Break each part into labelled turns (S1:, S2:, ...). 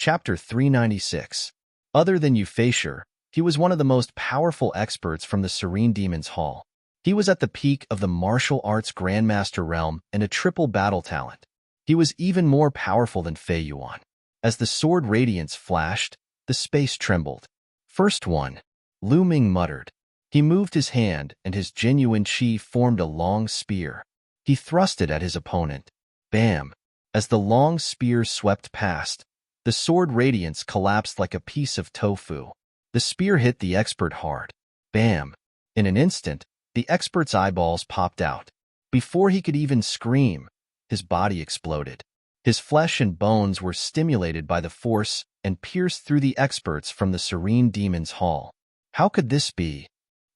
S1: Chapter 396. Other than Euphasor, he was one of the most powerful experts from the Serene Demon's Hall. He was at the peak of the martial arts Grandmaster realm and a triple battle talent. He was even more powerful than Fei Yuan. As the sword radiance flashed, the space trembled. First one, Lu Ming muttered. He moved his hand, and his genuine chi formed a long spear. He thrust it at his opponent. Bam! As the long spear swept past, the sword radiance collapsed like a piece of tofu. The spear hit the expert hard. Bam! In an instant, the expert's eyeballs popped out. Before he could even scream, his body exploded. His flesh and bones were stimulated by the force and pierced through the experts from the Serene Demon's Hall. How could this be?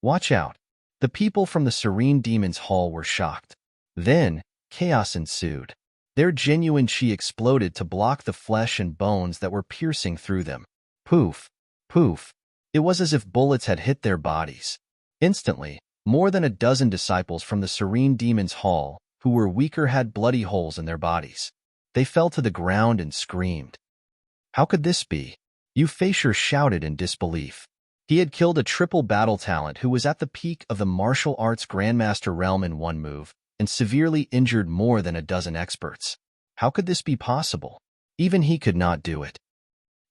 S1: Watch out! The people from the Serene Demon's Hall were shocked. Then, chaos ensued. Their genuine chi exploded to block the flesh and bones that were piercing through them. Poof! Poof! It was as if bullets had hit their bodies. Instantly, more than a dozen disciples from the Serene Demon's Hall, who were weaker, had bloody holes in their bodies. They fell to the ground and screamed. How could this be? Euphasor shouted in disbelief. He had killed a triple battle talent who was at the peak of the martial arts Grandmaster realm in one move, and severely injured more than a dozen experts. How could this be possible? Even he could not do it.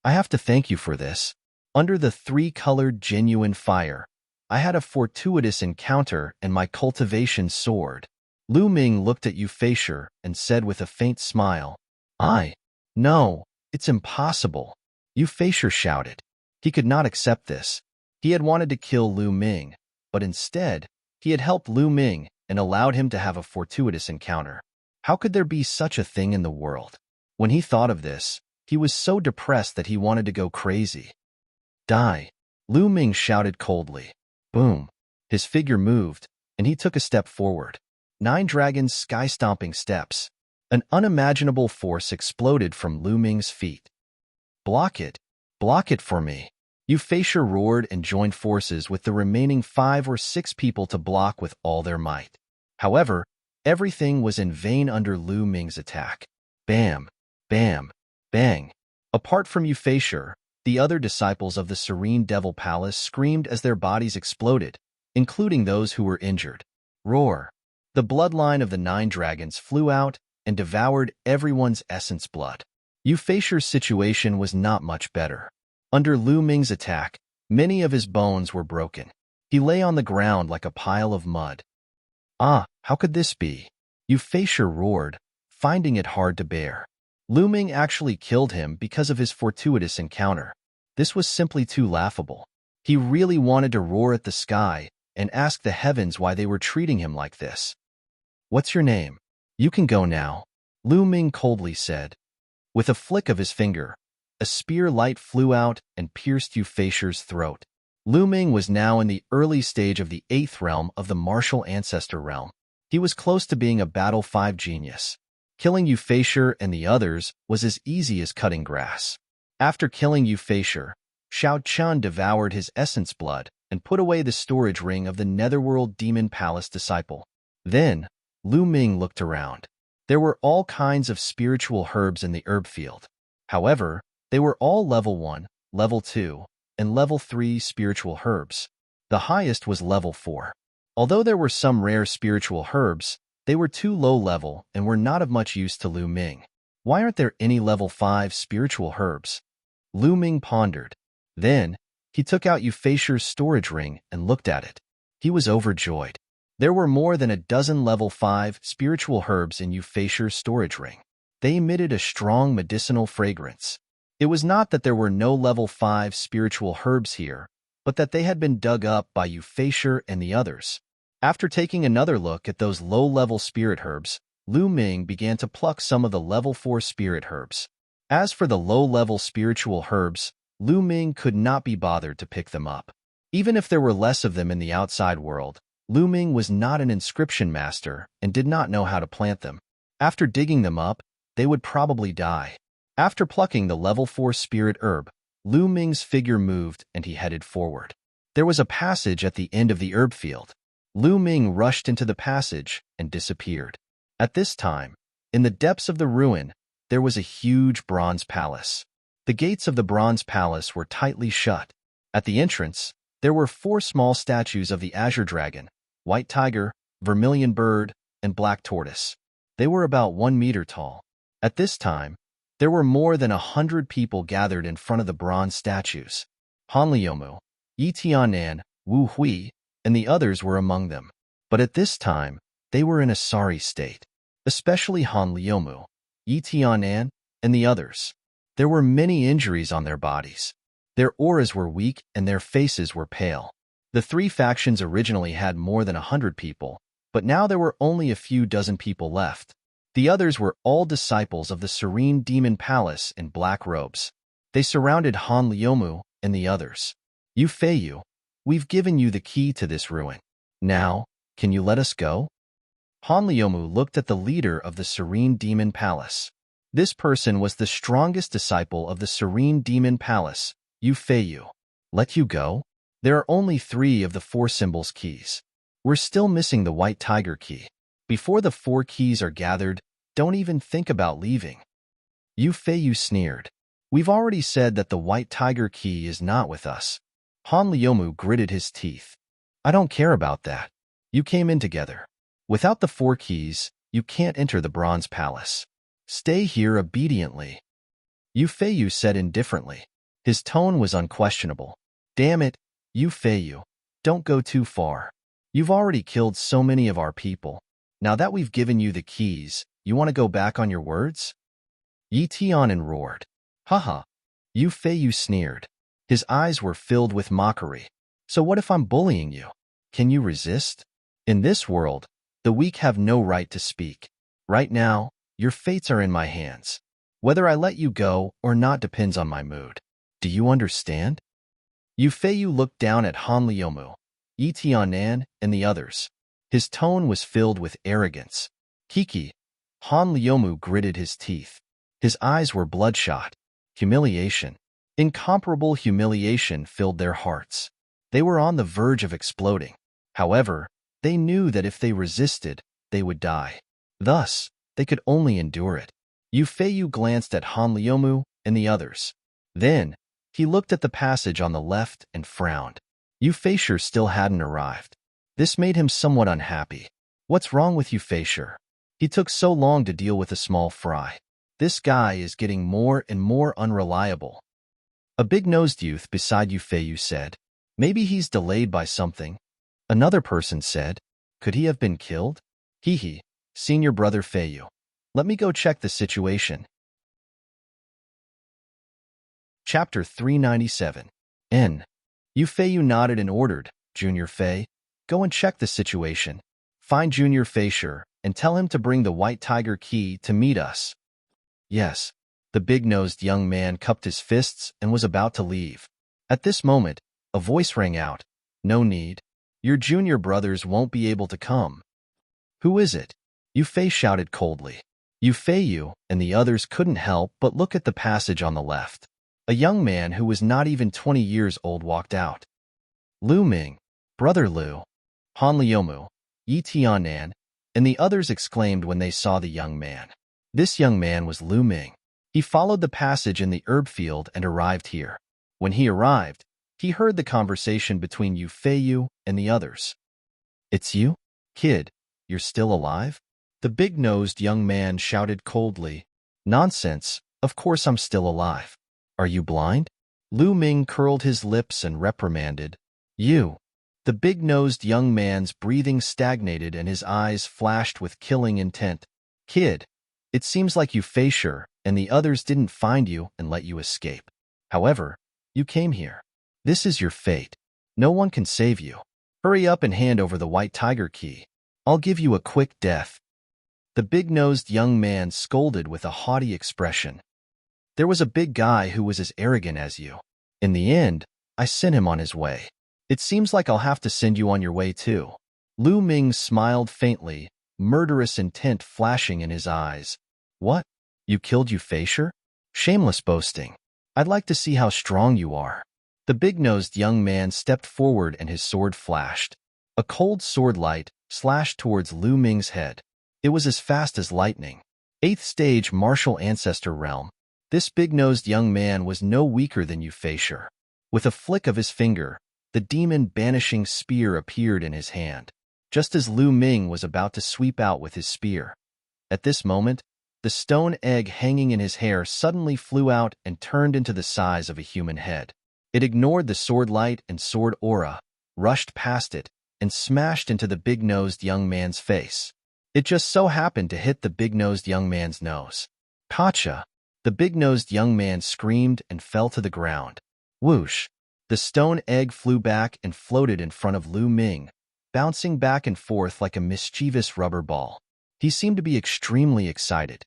S1: I have to thank you for this. Under the three-colored genuine fire, I had a fortuitous encounter and my cultivation soared. Lu Ming looked at Euphasor and said with a faint smile, No, it's impossible. Euphasor shouted. He could not accept this. He had wanted to kill Lu Ming, but instead, he had helped Lu Ming and allowed him to have a fortuitous encounter. How could there be such a thing in the world? When he thought of this, he was so depressed that he wanted to go crazy. Die! Lu Ming shouted coldly. Boom! His figure moved, and he took a step forward. 9 dragons sky-stomping steps. An unimaginable force exploded from Lu Ming's feet. Block it! Block it for me! Euphasor roared and joined forces with the remaining 5 or 6 people to block with all their might. However, everything was in vain under Lu Ming's attack. Bam! Bam! Bang! Apart from Euphasor, the other disciples of the Serene Devil Palace screamed as their bodies exploded, including those who were injured. Roar! The bloodline of the 9 dragons flew out and devoured everyone's essence blood. Euphasor's situation was not much better. Under Lu Ming's attack, many of his bones were broken. He lay on the ground like a pile of mud. How could this be? Euphasor roared, finding it hard to bear. Lu Ming actually killed him because of his fortuitous encounter. This was simply too laughable. He really wanted to roar at the sky and ask the heavens why they were treating him like this. What's your name? You can go now, Lu Ming coldly said. With a flick of his finger, a spear light flew out and pierced Euphasor's throat. Lu Ming was now in the early stage of the 8th realm of the martial ancestor realm. He was close to being a Battle 5 genius. Killing Euphasor and the others was as easy as cutting grass. After killing Euphasor, Xiao Chun devoured his essence blood and put away the storage ring of the Netherworld Demon Palace disciple. Then, Lu Ming looked around. There were all kinds of spiritual herbs in the herb field. However, they were all level 1, level 2, and level 3 spiritual herbs. The highest was level 4. Although there were some rare spiritual herbs, they were too low level and were not of much use to Lu Ming. Why aren't there any level 5 spiritual herbs? Lu Ming pondered. Then, he took out Euphasor's storage ring and looked at it. He was overjoyed. There were more than a dozen level 5 spiritual herbs in Euphasor's storage ring. They emitted a strong medicinal fragrance. It was not that there were no level 5 spiritual herbs here, but that they had been dug up by Euphasor and the others. After taking another look at those low-level spirit herbs, Lu Ming began to pluck some of the level 4 spirit herbs. As for the low-level spiritual herbs, Lu Ming could not be bothered to pick them up. Even if there were less of them in the outside world, Lu Ming was not an inscription master and did not know how to plant them. After digging them up, they would probably die. After plucking the level 4 spirit herb, Lu Ming's figure moved and he headed forward. There was a passage at the end of the herb field. Lu Ming rushed into the passage and disappeared. At this time, in the depths of the ruin, there was a huge bronze palace. The gates of the bronze palace were tightly shut. At the entrance, there were 4 small statues of the azure dragon, white tiger, vermilion bird, and black tortoise. They were about 1 meter tall. At this time, there were more than 100 people gathered in front of the bronze statues. Han Liumu, Yi Tianan, Wu Hui, and the others were among them. But at this time, they were in a sorry state. Especially Han Liumu, Yi Tianan, and the others. There were many injuries on their bodies. Their auras were weak and their faces were pale. The 3 factions originally had more than 100 people, but now there were only a few dozen people left. The others were all disciples of the Serene Demon Palace in black robes. They surrounded Han Liumu and the others. "You Feiyu, we've given you the key to this ruin. Now, can you let us go?" Han Liumu looked at the leader of the Serene Demon Palace. This person was the strongest disciple of the Serene Demon Palace. "You Feiyu, let you go? There are only 3 of the 4 symbols keys. We're still missing the white tiger key. Before the 4 keys are gathered, don't even think about leaving." Yu Feiyu sneered. "We've already said that the white tiger key is not with us." Han Liumu gritted his teeth. "I don't care about that. You came in together. Without the 4 keys, you can't enter the bronze palace. Stay here obediently." Yu Feiyu said indifferently. His tone was unquestionable. "Damn it, Yu Feiyu, don't go too far. You've already killed so many of our people. Now that we've given you the keys, you want to go back on your words?" Yi Tianan roared. "Haha." Yu Feiyu sneered. His eyes were filled with mockery. "So what if I'm bullying you? Can you resist? In this world, the weak have no right to speak. Right now, your fates are in my hands. Whether I let you go or not depends on my mood. Do you understand?" Yu Feiyu looked down at Han Liumu, Yi Tianan, and the others. His tone was filled with arrogance. "Kiki." Han Liumu gritted his teeth. His eyes were bloodshot. Humiliation, incomparable humiliation filled their hearts. They were on the verge of exploding. However, they knew that if they resisted, they would die. Thus, they could only endure it. Yu Feiyu glanced at Han Liumu and the others. Then, he looked at the passage on the left and frowned. Yu Feiyu still hadn't arrived. This made him somewhat unhappy. "What's wrong with Yu Feiyu? He took so long to deal with a small fry. This guy is getting more and more unreliable." A big-nosed youth beside Yu Feiyu said, "Maybe he's delayed by something." Another person said, "Could he have been killed?" "Hee, senior brother Feiyu. Let me go check the situation." Chapter 397. N. Yu Feiyu nodded and ordered, "Junior Fei, go and check the situation. Find Junior Feiyu and tell him to bring the white tiger key to meet us." "Yes." The big-nosed young man cupped his fists and was about to leave. At this moment, a voice rang out. "No need. Your junior brothers won't be able to come." "Who is it?" Yu Fei shouted coldly. Yu Feiyu and the others couldn't help but look at the passage on the left. A young man who was not even 20 years old walked out. "Lu Ming, Brother Lu." Han Liumu, Yi Tianan, and the others exclaimed when they saw the young man. This young man was Lu Ming. He followed the passage in the herb field and arrived here. When he arrived, he heard the conversation between Yu Feiyu and the others. "It's you? Kid, you're still alive?" The big-nosed young man shouted coldly. "Nonsense, of course I'm still alive. Are you blind?" Lu Ming curled his lips and reprimanded. "You." The big-nosed young man's breathing stagnated and his eyes flashed with killing intent. "Kid, it seems like Yu Feiyu and the others didn't find you and let you escape. However, you came here. This is your fate. No one can save you. Hurry up and hand over the white tiger key. I'll give you a quick death." The big-nosed young man scolded with a haughty expression. "There was a big guy who was as arrogant as you. In the end, I sent him on his way. It seems like I'll have to send you on your way too." Lu Ming smiled faintly, murderous intent flashing in his eyes. "What? You killed Yu Feiyu? Shameless boasting. I'd like to see how strong you are." The big-nosed young man stepped forward and his sword flashed. A cold sword light slashed towards Lu Ming's head. It was as fast as lightning. 8th stage martial ancestor realm. This big-nosed young man was no weaker than Euphasure. With a flick of his finger, the demon-banishing spear appeared in his hand, just as Lu Ming was about to sweep out with his spear. At this moment, the stone egg hanging in his hair suddenly flew out and turned into the size of a human head. It ignored the sword light and sword aura, rushed past it, and smashed into the big-nosed young man's face. It just so happened to hit the big-nosed young man's nose. Gotcha! The big-nosed young man screamed and fell to the ground. Whoosh! The stone egg flew back and floated in front of Lu Ming, bouncing back and forth like a mischievous rubber ball. He seemed to be extremely excited.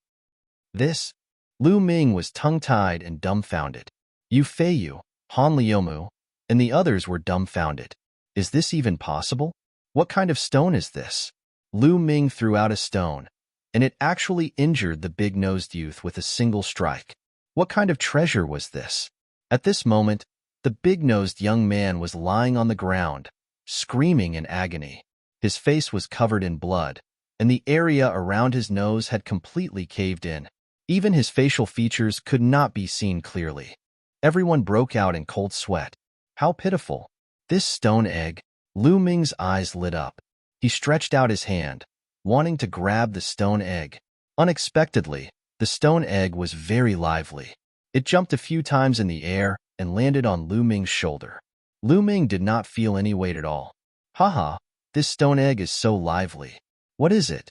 S1: Lu Ming was tongue-tied and dumbfounded. Yu Feiyu, Han Liumu, and the others were dumbfounded. Is this even possible? What kind of stone is this? Lu Ming threw out a stone, and it actually injured the big-nosed youth with a single strike. What kind of treasure was this? At this moment, the big-nosed young man was lying on the ground, screaming in agony. His face was covered in blood, and the area around his nose had completely caved in. Even his facial features could not be seen clearly. Everyone broke out in cold sweat. How pitiful! This stone egg! Lu Ming's eyes lit up. He stretched out his hand, wanting to grab the stone egg. Unexpectedly, the stone egg was very lively. It jumped a few times in the air and landed on Lu Ming's shoulder. Lu Ming did not feel any weight at all. Haha, this stone egg is so lively. What is it?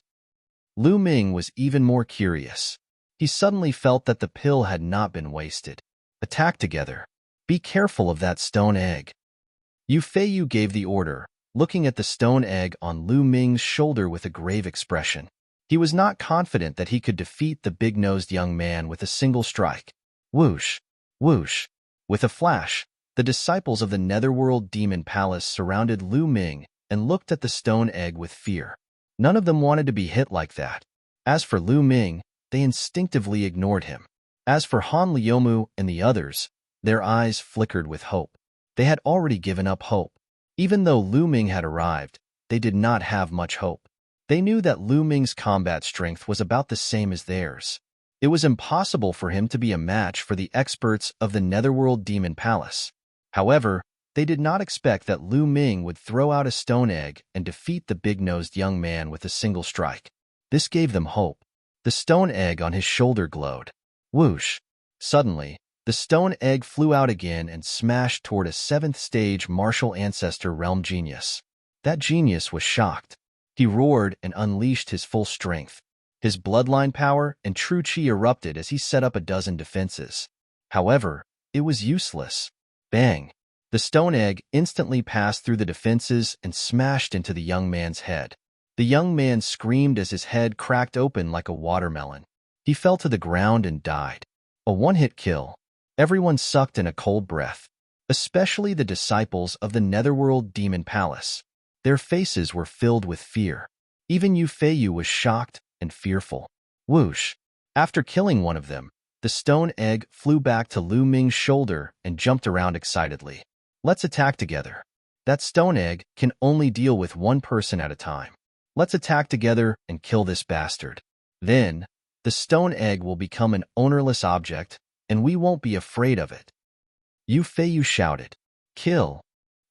S1: Lu Ming was even more curious. He suddenly felt that the pill had not been wasted. Attack together. Be careful of that stone egg. Yu Feiyu gave the order, looking at the stone egg on Lu Ming's shoulder with a grave expression. He was not confident that he could defeat the big-nosed young man with a single strike. Whoosh! Whoosh! With a flash, the disciples of the Netherworld Demon Palace surrounded Lu Ming and looked at the stone egg with fear. None of them wanted to be hit like that. As for Lu Ming, they instinctively ignored him. As for Han Liumu and the others, their eyes flickered with hope. They had already given up hope. Even though Lu Ming had arrived, they did not have much hope. They knew that Lu Ming's combat strength was about the same as theirs. It was impossible for him to be a match for the experts of the Netherworld Demon Palace. However, they did not expect that Lu Ming would throw out a stone egg and defeat the big-nosed young man with a single strike. This gave them hope. The stone egg on his shoulder glowed. Whoosh! Suddenly, the stone egg flew out again and smashed toward a 7th-stage martial ancestor realm genius. That genius was shocked. He roared and unleashed his full strength. His bloodline power and true chi erupted as he set up a dozen defenses. However, it was useless. Bang! The stone egg instantly passed through the defenses and smashed into the young man's head. The young man screamed as his head cracked open like a watermelon. He fell to the ground and died. A one-hit kill. Everyone sucked in a cold breath, especially the disciples of the Netherworld Demon Palace. Their faces were filled with fear. Even Yu Feiyu was shocked and fearful. Whoosh! After killing one of them, the stone egg flew back to Lu Ming's shoulder and jumped around excitedly. Let's attack together. That stone egg can only deal with one person at a time. Let's attack together and kill this bastard. Then, the stone egg will become an ownerless object, and we won't be afraid of it. Yu Feiyu shouted. Kill!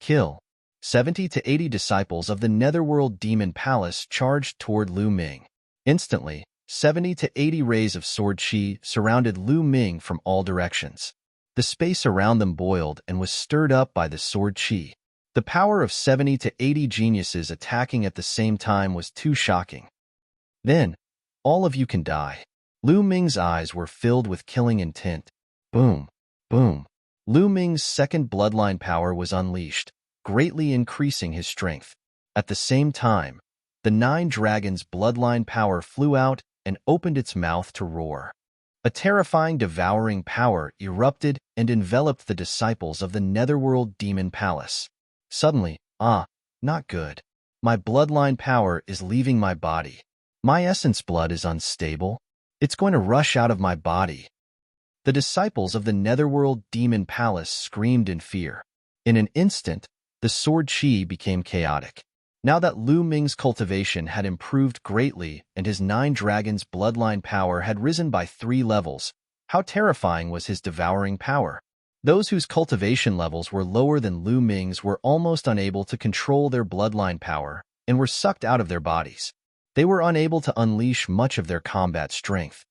S1: Kill! 70 to 80 disciples of the Netherworld Demon Palace charged toward Lu Ming. Instantly, 70 to 80 rays of sword chi surrounded Lu Ming from all directions. The space around them boiled and was stirred up by the sword chi. The power of 70 to 80 geniuses attacking at the same time was too shocking. Then, all of you can die. Lu Ming's eyes were filled with killing intent. Boom, boom. Lu Ming's second bloodline power was unleashed, greatly increasing his strength. At the same time, the 9 dragons' bloodline power flew out and opened its mouth to roar. A terrifying devouring power erupted and enveloped the disciples of the Netherworld Demon Palace. Suddenly, not good. My bloodline power is leaving my body. My essence blood is unstable. It's going to rush out of my body. The disciples of the Netherworld Demon Palace screamed in fear. In an instant, the sword chi became chaotic. Now that Lu Ming's cultivation had improved greatly and his 9 dragons' bloodline power had risen by 3 levels, How terrifying was his devouring power! Those whose cultivation levels were lower than Lu Ming's were almost unable to control their bloodline power and were sucked out of their bodies. They were unable to unleash much of their combat strength.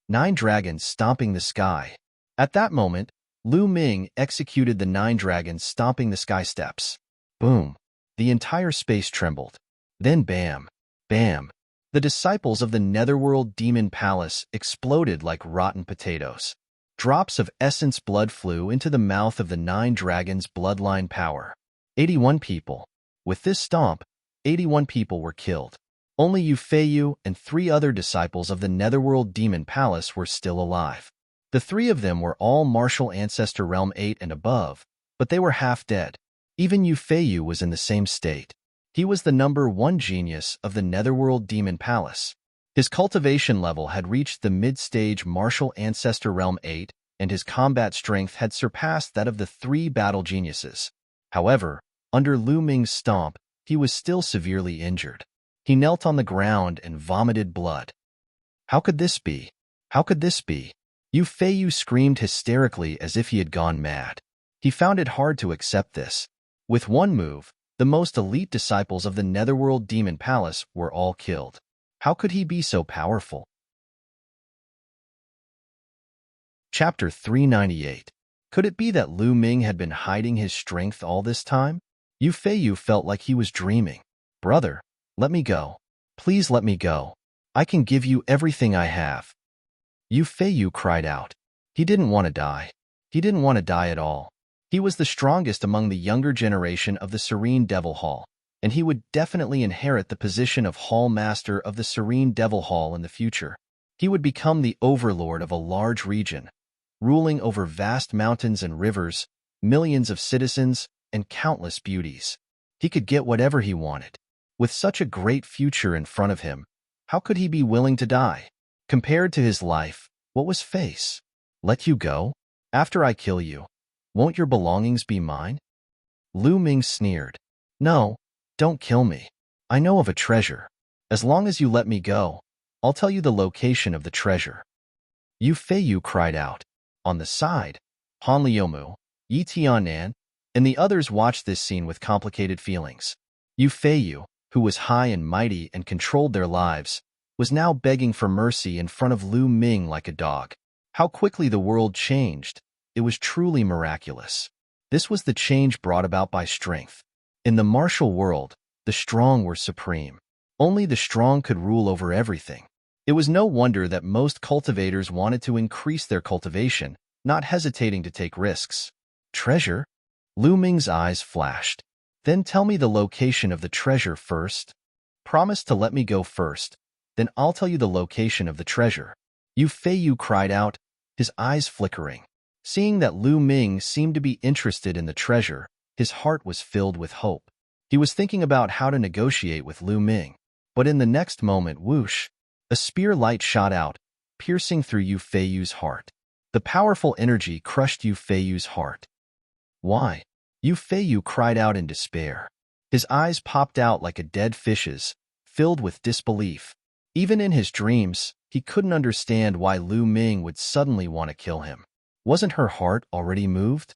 S1: 9 dragons stomping the sky. At that moment, Lu Ming executed the 9 dragons stomping the sky steps. Boom! The entire space trembled. Then bam! Bam! The disciples of the Netherworld Demon Palace exploded like rotten potatoes. Drops of essence blood flew into the mouth of the 9 dragons' bloodline power. 81 people. With this stomp, 81 people were killed. Only Yu Feiyu and 3 other disciples of the Netherworld Demon Palace were still alive. The 3 of them were all Martial Ancestor Realm 8 and above, but they were half dead. Even Yu Feiyu was in the same state. He was the number 1 genius of the Netherworld Demon Palace. His cultivation level had reached the mid-stage Martial Ancestor Realm 8, and his combat strength had surpassed that of the 3 battle geniuses. However, under Lu Ming's stomp, he was still severely injured. He knelt on the ground and vomited blood. How could this be? How could this be? Yu Feiyu screamed hysterically as if he had gone mad. He found it hard to accept this. With one move, the most elite disciples of the Netherworld Demon Palace were all killed. How could he be so powerful? Chapter 398. Could it be that Lu Ming had been hiding his strength all this time? Yu Feiyu felt like he was dreaming. Brother, let me go. Please let me go. I can give you everything I have. Yu Feiyu cried out. He didn't want to die. He didn't want to die at all. He was the strongest among the younger generation of the Serene Devil Hall, and he would definitely inherit the position of Hall Master of the Serene Devil Hall in the future. He would become the overlord of a large region, ruling over vast mountains and rivers, millions of citizens, and countless beauties. He could get whatever he wanted. With such a great future in front of him, how could he be willing to die? Compared to his life, what was face? Let you go? After I kill you, won't your belongings be mine? Lu Ming sneered. No, don't kill me. I know of a treasure. As long as you let me go, I'll tell you the location of the treasure. Yu Feiyu cried out. On the side, Han Liumu, Yi Tianan, and the others watched this scene with complicated feelings. Yu Feiyu, who was high and mighty and controlled their lives, was now begging for mercy in front of Lu Ming like a dog. How quickly the world changed. It was truly miraculous. This was the change brought about by strength. In the martial world, the strong were supreme. Only the strong could rule over everything. It was no wonder that most cultivators wanted to increase their cultivation, not hesitating to take risks. Treasure? Lu Ming's eyes flashed. Then tell me the location of the treasure first. Promise to let me go first, then I'll tell you the location of the treasure. Yu Feiyu cried out, his eyes flickering. Seeing that Lu Ming seemed to be interested in the treasure, his heart was filled with hope. He was thinking about how to negotiate with Lu Ming. But in the next moment, whoosh, a spear light shot out, piercing through Yu Feiyu's heart. The powerful energy crushed Yu Feiyu's heart. Why? Yu Feiyu cried out in despair. His eyes popped out like a dead fish's, filled with disbelief. Even in his dreams, he couldn't understand why Lu Ming would suddenly want to kill him. Wasn't her heart already moved?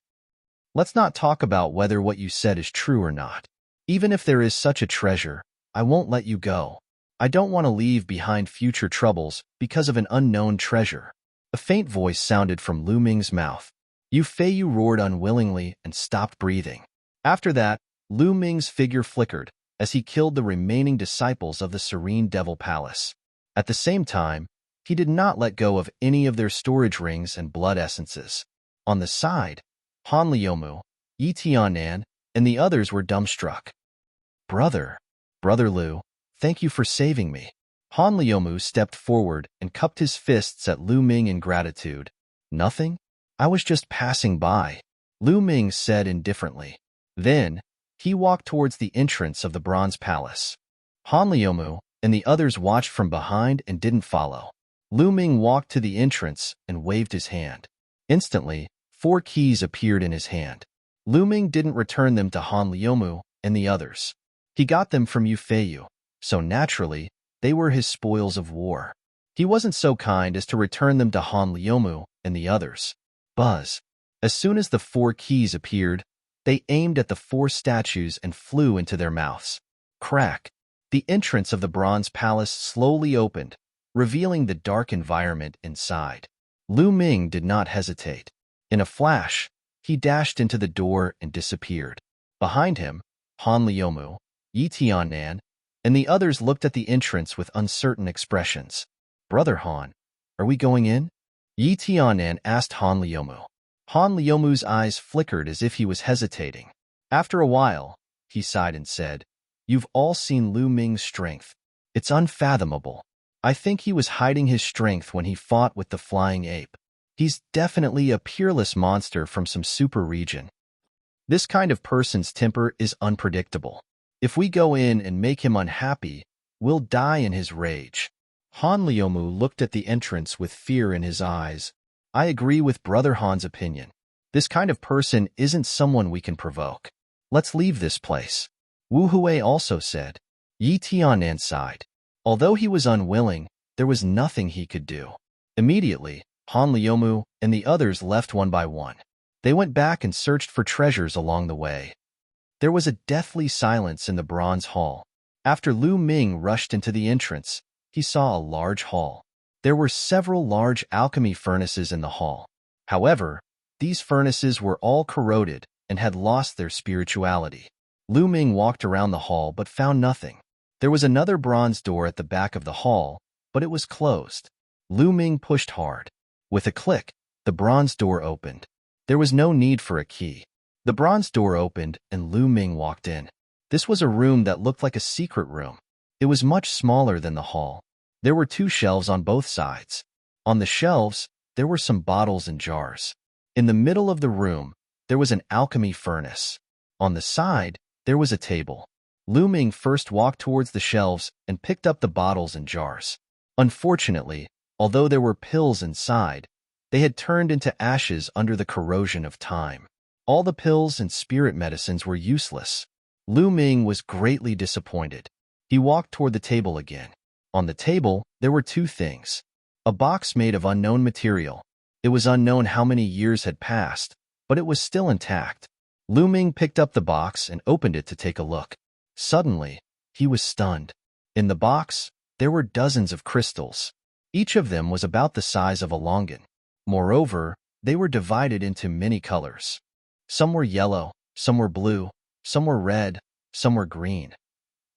S1: Let's not talk about whether what you said is true or not. Even if there is such a treasure, I won't let you go. I don't want to leave behind future troubles because of an unknown treasure. A faint voice sounded from Lu Ming's mouth. Yu Feiyu roared unwillingly and stopped breathing. After that, Lu Ming's figure flickered as he killed the remaining disciples of the Serene Devil Palace. At the same time, he did not let go of any of their storage rings and blood essences. On the side, Han Liumu, Yi Tianan, and the others were dumbstruck. Brother Lu, thank you for saving me. Han Liumu stepped forward and cupped his fists at Lu Ming in gratitude. Nothing? I was just passing by, Lu Ming said indifferently. Then, he walked towards the entrance of the Bronze Palace. Han Liumu and the others watched from behind and didn't follow. Lu Ming walked to the entrance and waved his hand. Instantly, 4 keys appeared in his hand. Lu Ming didn't return them to Han Liumu and the others. He got them from Yu Feiyu, so naturally, they were his spoils of war. He wasn't so kind as to return them to Han Liumu and the others. Buzz. As soon as the 4 keys appeared, they aimed at the 4 statues and flew into their mouths. Crack. The entrance of the bronze palace slowly opened, revealing the dark environment inside. Lu Ming did not hesitate. In a flash, he dashed into the door and disappeared. Behind him, Han Liumu, Yi Tiannan, and the others looked at the entrance with uncertain expressions. "Brother Han, are we going in?" Yi Tiannan asked Han Liumu. Han Liumu's eyes flickered as if he was hesitating. After a while, he sighed and said, "You've all seen Lu Ming's strength. It's unfathomable. I think he was hiding his strength when he fought with the flying ape. He's definitely a peerless monster from some super region. This kind of person's temper is unpredictable. If we go in and make him unhappy, we'll die in his rage." Han Liumu looked at the entrance with fear in his eyes. "I agree with Brother Han's opinion. This kind of person isn't someone we can provoke. Let's leave this place." Wu Hui also said. Yi Tiannan sighed. Although he was unwilling, there was nothing he could do. Immediately, Han Liumu and the others left one by one. They went back and searched for treasures along the way. There was a deathly silence in the bronze hall. After Lu Ming rushed into the entrance, he saw a large hall. There were several large alchemy furnaces in the hall. However, these furnaces were all corroded and had lost their spirituality. Lu Ming walked around the hall but found nothing. There was another bronze door at the back of the hall, but it was closed. Lu Ming pushed hard. With a click, the bronze door opened. There was no need for a key. The bronze door opened and Lu Ming walked in. This was a room that looked like a secret room. It was much smaller than the hall. There were 2 shelves on both sides. On the shelves, there were some bottles and jars. In the middle of the room, there was an alchemy furnace. On the side, there was a table. Lu Ming first walked towards the shelves and picked up the bottles and jars. Unfortunately, although there were pills inside, they had turned into ashes under the corrosion of time. All the pills and spirit medicines were useless. Lu Ming was greatly disappointed. He walked toward the table again. On the table, there were 2 things. A box made of unknown material. It was unknown how many years had passed, but it was still intact. Lu Ming picked up the box and opened it to take a look. Suddenly, he was stunned. In the box, there were dozens of crystals. Each of them was about the size of a longan. Moreover, they were divided into many colors. Some were yellow, some were blue, some were red, some were green.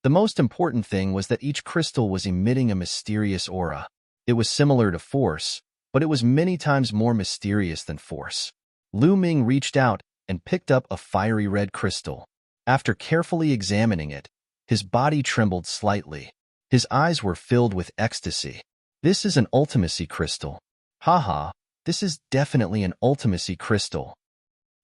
S1: The most important thing was that each crystal was emitting a mysterious aura. It was similar to force, but it was many times more mysterious than force. Lu Ming reached out and picked up a fiery red crystal. After carefully examining it, his body trembled slightly. His eyes were filled with ecstasy. "This is an ultimacy crystal. Haha, this is definitely an ultimacy crystal."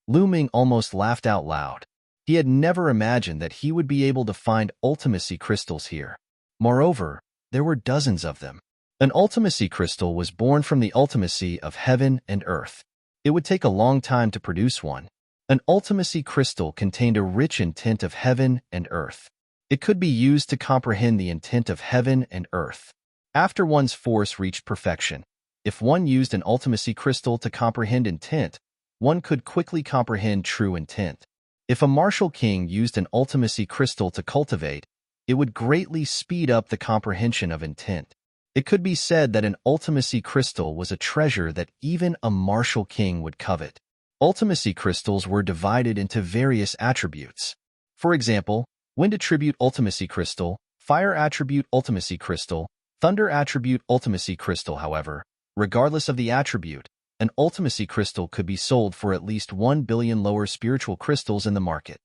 S1: Lu Ming almost laughed out loud. He had never imagined that he would be able to find ultimacy crystals here. Moreover, there were dozens of them. An ultimacy crystal was born from the ultimacy of heaven and earth. It would take a long time to produce one. An ultimacy crystal contained a rich intent of heaven and earth. It could be used to comprehend the intent of heaven and earth. After one's force reached perfection, if one used an ultimacy crystal to comprehend intent, one could quickly comprehend true intent. If a martial king used an ultimacy crystal to cultivate, it would greatly speed up the comprehension of intent. It could be said that an ultimacy crystal was a treasure that even a martial king would covet. Ultimacy crystals were divided into various attributes. For example, wind attribute ultimacy crystal, fire attribute ultimacy crystal, thunder attribute ultimacy crystal. However, regardless of the attribute, an ultimacy crystal could be sold for at least 1 billion lower spiritual crystals in the market.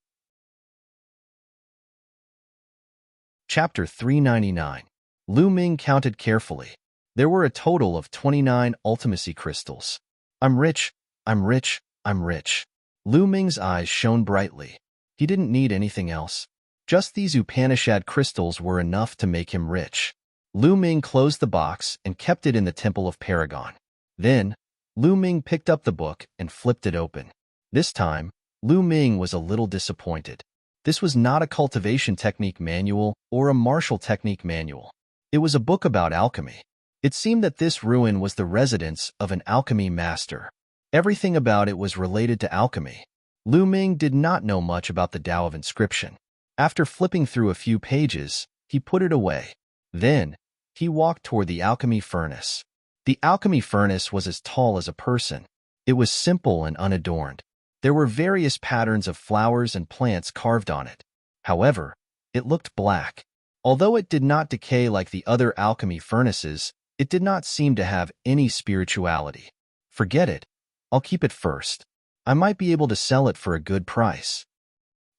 S1: Chapter 399. Lu Ming counted carefully. There were a total of 29 ultimacy crystals. "I'm rich, I'm rich, I'm rich." Lu Ming's eyes shone brightly. He didn't need anything else. Just these Upanishad crystals were enough to make him rich. Lu Ming closed the box and kept it in the Temple of Paragon. Then, Lu Ming picked up the book and flipped it open. This time, Lu Ming was a little disappointed. This was not a cultivation technique manual or a martial technique manual. It was a book about alchemy. It seemed that this ruin was the residence of an alchemy master. Everything about it was related to alchemy. Lu Ming did not know much about the Tao of Inscription. After flipping through a few pages, he put it away. Then, he walked toward the alchemy furnace. The alchemy furnace was as tall as a person. It was simple and unadorned. There were various patterns of flowers and plants carved on it. However, it looked black. Although it did not decay like the other alchemy furnaces, it did not seem to have any spirituality. Forget it. I'll keep it first. I might be able to sell it for a good price.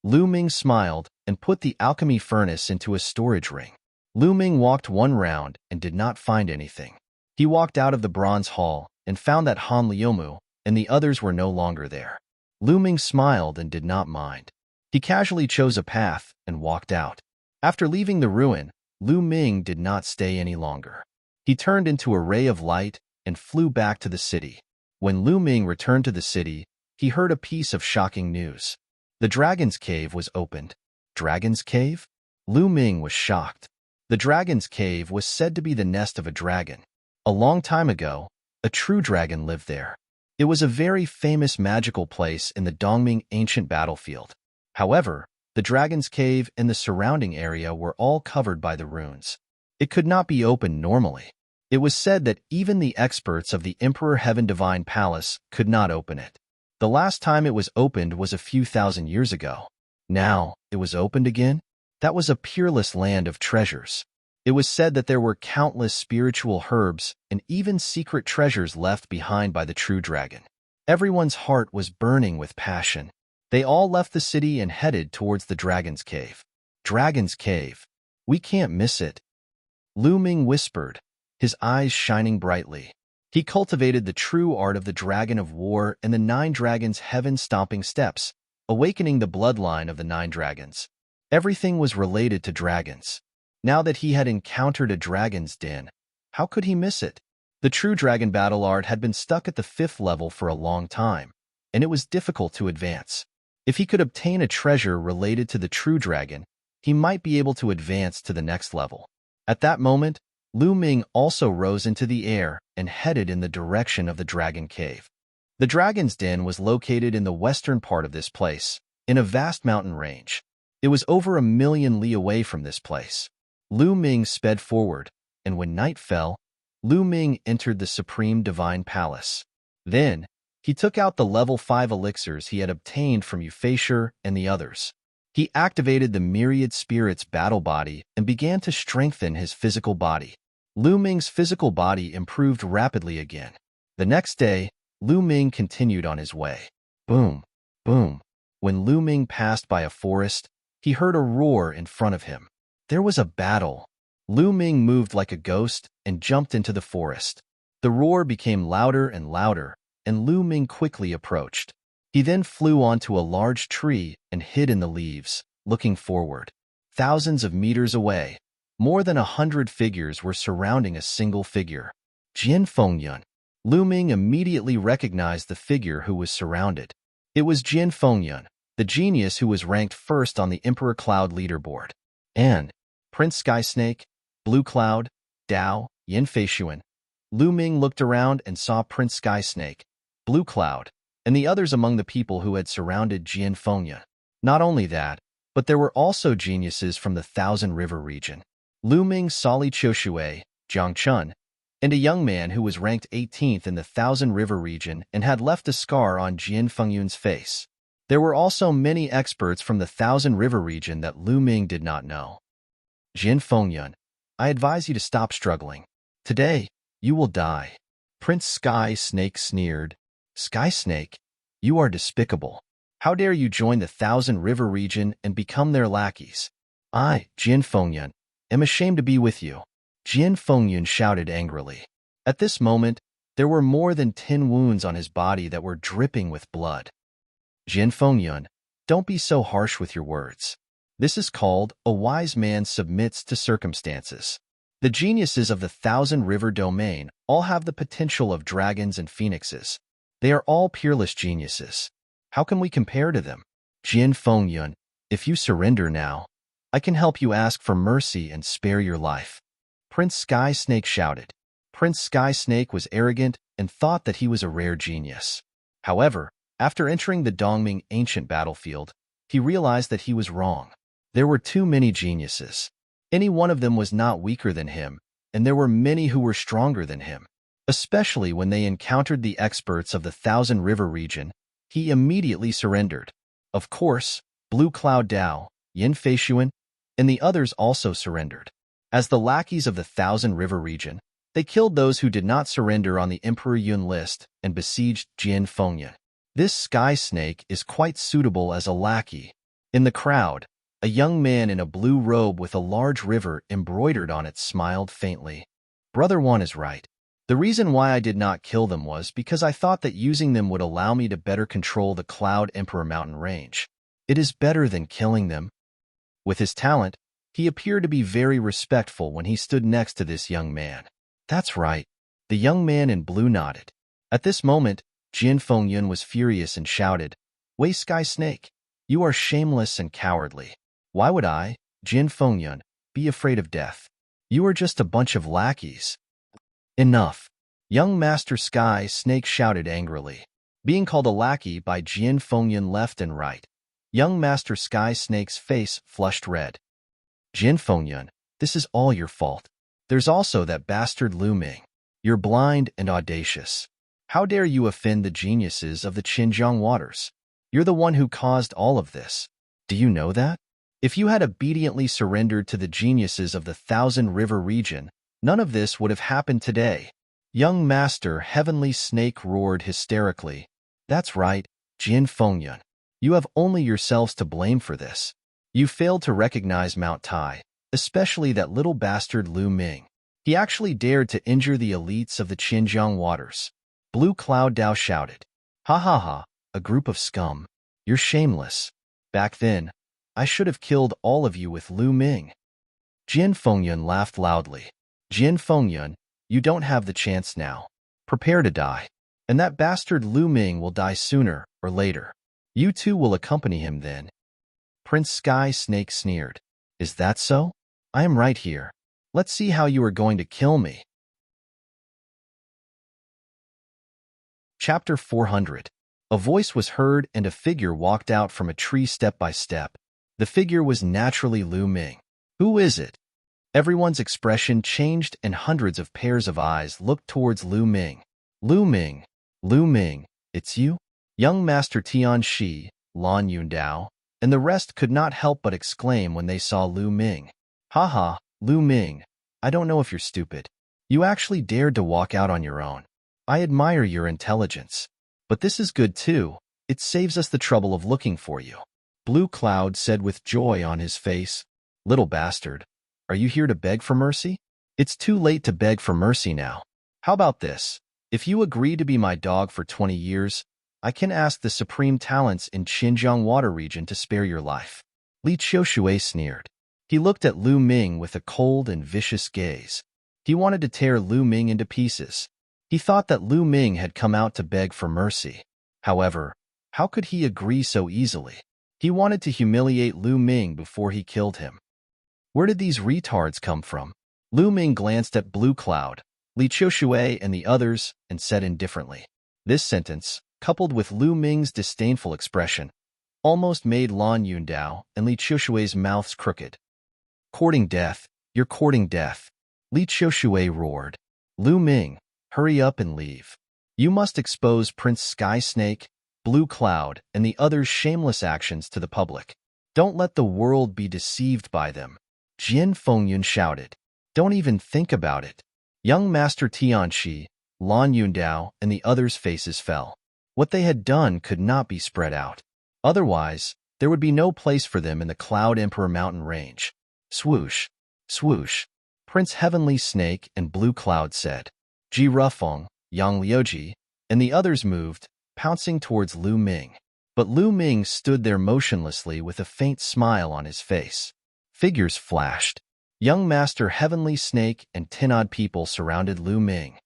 S1: Lu Ming smiled and put the alchemy furnace into a storage ring. Lu Ming walked one round and did not find anything. He walked out of the bronze hall and found that Han Liumu and the others were no longer there. Lu Ming smiled and did not mind. He casually chose a path and walked out. After leaving the ruin, Lu Ming did not stay any longer. He turned into a ray of light and flew back to the city. When Lu Ming returned to the city, he heard a piece of shocking news. The Dragon's Cave was opened. Dragon's Cave? Lu Ming was shocked. The Dragon's Cave was said to be the nest of a dragon. A long time ago, a true dragon lived there. It was a very famous magical place in the Dongming ancient battlefield. However, the Dragon's Cave and the surrounding area were all covered by the runes. It could not be opened normally. It was said that even the experts of the Emperor Heaven Divine Palace could not open it. The last time it was opened was a few thousand years ago. Now, it was opened again? That was a peerless land of treasures. It was said that there were countless spiritual herbs and even secret treasures left behind by the true dragon. Everyone's heart was burning with passion. They all left the city and headed towards the Dragon's Cave. Dragon's Cave. We can't miss it. Lu Ming whispered, his eyes shining brightly. He cultivated the true art of the Dragon of War and the 9 Dragons' heaven-stomping steps, awakening the bloodline of the 9 dragons. Everything was related to dragons. Now that he had encountered a dragon's den, how could he miss it? The true dragon battle art had been stuck at the 5th level for a long time, and it was difficult to advance. If he could obtain a treasure related to the true dragon, he might be able to advance to the next level. At that moment, Lu Ming also rose into the air and headed in the direction of the Dragon Cave. The dragon's den was located in the western part of this place, in a vast mountain range. It was over 1,000,000 li away from this place. Lu Ming sped forward, and when night fell, Lu Ming entered the Supreme Divine Palace. Then, he took out the level 5 elixirs he had obtained from Euphasure and the others. He activated the Myriad Spirit's battle body and began to strengthen his physical body. Lu Ming's physical body improved rapidly again. The next day, Lu Ming continued on his way. Boom, boom. When Lu Ming passed by a forest, he heard a roar in front of him. There was a battle. Lu Ming moved like a ghost and jumped into the forest. The roar became louder and louder, and Lu Ming quickly approached. He then flew onto a large tree and hid in the leaves, looking forward. Thousands of meters away, more than 100 figures were surrounding a single figure. Jian Fengyun. Lu Ming immediately recognized the figure who was surrounded. It was Jian Fengyun, the genius who was ranked first on the Emperor Cloud leaderboard. And Prince Sky Snake, Blue Cloud, Dao, Yin Feishuan. Lu Ming looked around and saw Prince Sky Snake, Blue Cloud, and the others among the people who had surrounded Jian Fengyun. Not only that, but there were also geniuses from the Thousand River region. Lu Ming saw Li Qiushui, Jiang Chun, and a young man who was ranked 18th in the Thousand River region and had left a scar on Jian Fengyun's face. There were also many experts from the Thousand River region that Lu Ming did not know. Jian Fengyun, I advise you to stop struggling. Today, you will die. Prince Sky Snake sneered. Sky Snake, you are despicable. How dare you join the Thousand River region and become their lackeys? I, Jian Fengyun, am ashamed to be with you. Jian Fengyun shouted angrily. At this moment, there were more than 10 wounds on his body that were dripping with blood. Jian Fengyun, don't be so harsh with your words. This is called a wise man submits to circumstances. The geniuses of the Thousand River domain all have the potential of dragons and phoenixes. They are all peerless geniuses. How can we compare to them? Jian Fengyun, if you surrender now, I can help you ask for mercy and spare your life. Prince Sky Snake shouted. Prince Sky Snake was arrogant and thought that he was a rare genius. However, after entering the Dongming ancient battlefield, he realized that he was wrong. There were too many geniuses. Any one of them was not weaker than him, and there were many who were stronger than him. Especially when they encountered the experts of the Thousand River region, he immediately surrendered. Of course, Blue Cloud Dao, Yin Feishuan, and the others also surrendered. As the lackeys of the Thousand River region, they killed those who did not surrender on the Emperor Yun list and besieged Jian Fengyan. This sky snake is quite suitable as a lackey. In the crowd, a young man in a blue robe with a large river embroidered on it smiled faintly. Brother Wan is right. The reason why I did not kill them was because I thought that using them would allow me to better control the Cloud Emperor mountain range. It is better than killing them. With his talent, he appeared to be very respectful when he stood next to this young man. That's right. The young man in blue nodded. At this moment, Jian Fengyun was furious and shouted, "Wei Sky Snake, you are shameless and cowardly. Why would I, Jian Fengyun, be afraid of death? You are just a bunch of lackeys." Enough. Young Master Sky Snake shouted angrily. Being called a lackey by Jian Fengyun left and right, young Master Sky Snake's face flushed red. Jian Fengyun, this is all your fault. There's also that bastard Lu Ming. You're blind and audacious. How dare you offend the geniuses of the Xinjiang waters? You're the one who caused all of this. Do you know that? If you had obediently surrendered to the geniuses of the Thousand River region, none of this would have happened today. Young Master Heavenly Snake roared hysterically. That's right, Jian Fengyun. You have only yourselves to blame for this. You failed to recognize Mount Tai, especially that little bastard Lu Ming. He actually dared to injure the elites of the Xinjiang waters. Blue Cloud Dao shouted. Ha ha ha, a group of scum. You're shameless. Back then, I should have killed all of you with Lu Ming. Jian Fengyun laughed loudly. Jian Fengyun, you don't have the chance now. Prepare to die. And that bastard Lu Ming will die sooner or later. You too will accompany him then. Prince Sky Snake sneered. Is that so? I am right here. Let's see how you are going to kill me. Chapter 400. A voice was heard and a figure walked out from a tree step by step. The figure was naturally Lu Ming. Who is it? Everyone's expression changed and hundreds of pairs of eyes looked towards Lu Ming. Lu Ming, Lu Ming, it's you? Young Master Tian Shi, Lan Yundao, and the rest could not help but exclaim when they saw Lu Ming. Haha, Lu Ming, I don't know if you're stupid. You actually dared to walk out on your own. I admire your intelligence. But this is good too. It saves us the trouble of looking for you. Blue Cloud said with joy on his face. Little bastard, are you here to beg for mercy? It's too late to beg for mercy now. How about this? If you agree to be my dog for 20 years, I can ask the supreme talents in Xinjiang Water Region to spare your life. Li Qiushui sneered. He looked at Lu Ming with a cold and vicious gaze. He wanted to tear Lu Ming into pieces. He thought that Lu Ming had come out to beg for mercy. However, how could he agree so easily? He wanted to humiliate Lu Ming before he killed him. Where did these retards come from? Lu Ming glanced at Blue Cloud, Li Qiushui, and the others and said indifferently. This sentence, coupled with Lu Ming's disdainful expression, almost made Lan Yundao and Li Qiushui's mouths crooked. Courting death, you're courting death. Li Qiushui roared. Lu Ming, hurry up and leave. You must expose Prince Sky Snake, Blue Cloud, and the others' shameless actions to the public. Don't let the world be deceived by them. Jian Fengyun shouted. Don't even think about it. Young Master Tianxi, Lan Yundao, and the others' faces fell. What they had done could not be spread out. Otherwise, there would be no place for them in the Cloud Emperor mountain range. Swoosh, swoosh. Prince Heavenly Snake and Blue Cloud said. Ji Rufeng, Yang Liuji, and the others moved, pouncing towards Lu Ming. But Lu Ming stood there motionlessly with a faint smile on his face. Figures flashed. Young Master Heavenly Snake and 10 odd people surrounded Lu Ming.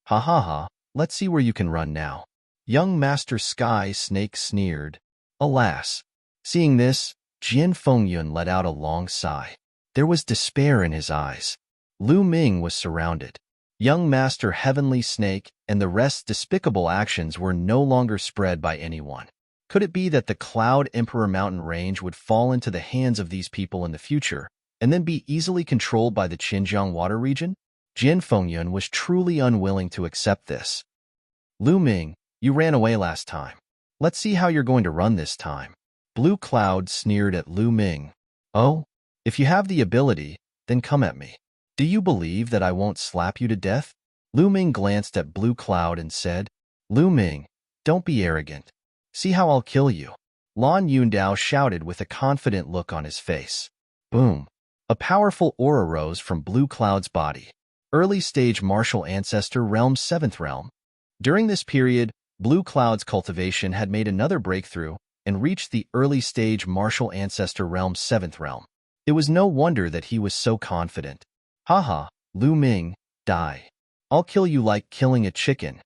S1: Ha ha ha, let's see where you can run now. Young Master Sky Snake sneered. Alas. Seeing this, Jian Fengyun let out a long sigh. There was despair in his eyes. Lu Ming was surrounded. Young Master Heavenly Snake and the rest's despicable actions were no longer spread by anyone. Could it be that the Cloud Emperor mountain range would fall into the hands of these people in the future, and then be easily controlled by the Xinjiang water region? Jin Fengyun was truly unwilling to accept this. Lu Ming, you ran away last time. Let's see how you're going to run this time. Blue Cloud sneered at Lu Ming. Oh, if you have the ability, then come at me. Do you believe that I won't slap you to death? Lu Ming glanced at Blue Cloud and said, Lu Ming, don't be arrogant. See how I'll kill you. Lan Yundao shouted with a confident look on his face. Boom. A powerful aura rose from Blue Cloud's body. Early-stage martial ancestor realm 7th realm. During this period, Blue Cloud's cultivation had made another breakthrough and reached the early-stage martial ancestor realm 7th realm. It was no wonder that he was so confident. Haha, Lu Ming, die. I'll kill you like killing a chicken.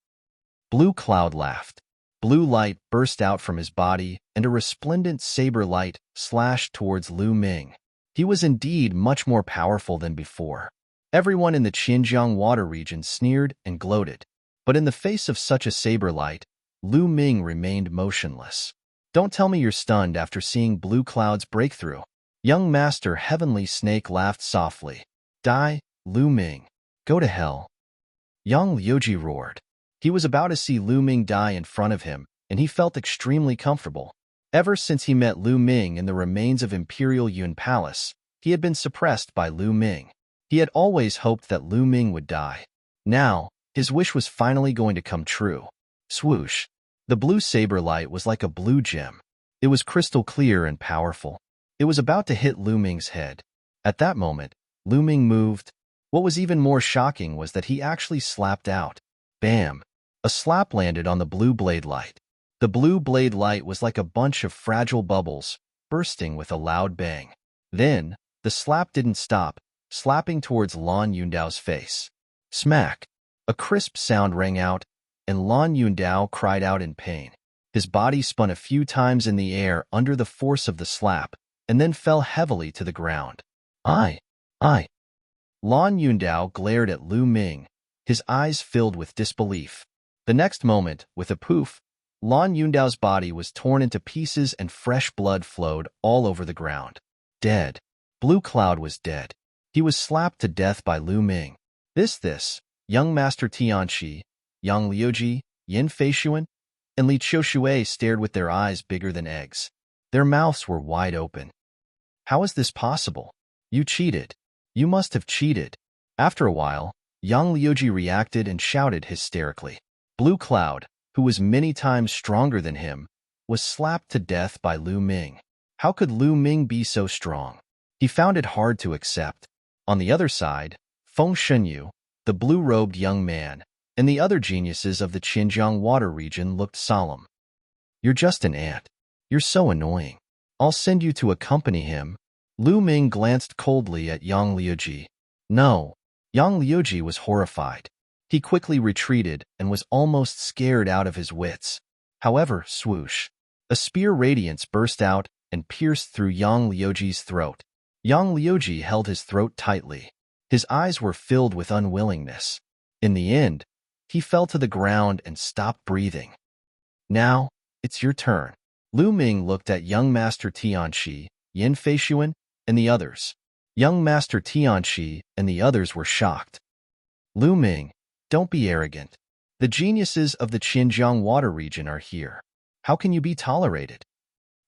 S1: Blue Cloud laughed. Blue light burst out from his body, and a resplendent saber light slashed towards Lu Ming. He was indeed much more powerful than before. Everyone in the Xinjiang water region sneered and gloated. But in the face of such a saber light, Lu Ming remained motionless. Don't tell me you're stunned after seeing Blue Cloud's breakthrough. Young Master Heavenly Snake laughed softly. Die, Lu Ming. Go to hell. Yang Liuji roared. He was about to see Lu Ming die in front of him, and he felt extremely comfortable. Ever since he met Lu Ming in the remains of Imperial Yun Palace, he had been suppressed by Lu Ming. He had always hoped that Lu Ming would die. Now, his wish was finally going to come true. Swoosh. The blue saber light was like a blue gem. It was crystal clear and powerful. It was about to hit Lu Ming's head. At that moment, Lu Ming moved. What was even more shocking was that he actually slapped out. Bam! A slap landed on the blue blade light. The blue blade light was like a bunch of fragile bubbles, bursting with a loud bang. Then, the slap didn't stop, slapping towards Lan Yundao's face. Smack! A crisp sound rang out, and Lan Yundao cried out in pain. His body spun a few times in the air under the force of the slap, and then fell heavily to the ground. I. Lan Yundao glared at Lu Ming, his eyes filled with disbelief. The next moment, with a poof, Lan Yundao's body was torn into pieces and fresh blood flowed all over the ground. Dead. Blue Cloud was dead. He was slapped to death by Lu Ming. This, young Master Tianxi, Yang Liuji, Yin Feishuan, and Li Qiushui stared with their eyes bigger than eggs. Their mouths were wide open. How is this possible? You cheated. You must have cheated. After a while, Yang Liuji reacted and shouted hysterically. Blue Cloud, who was many times stronger than him, was slapped to death by Lu Ming. How could Lu Ming be so strong? He found it hard to accept. On the other side, Feng Shenyu, the blue-robed young man, and the other geniuses of the Xinjiang water region looked solemn. You're just an ant. You're so annoying. I'll send you to accompany him. Lu Ming glanced coldly at Yang Liuji. No. Yang Liuji was horrified. He quickly retreated and was almost scared out of his wits. However, swoosh. A spear radiance burst out and pierced through Yang Liuji's throat. Yang Liuji held his throat tightly. His eyes were filled with unwillingness. In the end, he fell to the ground and stopped breathing. Now, it's your turn. Lu Ming looked at young Master Tianxi, Yin Feishuan, and the others. Young Master Tianxi and the others were shocked. Lu Ming, don't be arrogant. The geniuses of the Xinjiang water region are here. How can you be tolerated?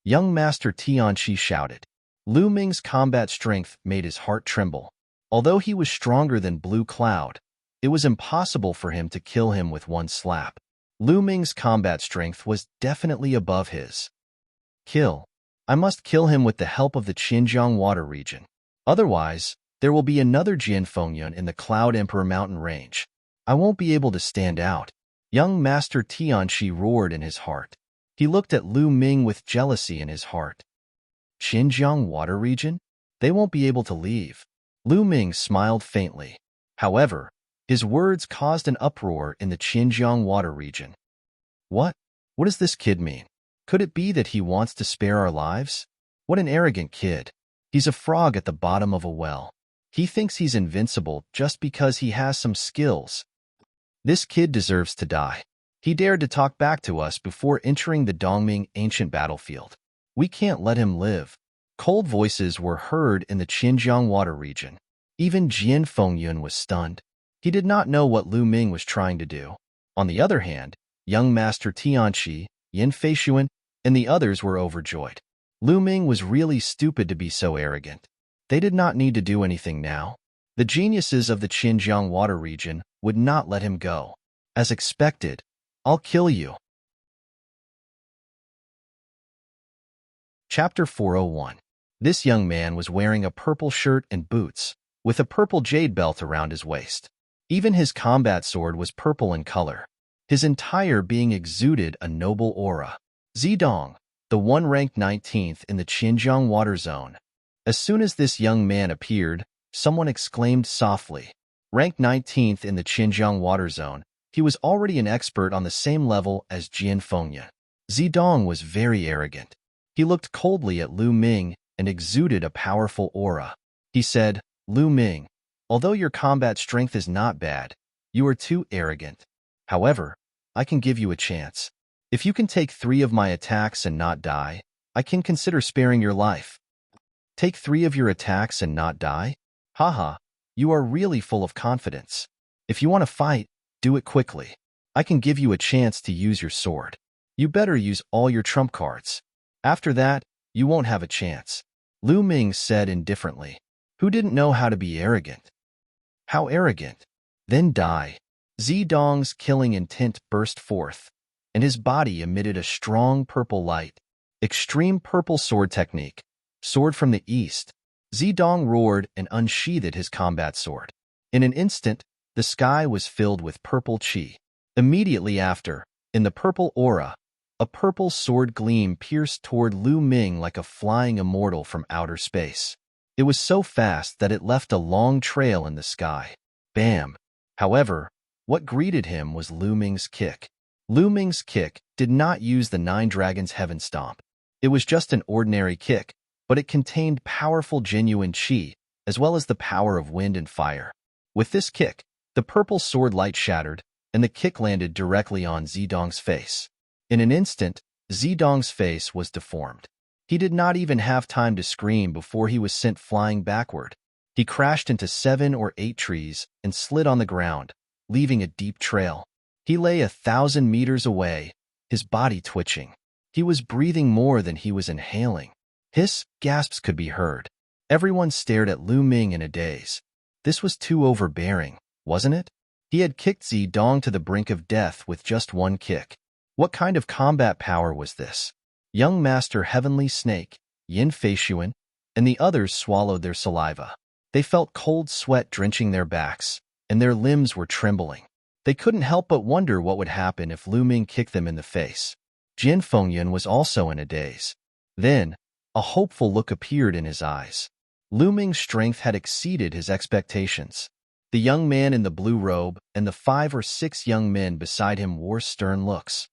S1: Young Master Tianxi shouted. Lu Ming's combat strength made his heart tremble. Although he was stronger than Blue Cloud, it was impossible for him to kill him with one slap. Lu Ming's combat strength was definitely above his. Kill. I must kill him with the help of the Xinjiang water region. Otherwise, there will be another Jin Fengyun in the Cloud Emperor mountain range. I won't be able to stand out. Young Master Tianxi roared in his heart. He looked at Lu Ming with jealousy in his heart. Xinjiang water region? They won't be able to leave. Lu Ming smiled faintly. However, his words caused an uproar in the Xinjiang water region. What? What does this kid mean? Could it be that he wants to spare our lives? What an arrogant kid. He's a frog at the bottom of a well. He thinks he's invincible just because he has some skills. This kid deserves to die. He dared to talk back to us before entering the Dongming ancient battlefield. We can't let him live. Cold voices were heard in the Xinjiang water region. Even Jian Fengyun was stunned. He did not know what Lu Ming was trying to do. On the other hand, young Master Tianqi, Yin Feishuan, and the others were overjoyed. Lu Ming was really stupid to be so arrogant. They did not need to do anything now. The geniuses of the Xinjiang water region would not let him go. As expected, I'll kill you. Chapter 401. This young man was wearing a purple shirt and boots, with a purple jade belt around his waist. Even his combat sword was purple in color. His entire being exuded a noble aura. Zidong, the one ranked 19th in the Xinjiang water zone. As soon as this young man appeared, someone exclaimed softly. Ranked 19th in the Xinjiang water zone, he was already an expert on the same level as Jian Fengyun. Zidong was very arrogant. He looked coldly at Lu Ming and exuded a powerful aura. He said, Lu Ming, although your combat strength is not bad, you are too arrogant. However, I can give you a chance. If you can take 3 of my attacks and not die, I can consider sparing your life. Take 3 of your attacks and not die? Haha, you are really full of confidence. If you want to fight, do it quickly. I can give you a chance to use your sword. You better use all your trump cards. After that, you won't have a chance. Lu Ming said indifferently. Who didn't know how to be arrogant? How arrogant? Then die. Zidong's killing intent burst forth, and his body emitted a strong purple light. Extreme purple sword technique. Sword from the east. Zidong roared and unsheathed his combat sword. In an instant, the sky was filled with purple chi. Immediately after, in the purple aura, a purple sword gleam pierced toward Lu Ming like a flying immortal from outer space. It was so fast that it left a long trail in the sky. Bam! However, what greeted him was Lu Ming's kick. Lu Ming's kick did not use the Nine Dragons Heaven Stomp. It was just an ordinary kick, but it contained powerful genuine chi, as well as the power of wind and fire. With this kick, the purple sword light shattered, and the kick landed directly on Zidong's face. In an instant, Zidong's face was deformed. He did not even have time to scream before he was sent flying backward. He crashed into 7 or 8 trees and slid on the ground, leaving a deep trail. He lay 1,000 meters away, his body twitching. He was breathing more than he was inhaling. Hiss, gasps could be heard. Everyone stared at Lu Ming in a daze. This was too overbearing, wasn't it? He had kicked Zidong to the brink of death with just one kick. What kind of combat power was this? Young Master Heavenly Snake, Yin Feishuan, and the others swallowed their saliva. They felt cold sweat drenching their backs, and their limbs were trembling. They couldn't help but wonder what would happen if Lu Ming kicked them in the face. Jian Fengyun was also in a daze. Then, a hopeful look appeared in his eyes. Lu Ming's strength had exceeded his expectations. The young man in the blue robe and the 5 or 6 young men beside him wore stern looks.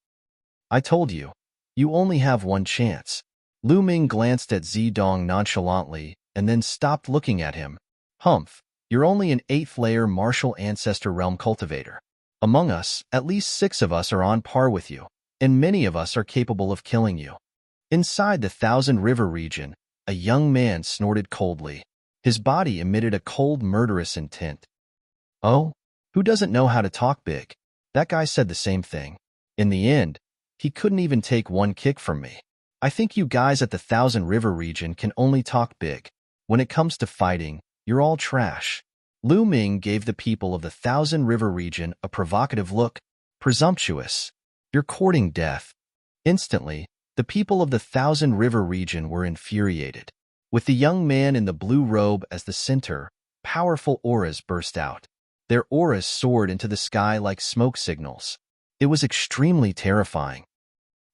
S1: I told you, you only have one chance. Lu Ming glanced at Zidong nonchalantly and then stopped looking at him. Humph, you're only an 8th layer martial ancestor realm cultivator. Among us, at least 6 of us are on par with you, and many of us are capable of killing you. Inside the Thousand River region, a young man snorted coldly. His body emitted a cold, murderous intent. Oh, who doesn't know how to talk big? That guy said the same thing. In the end, he couldn't even take one kick from me. I think you guys at the Thousand River region can only talk big. When it comes to fighting, you're all trash. Lu Ming gave the people of the Thousand River region a provocative look. Presumptuous. You're courting death. Instantly, the people of the Thousand River region were infuriated. With the young man in the blue robe as the center, powerful auras burst out. Their auras soared into the sky like smoke signals. It was extremely terrifying.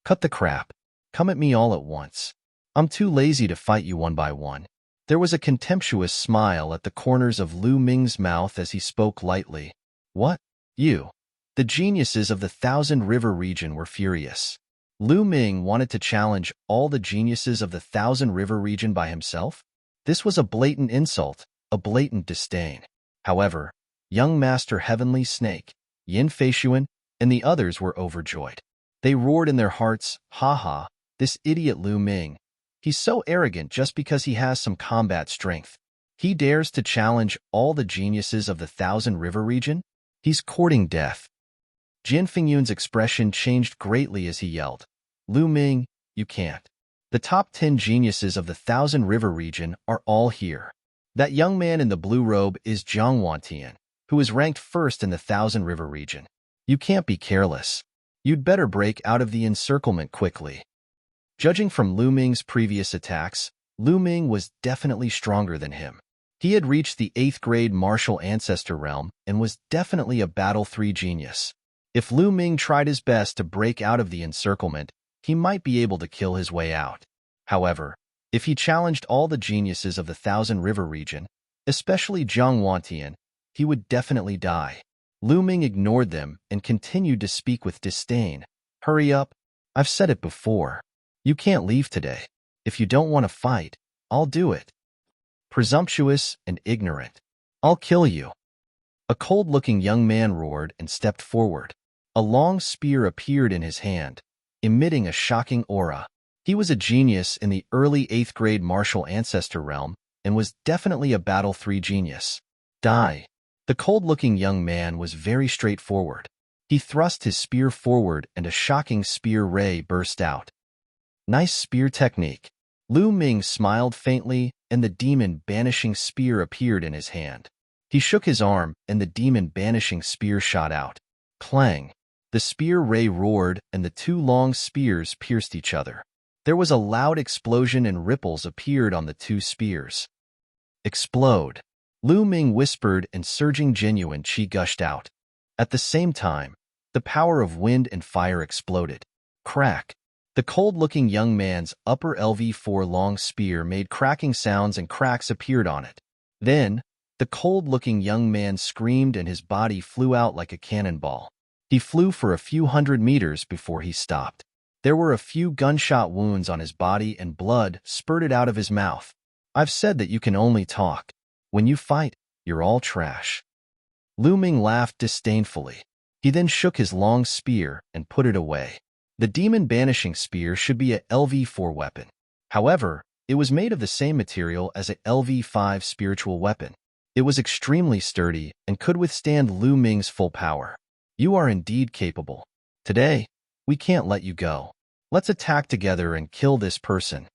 S1: Cut the crap. Come at me all at once. I'm too lazy to fight you one by one. There was a contemptuous smile at the corners of Lu Ming's mouth as he spoke lightly. What? You? The geniuses of the Thousand River region were furious. Lu Ming wanted to challenge all the geniuses of the Thousand River region by himself? This was a blatant insult, a blatant disdain. However, young Master Heavenly Snake, Yin Feishuan, and the others were overjoyed. They roared in their hearts, "Ha ha, this idiot Lu Ming. He's so arrogant just because he has some combat strength. He dares to challenge all the geniuses of the Thousand River region? He's courting death." Jin Fingyun's expression changed greatly as he yelled, "Lu Ming, you can't. The top 10 geniuses of the Thousand River region are all here. That young man in the blue robe is Zhang Wantian, who is ranked first in the Thousand River region. You can't be careless. You'd better break out of the encirclement quickly." Judging from Lu Ming's previous attacks, Lu Ming was definitely stronger than him. He had reached the 8th grade martial ancestor realm and was definitely a Battle 3 genius. If Lu Ming tried his best to break out of the encirclement, he might be able to kill his way out. However, if he challenged all the geniuses of the Thousand River region, especially Zhang Wantian, he would definitely die. Lu Ming ignored them and continued to speak with disdain. "Hurry up. I've said it before. You can't leave today. If you don't want to fight, I'll do it. Presumptuous and ignorant. I'll kill you." A cold-looking young man roared and stepped forward. A long spear appeared in his hand, emitting a shocking aura. He was a genius in the early 8th grade martial ancestor realm and was definitely a Battle 3 genius. "Die." The cold-looking young man was very straightforward. He thrust his spear forward and a shocking spear ray burst out. "Nice spear technique." Lu Ming smiled faintly, and the demon banishing spear appeared in his hand. He shook his arm, and the demon banishing spear shot out. Clang! The spear ray roared, and the two long spears pierced each other. There was a loud explosion and ripples appeared on the two spears. "Explode!" Lu Ming whispered, and surging genuine qi gushed out. At the same time, the power of wind and fire exploded. Crack! The cold-looking young man's upper LV4 long spear made cracking sounds and cracks appeared on it. Then, the cold-looking young man screamed and his body flew out like a cannonball. He flew for a few hundred meters before he stopped. There were a few gunshot wounds on his body and blood spurted out of his mouth. "I've said that you can only talk. When you fight, you're all trash." Lu Ming laughed disdainfully. He then shook his long spear and put it away. The demon banishing spear should be a LV4 weapon. However, it was made of the same material as a LV5 spiritual weapon. It was extremely sturdy and could withstand Lu Ming's full power. "You are indeed capable. Today, we can't let you go. Let's attack together and kill this person,"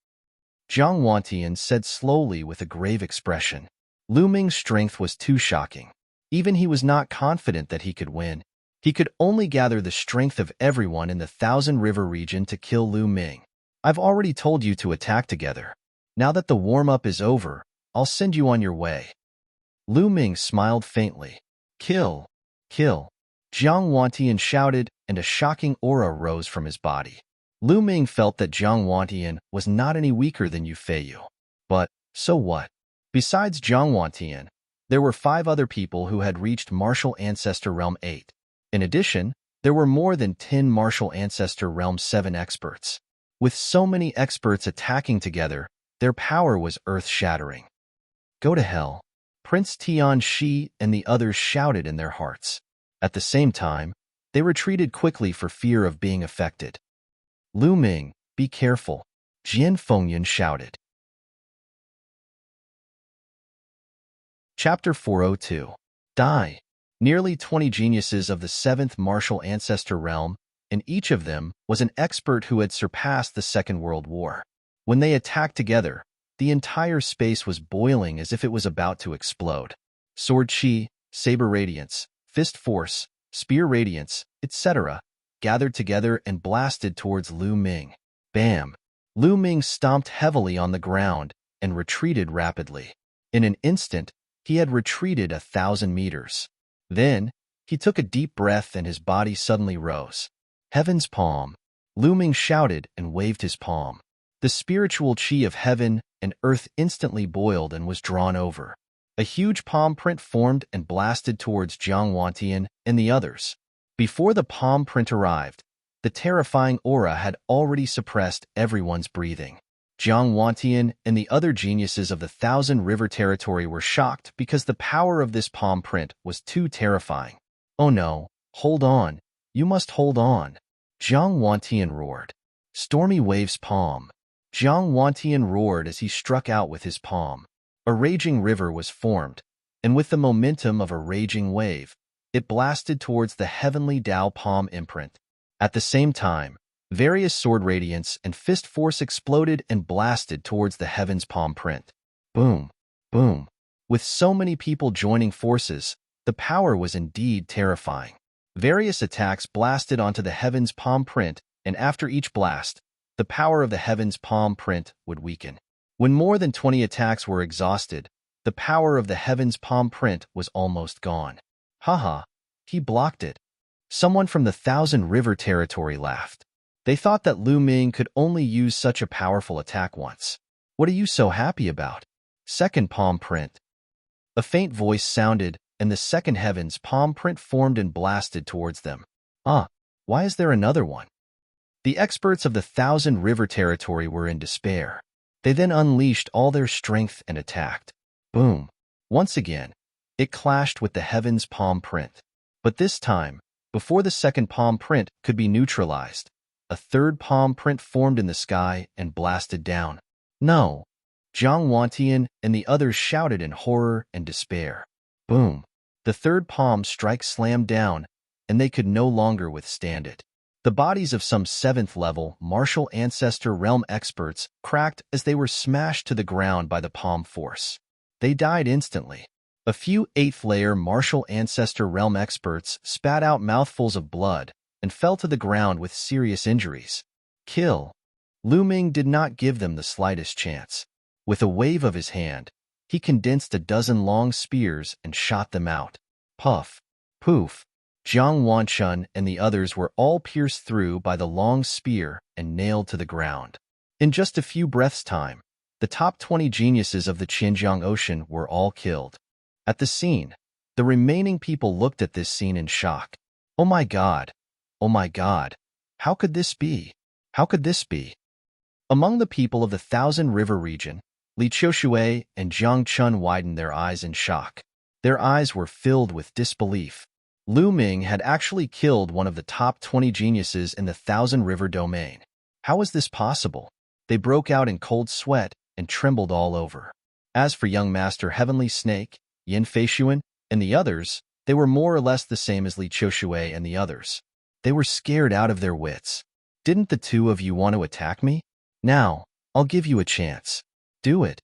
S1: Zhang Wantian said slowly with a grave expression. Lu Ming's strength was too shocking. Even he was not confident that he could win. He could only gather the strength of everyone in the Thousand River region to kill Lu Ming. "I've already told you to attack together. Now that the warm-up is over, I'll send you on your way." Lu Ming smiled faintly. "Kill! Kill!" Zhang Wantian shouted, and a shocking aura rose from his body. Lu Ming felt that Zhang Wantian was not any weaker than Yu Feiyu. But, so what? Besides Zhang Wantian, there were 5 other people who had reached Martial Ancestor Realm 8. In addition, there were more than 10 Martial Ancestor Realm 7 experts. With so many experts attacking together, their power was earth-shattering. "Go to hell!" Prince Tian Shi and the others shouted in their hearts. At the same time, they retreated quickly for fear of being affected. "Lu Ming, be careful," Jian Fengyan shouted. Chapter 402. Die. Nearly 20 geniuses of the 7th Martial Ancestor Realm, and each of them was an expert who had surpassed the Second World War. When they attacked together, the entire space was boiling as if it was about to explode. Sword Chi, Saber Radiance, Fist Force, Spear Radiance, etc., gathered together and blasted towards Lu Ming. Bam! Lu Ming stomped heavily on the ground and retreated rapidly. In an instant, he had retreated 1,000 meters. Then, he took a deep breath and his body suddenly rose. "Heaven's palm!" Lu Ming shouted and waved his palm. The spiritual chi of heaven and earth instantly boiled and was drawn over. A huge palm print formed and blasted towards Zhang Wantian and the others. Before the palm print arrived, the terrifying aura had already suppressed everyone's breathing. Jiang Wantian and the other geniuses of the Thousand River territory were shocked because the power of this palm print was too terrifying. Oh no, hold on. You must hold on. Jiang Wantian roared. Stormy Wave's palm. Jiang Wantian roared as he struck out with his palm. A raging river was formed, and with the momentum of a raging wave, it blasted towards the heavenly Tao palm imprint. At the same time, various sword radiance and fist force exploded and blasted towards the heaven's palm print. Boom, boom. With so many people joining forces, the power was indeed terrifying. Various attacks blasted onto the heaven's palm print, and after each blast, the power of the heaven's palm print would weaken. When more than 20 attacks were exhausted, the power of the heaven's palm print was almost gone. Haha, he blocked it. Someone from the Thousand River territory laughed. They thought that Lu Ming could only use such a powerful attack once. What are you so happy about? Second palm print. A faint voice sounded, and the second heaven's palm print formed and blasted towards them. Why is there another one? The experts of the Thousand River territory were in despair. They then unleashed all their strength and attacked. Boom. Once again, it clashed with the heaven's palm print. But this time, before the second palm print could be neutralized, a third palm print formed in the sky and blasted down. No! Jiang Wantian and the others shouted in horror and despair. Boom! The third palm strike slammed down, and they could no longer withstand it. The bodies of some 7th-level martial ancestor realm experts cracked as they were smashed to the ground by the palm force. They died instantly. A few 8th-layer martial ancestor realm experts spat out mouthfuls of blood and fell to the ground with serious injuries. Kill. Lu Ming did not give them the slightest chance. With a wave of his hand, he condensed a dozen long spears and shot them out. Puff. Poof. Jiang Wanchun and the others were all pierced through by the long spear and nailed to the ground. In just a few breaths' time, the top 20 geniuses of the Xinjiang Ocean were all killed. At the scene, the remaining people looked at this scene in shock. Oh my God! Oh my God! How could this be? How could this be? Among the people of the Thousand River region, Li Qiushui and Jiang Chun widened their eyes in shock. Their eyes were filled with disbelief. Lu Ming had actually killed one of the top 20 geniuses in the Thousand River domain. How was this possible? They broke out in cold sweat and trembled all over. As for young Master Heavenly Snake, Yin Feishuan, and the others, they were more or less the same as Li Qiushui and the others. They were scared out of their wits. Didn't the two of you want to attack me? Now, I'll give you a chance. Do it.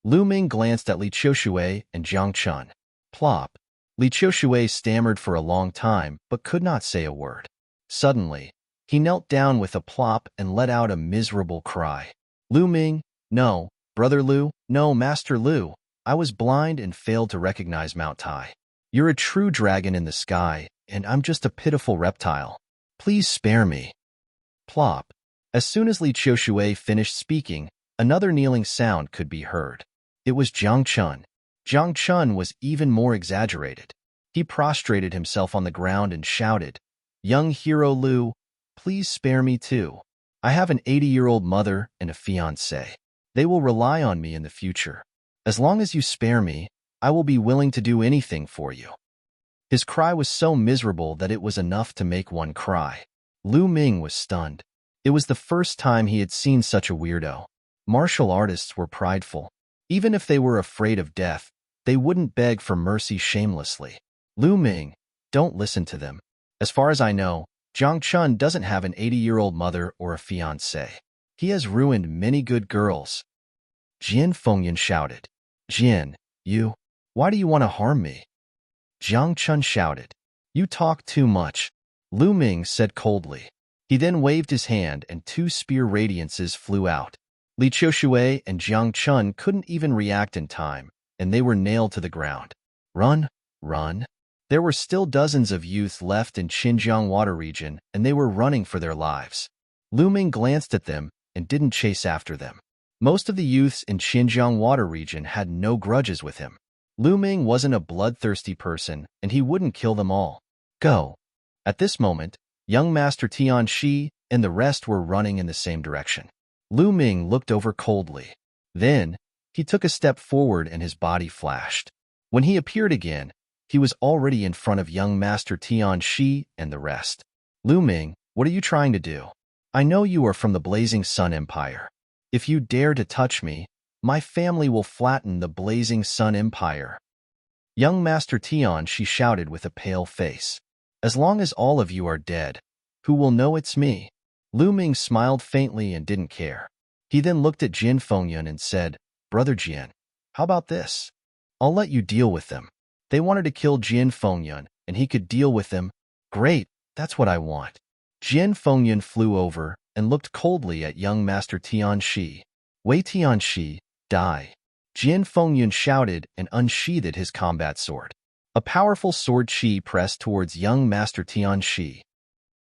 S1: Lu Ming glanced at Li Qiushui and Jiang Chun. Plop. Li Qiushui stammered for a long time but could not say a word. Suddenly, he knelt down with a plop and let out a miserable cry. Lu Ming, no, Brother Lu, no, Master Lu, I was blind and failed to recognize Mount Tai. You're a true dragon in the sky, and I'm just a pitiful reptile. Please spare me. Plop. As soon as Li Qiushui finished speaking, another kneeling sound could be heard. It was Jiang Chun. Jiang Chun was even more exaggerated. He prostrated himself on the ground and shouted, Young hero Lu, please spare me too. I have an 80-year-old mother and a fiancé. They will rely on me in the future. As long as you spare me, I will be willing to do anything for you. His cry was so miserable that it was enough to make one cry. Lu Ming was stunned. It was the first time he had seen such a weirdo. Martial artists were prideful. Even if they were afraid of death, they wouldn't beg for mercy shamelessly. Lu Ming, don't listen to them. As far as I know, Jiang Chun doesn't have an 80-year-old mother or a fiancé. He has ruined many good girls. Jian Fengyan shouted. Jian, why do you want to harm me? Jiang Chun shouted. You talk too much. Lu Ming said coldly. He then waved his hand and 2 spear radiances flew out. Li Qiushui and Jiang Chun couldn't even react in time, and they were nailed to the ground. Run, run. There were still dozens of youths left in Xinjiang water region, and they were running for their lives. Lu Ming glanced at them and didn't chase after them. Most of the youths in Xinjiang water region had no grudges with him. Lu Ming wasn't a bloodthirsty person, and he wouldn't kill them all. Go. At this moment, young Master Tian Shi and the rest were running in the same direction. Lu Ming looked over coldly. Then, he took a step forward and his body flashed. When he appeared again, he was already in front of young Master Tianxi and the rest. Lu Ming, what are you trying to do? I know you are from the Blazing Sun Empire. If you dare to touch me, my family will flatten the Blazing Sun Empire. Young Master Tianxi shouted with a pale face. As long as all of you are dead, who will know it's me? Lu Ming smiled faintly and didn't care. He then looked at Jin Fengyun and said, Brother Jin, how about this? I'll let you deal with them. They wanted to kill Jin Fengyun, and he could deal with them. Great, that's what I want. Jin Fengyun flew over and looked coldly at young Master Tianxi. Wei Tianxi, die. Jin Fengyun shouted and unsheathed his combat sword. A powerful sword chi pressed towards young Master Tianxi.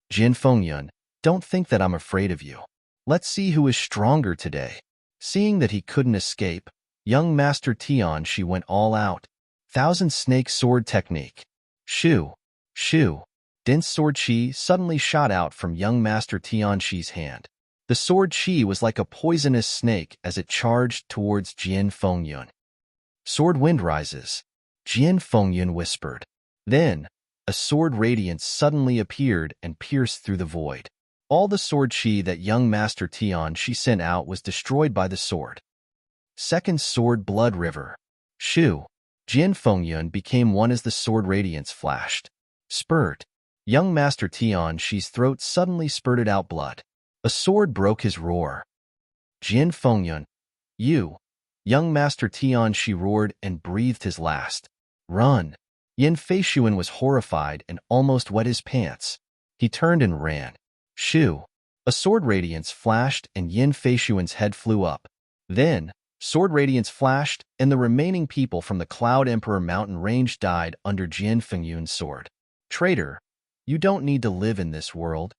S1: Jin Fengyun, don't think that I'm afraid of you. Let's see who is stronger today. Seeing that he couldn't escape, young Master Tianxi went all out. Thousand Snake Sword Technique. Shoo! Shoo! Dense sword chi suddenly shot out from young Master Tianxi's hand. The sword chi was like a poisonous snake as it charged towards Jin Fengyun. Sword wind rises. Jin Fengyun whispered. Then, a sword radiance suddenly appeared and pierced through the void. All the sword chi that young Master Tianxi sent out was destroyed by the sword. Second sword blood river. Shoo! Jin Fengyun became one as the sword radiance flashed. Spurt! Young Master Tianxi's throat suddenly spurted out blood. A sword broke his roar. Jin Fengyun, you! Young Master Tianxi roared and breathed his last. Run! Yin Feishuan was horrified and almost wet his pants. He turned and ran. Shoo! A sword radiance flashed and Yin Feishuan's head flew up. Then, sword radiance flashed and the remaining people from the Cloud Emperor mountain range died under Jin Fengyun's sword. Traitor, you don't need to live in this world.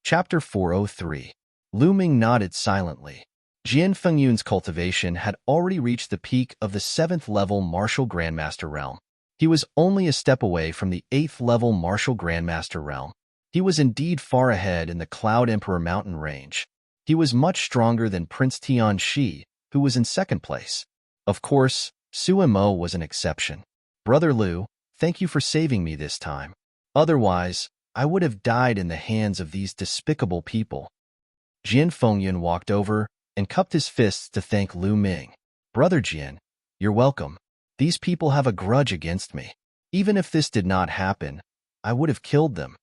S1: Chapter 403. Lu Ming nodded silently. Jin Fengyun's cultivation had already reached the peak of the 7th level Martial Grandmaster realm. He was only a step away from the 8th level Martial Grandmaster realm. He was indeed far ahead in the Cloud Emperor mountain range. He was much stronger than Prince Tianxi, who was in second place. Of course, Su Mo was an exception. Brother Lu, thank you for saving me this time. Otherwise, I would have died in the hands of these despicable people. Jin Fengyun walked over and cupped his fists to thank Lu Ming. Brother Jin, you're welcome. These people have a grudge against me. Even if this did not happen, I would have killed them.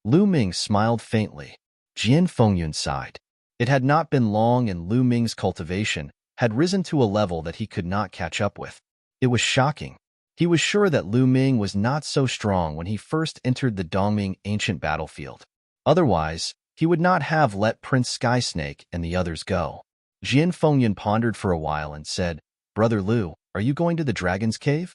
S1: Lu Ming smiled faintly. Jin Fengyun sighed. It had not been long and Lu Ming's cultivation had risen to a level that he could not catch up with. It was shocking. He was sure that Lu Ming was not so strong when he first entered the Dongming ancient battlefield. Otherwise, he would not have let Prince Skysnake and the others go. Jin Fengyun pondered for a while and said, Brother Lu, are you going to the Dragon's Cave?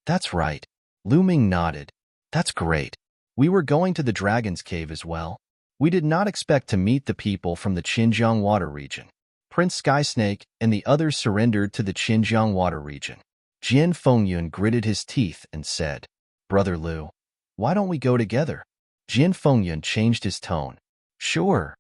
S1: That's right. Lu Ming nodded. That's great. We were going to the Dragon's Cave as well. We did not expect to meet the people from the Xinjiang Water region. Prince Skysnake and the others surrendered to the Xinjiang Water region. Jin Fengyun gritted his teeth and said, Brother Lu, why don't we go together? Jin Fengyun changed his tone. Sure.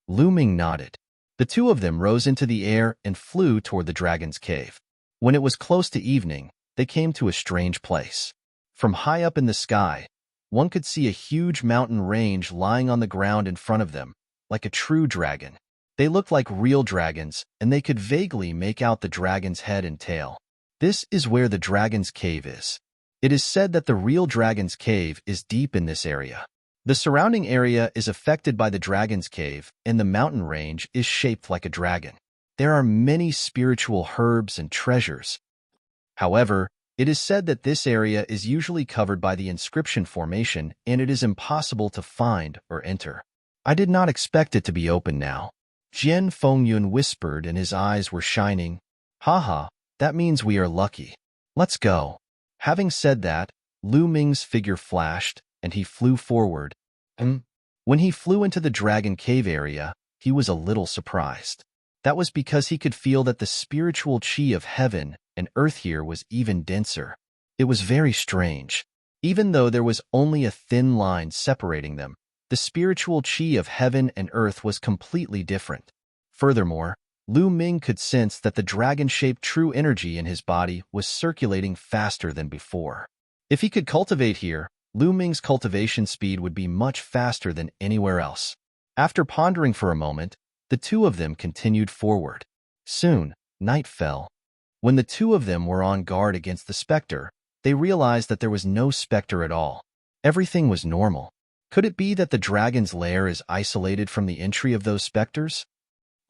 S1: Lu Ming nodded. The two of them rose into the air and flew toward the Dragon's Cave. When it was close to evening, they came to a strange place. From high up in the sky, one could see a huge mountain range lying on the ground in front of them, like a true dragon. They looked like real dragons, and they could vaguely make out the dragon's head and tail. This is where the Dragon's Cave is. It is said that the real Dragon's Cave is deep in this area. The surrounding area is affected by the Dragon's Cave, and the mountain range is shaped like a dragon. There are many spiritual herbs and treasures. However, it is said that this area is usually covered by the inscription formation, and it is impossible to find or enter. I did not expect it to be open now. Jin Fengyun whispered and his eyes were shining. Haha, that means we are lucky. Let's go. Having said that, Lu Ming's figure flashed, and he flew forward. When he flew into the Dragon Cave area, he was a little surprised. That was because he could feel that the spiritual chi of heaven and earth here was even denser. It was very strange. Even though there was only a thin line separating them, The spiritual chi of heaven and earth was completely different. Furthermore, Lu Ming could sense that the dragon-shaped true energy in his body was circulating faster than before. If he could cultivate here, Lu Ming's cultivation speed would be much faster than anywhere else. After pondering for a moment, the two of them continued forward. Soon, night fell. When the two of them were on guard against the specter, they realized that there was no specter at all. Everything was normal. Could it be that the dragon's lair is isolated from the entry of those specters?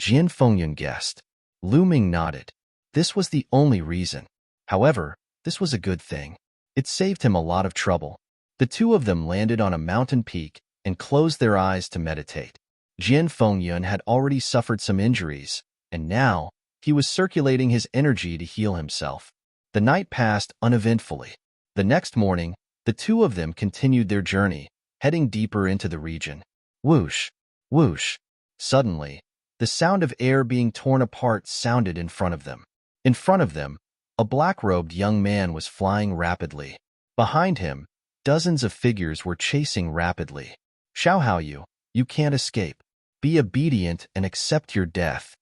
S1: Jian Fengyun guessed. Lu Ming nodded. This was the only reason. However, this was a good thing. It saved him a lot of trouble. The two of them landed on a mountain peak and closed their eyes to meditate. Jian Fengyun had already suffered some injuries, and now he was circulating his energy to heal himself. The night passed uneventfully. The next morning, the two of them continued their journey, heading deeper into the region. Whoosh! Whoosh! Suddenly, the sound of air being torn apart sounded in front of them. In front of them, a black-robed young man was flying rapidly. Behind him, dozens of figures were chasing rapidly. Xiao, you can't escape. Be obedient and accept your death.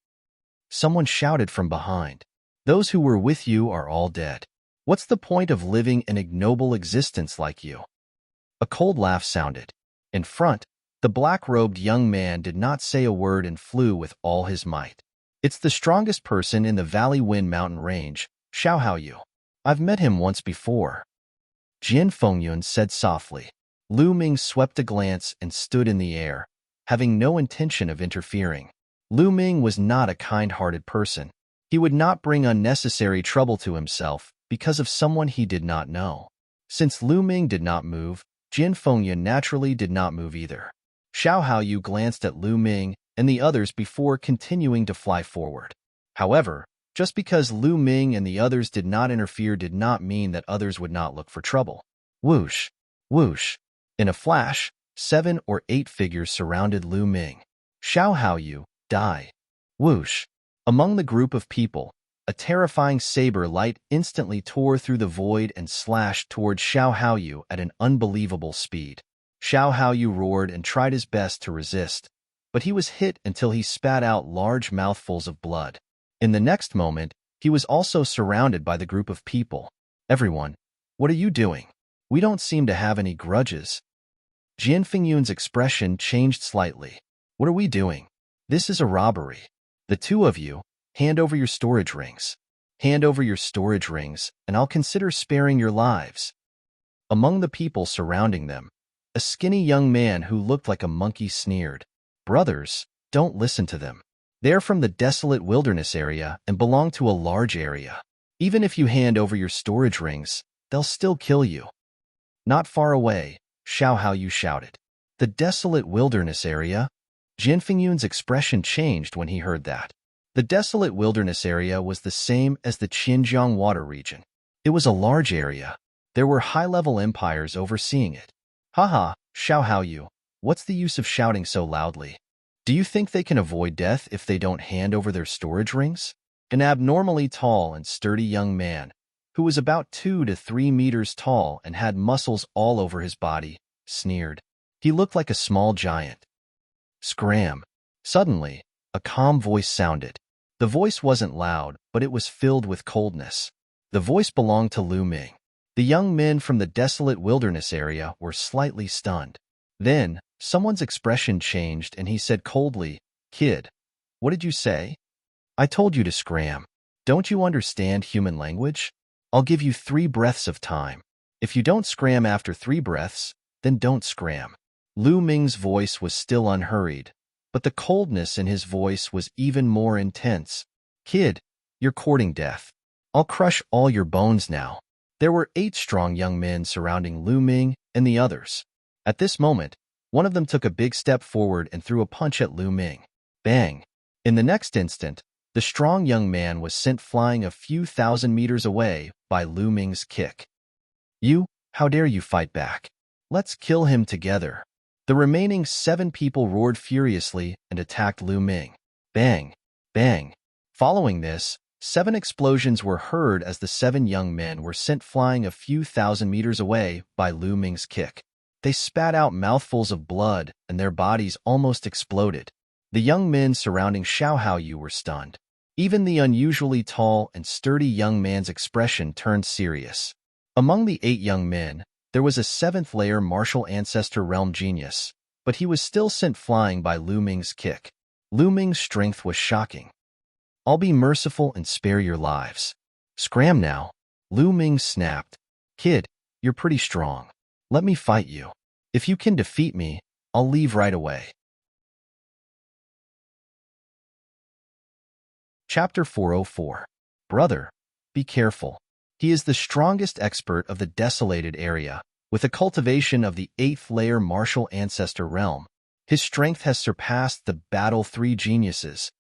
S1: Someone shouted from behind. Those who were with you are all dead. What's the point of living an ignoble existence like you? A cold laugh sounded. In front, the black-robed young man did not say a word and flew with all his might. It's the strongest person in the Valley Wind Mountain Range, Xiao. I've met him once before. Jian Fengyun said softly. Lu Ming swept a glance and stood in the air, having no intention of interfering. Lu Ming was not a kind-hearted person. He would not bring unnecessary trouble to himself because of someone he did not know. Since Lu Ming did not move, Jian Fengyun naturally did not move either. Xiao glanced at Lu Ming and the others before continuing to fly forward. However, just because Lu Ming and the others did not interfere did not mean that others would not look for trouble. Whoosh! Whoosh! In a flash, 7 or 8 figures surrounded Lu Ming. Xiao, die! Whoosh! Among the group of people, a terrifying saber light instantly tore through the void and slashed towards Xiao at an unbelievable speed. Xiao roared and tried his best to resist, but he was hit until he spat out large mouthfuls of blood. In the next moment, he was also surrounded by the group of people. Everyone, what are you doing? We don't seem to have any grudges. Jian Fengyun's expression changed slightly. What are we doing? This is a robbery. The two of you, hand over your storage rings. Hand over your storage rings, and I'll consider sparing your lives. Among the people surrounding them, a skinny young man who looked like a monkey sneered. Brothers, don't listen to them. They're from the desolate wilderness area and belong to a large area. Even if you hand over your storage rings, they'll still kill you. Not far away, Xiao shouted. The desolate wilderness area? Jian Fengyun's expression changed when he heard that. The desolate wilderness area was the same as the Xinjiang water region. It was a large area. There were high-level empires overseeing it. Haha, Xiao, what's the use of shouting so loudly? Do you think they can avoid death if they don't hand over their storage rings? An abnormally tall and sturdy young man, who was about 2 to 3 meters tall and had muscles all over his body, sneered. He looked like a small giant. Scram! Suddenly, a calm voice sounded. The voice wasn't loud, but it was filled with coldness. The voice belonged to Lu Ming. The young men from the desolate wilderness area were slightly stunned. Then, someone's expression changed and he said coldly, Kid, what did you say? I told you to scram. Don't you understand human language? I'll give you 3 breaths of time. If you don't scram after 3 breaths, then don't scram. Lu Ming's voice was still unhurried, but the coldness in his voice was even more intense. Kid, you're courting death. I'll crush all your bones now. There were 8 strong young men surrounding Lu Ming and the others. At this moment, one of them took a big step forward and threw a punch at Lu Ming. Bang! In the next instant, the strong young man was sent flying a few thousand meters away by Lu Ming's kick. You, how dare you fight back? Let's kill him together. The remaining 7 people roared furiously and attacked Lu Ming. Bang! Bang! Following this, 7 explosions were heard as the 7 young men were sent flying a few thousand meters away by Lu Ming's kick. They spat out mouthfuls of blood, and their bodies almost exploded. The young men surrounding Xiao Haoyu were stunned. Even the unusually tall and sturdy young man's expression turned serious. Among the 8 young men, there was a 7th-layer martial ancestor realm genius, but he was still sent flying by Lu Ming's kick. Lu Ming's strength was shocking. "I'll be merciful and spare your lives." "Scram now," Lu Ming snapped. "Kid, you're pretty strong. Let me fight you. If you can defeat me, I'll leave right away." Chapter 404. Brother, be careful. He is the strongest expert of the desolated area, with a cultivation of the 8th-layer martial ancestor realm. His strength has surpassed the Battle 3 geniuses.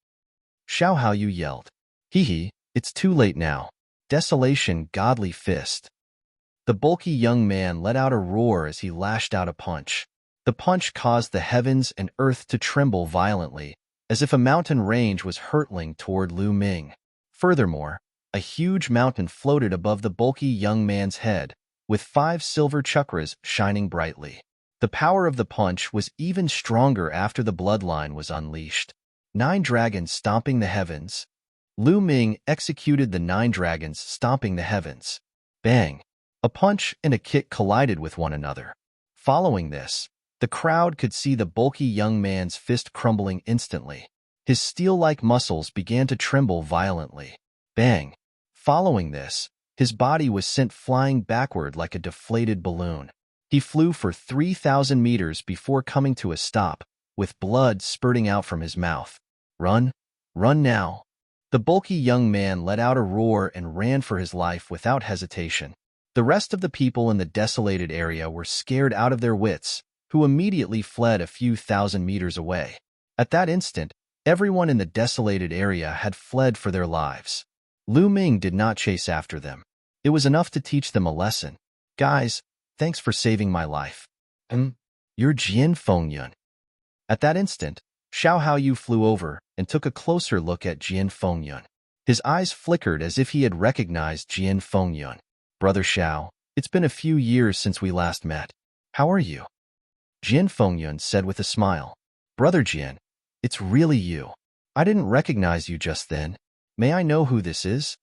S1: Xiao Haoyu yelled. Hee, it's too late now. Desolation, godly fist. The bulky young man let out a roar as he lashed out a punch. The punch caused the heavens and earth to tremble violently, as if a mountain range was hurtling toward Lu Ming. Furthermore, a huge mountain floated above the bulky young man's head, with 5 silver chakras shining brightly. The power of the punch was even stronger after the bloodline was unleashed. 9 dragons stomping the heavens. Lu Ming executed the 9 dragons stomping the heavens. Bang! A punch and a kick collided with one another. Following this, the crowd could see the bulky young man's fist crumbling instantly. His steel-like muscles began to tremble violently. Bang! Following this, his body was sent flying backward like a deflated balloon. He flew for 3,000 meters before coming to a stop, with blood spurting out from his mouth. Run! Run now! The bulky young man let out a roar and ran for his life without hesitation. The rest of the people in the desolated area were scared out of their wits, who immediately fled a few thousand meters away. At that instant, everyone in the desolated area had fled for their lives. Lu Ming did not chase after them. It was enough to teach them a lesson. Guys, thanks for saving my life. You're Jian Fengyun. At that instant, Xiao Haoyu flew over and took a closer look at Jian Fengyun. His eyes flickered as if he had recognized Jian Fengyun. Brother Xiao, it's been a few years since we last met. How are you? Jian Fengyun said with a smile. Brother Jian, it's really you. I didn't recognize you just then. May I know who this is?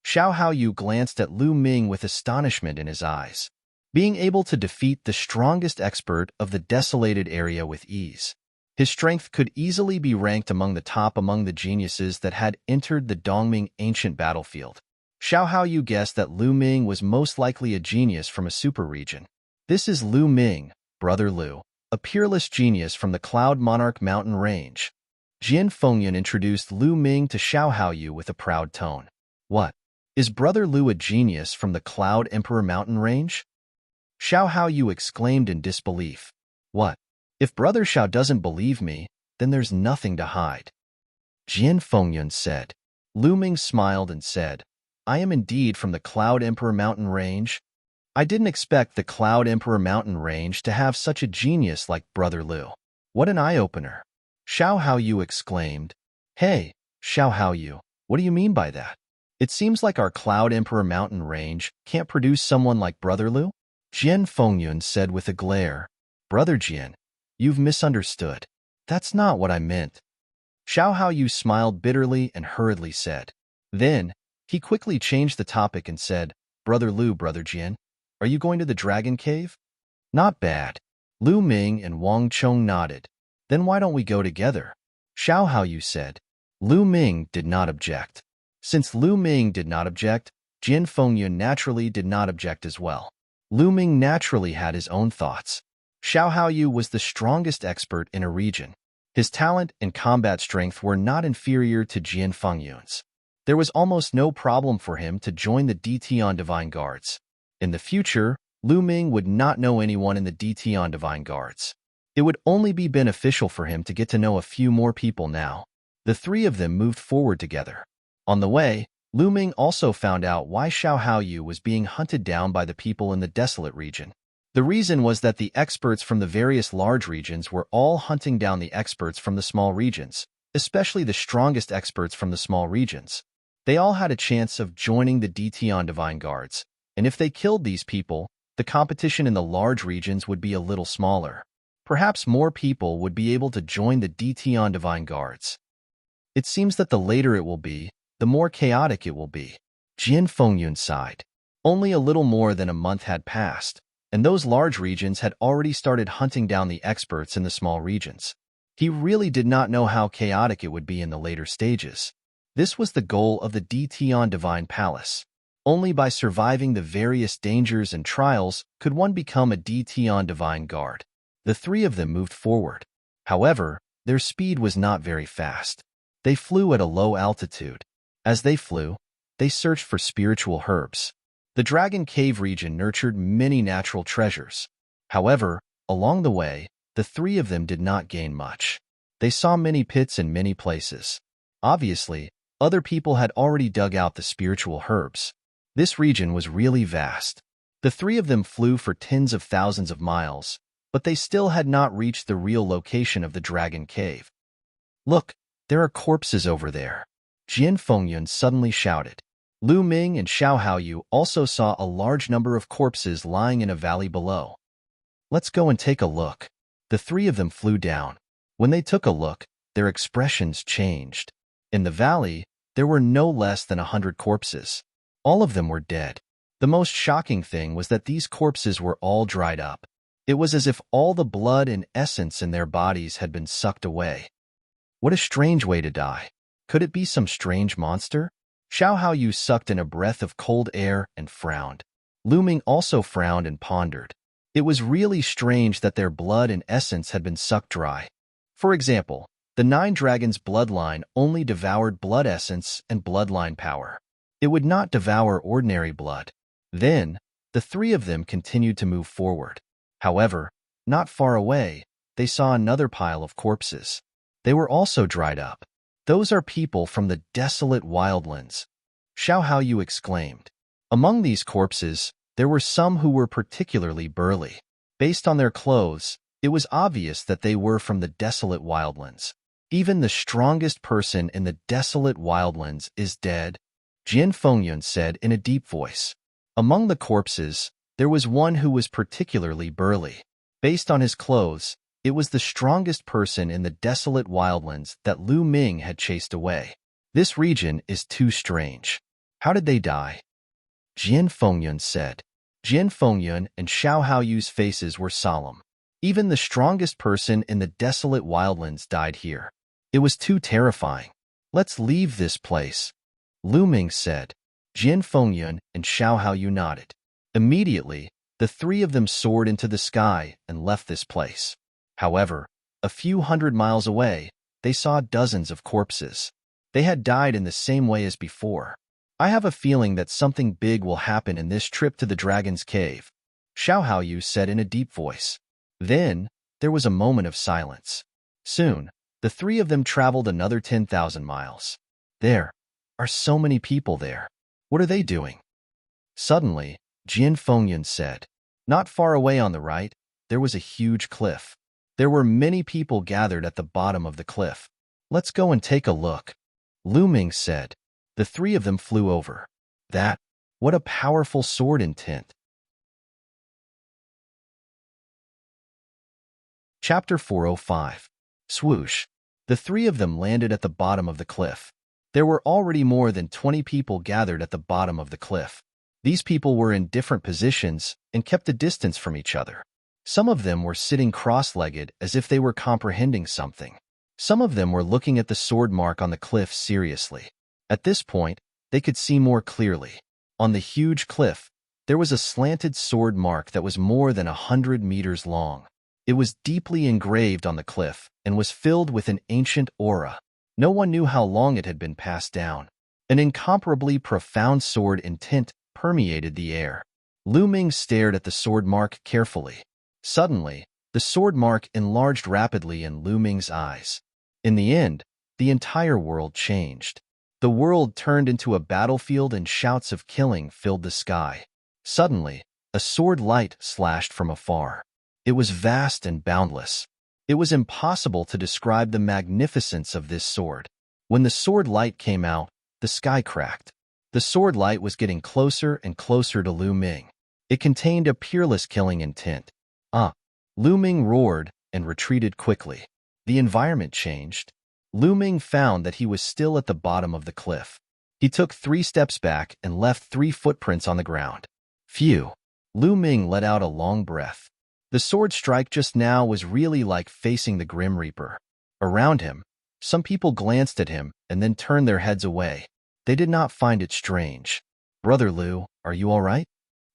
S1: Xiao Haoyu glanced at Lu Ming with astonishment in his eyes. Being able to defeat the strongest expert of the desolated area with ease. His strength could easily be ranked among the top among the geniuses that had entered the Dongming ancient battlefield. Xiao Haoyu guessed that Lu Ming was most likely a genius from a super region. This is Lu Ming, Brother Lu, a peerless genius from the Cloud Monarch mountain range. Jian Fengyun introduced Lu Ming to Xiao Haoyu with a proud tone. What? Is Brother Lu a genius from the Cloud Emperor mountain range? Xiao Haoyu exclaimed in disbelief. What? If Brother Xiao doesn't believe me, then there's nothing to hide. Jian Fengyun said. Lu Ming smiled and said, I am indeed from the Cloud Emperor mountain range. I didn't expect the Cloud Emperor mountain range to have such a genius like Brother Lu. What an eye-opener. Xiao Haoyu exclaimed. Hey, Xiao Haoyu, what do you mean by that? It seems like our Cloud Emperor mountain range can't produce someone like Brother Lu? Jian Fengyun said with a glare. Brother Jian, you've misunderstood. That's not what I meant. Xiao Haoyu smiled bitterly and hurriedly said. Then, he quickly changed the topic and said, Brother Lu, Brother Jian, are you going to the Dragon Cave? Not bad. Lu Ming and Wang Chong nodded. Then why don't we go together? Xiao Haoyu said. Lu Ming did not object. Since Lu Ming did not object, Jian Fengyun naturally did not object as well. Lu Ming naturally had his own thoughts. Xiao Haoyu was the strongest expert in a region. His talent and combat strength were not inferior to Jian Fengyun's. There was almost no problem for him to join the DT Divine Guards. In the future, Lu Ming would not know anyone in the DT Divine Guards. It would only be beneficial for him to get to know a few more people now. The 3 of them moved forward together. On the way, Lu Ming also found out why Xiao Haoyu was being hunted down by the people in the desolate region. The reason was that the experts from the various large regions were all hunting down the experts from the small regions, especially the strongest experts from the small regions. They all had a chance of joining the DT Divine Guards, and if they killed these people, the competition in the large regions would be a little smaller. Perhaps more people would be able to join the DTN Divine Guards. It seems that the later it will be, the more chaotic it will be. Jian Fengyun sighed. Only a little more than a month had passed, and those large regions had already started hunting down the experts in the small regions. He really did not know how chaotic it would be in the later stages. This was the goal of the DTN Divine Palace. Only by surviving the various dangers and trials could one become a DTN Divine Guard. The three of them moved forward. However, their speed was not very fast. They flew at a low altitude. As they flew, they searched for spiritual herbs. The Dragon Cave region nurtured many natural treasures. However, along the way, the three of them did not gain much. They saw many pits in many places. Obviously, other people had already dug out the spiritual herbs. This region was really vast. The three of them flew for tens of thousands of miles, but they still had not reached the real location of the Dragon Cave. Look, there are corpses over there. Jian Fengyun suddenly shouted. Lu Ming and Xiao Haoyu also saw a large number of corpses lying in a valley below. Let's go and take a look. The three of them flew down. When they took a look, their expressions changed. In the valley, there were no less than 100 corpses. All of them were dead. The most shocking thing was that these corpses were all dried up. It was as if all the blood and essence in their bodies had been sucked away. What a strange way to die. Could it be some strange monster? Xiao Haoyu sucked in a breath of cold air and frowned. Lu Ming also frowned and pondered. It was really strange that their blood and essence had been sucked dry. For example, the Nine Dragons bloodline only devoured blood essence and bloodline power. It would not devour ordinary blood. Then, the three of them continued to move forward. However, not far away, they saw another pile of corpses. They were also dried up. Those are people from the desolate wildlands. Xiao Haoyu exclaimed. Among these corpses, there were some who were particularly burly. Based on their clothes, it was obvious that they were from the desolate wildlands. Even the strongest person in the desolate wildlands is dead, Jian Fengyun said in a deep voice. Among the corpses, there was one who was particularly burly. Based on his clothes, it was the strongest person in the desolate wildlands that Lu Ming had chased away. This region is too strange. How did they die? Jian Fengyun said. Jian Fengyun and Xiao Haoyu's faces were solemn. Even the strongest person in the desolate wildlands died here. It was too terrifying. Let's leave this place, Lu Ming said. Jian Fengyun and Xiao Haoyu nodded. Immediately, the three of them soared into the sky and left this place. However, a few hundred miles away, they saw dozens of corpses. They had died in the same way as before. I have a feeling that something big will happen in this trip to the Dragon's Cave, Xiao Haoyu said in a deep voice. Then, there was a moment of silence. Soon, the three of them traveled another 10,000 miles. There are so many people there. What are they doing? Suddenly, Jian Fengyun said. Not far away on the right, there was a huge cliff. There were many people gathered at the bottom of the cliff. Let's go and take a look, Lu Ming said. The three of them flew over. What a powerful sword intent. Chapter 405. Swoosh. The three of them landed at the bottom of the cliff. There were already more than 20 people gathered at the bottom of the cliff. These people were in different positions and kept a distance from each other. Some of them were sitting cross-legged as if they were comprehending something. Some of them were looking at the sword mark on the cliff seriously. At this point, they could see more clearly. On the huge cliff, there was a slanted sword mark that was more than 100 meters long. It was deeply engraved on the cliff and was filled with an ancient aura. No one knew how long it had been passed down. An incomparably profound sword intent permeated the air. Lu Ming stared at the sword mark carefully. Suddenly, the sword mark enlarged rapidly in Lu Ming's eyes. In the end, the entire world changed. The world turned into a battlefield and shouts of killing filled the sky. Suddenly, a sword light slashed from afar. It was vast and boundless. It was impossible to describe the magnificence of this sword. When the sword light came out, the sky cracked. The sword light was getting closer and closer to Lu Ming. It contained a peerless killing intent. Ah! Lu Ming roared and retreated quickly. The environment changed. Lu Ming found that he was still at the bottom of the cliff. He took 3 steps back and left 3 footprints on the ground. Phew! Lu Ming let out a long breath. The sword strike just now was really like facing the Grim Reaper. Around him, some people glanced at him and then turned their heads away. They did not find it strange. "Brother Lu, are you all right?"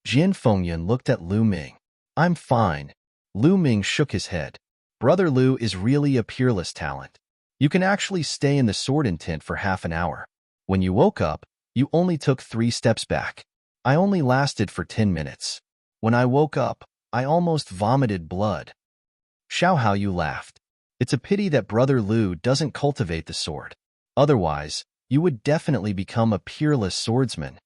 S1: Jian Fengyun looked at Lu Ming. "I'm fine." Lu Ming shook his head. "Brother Lu is really a peerless talent. You can actually stay in the sword intent for half an hour. When you woke up, you only took 3 steps back. I only lasted for 10 minutes. When I woke up, I almost vomited blood." Xiao Haoyu laughed. "It's a pity that Brother Lu doesn't cultivate the sword. Otherwise, you would definitely become a peerless swordsman."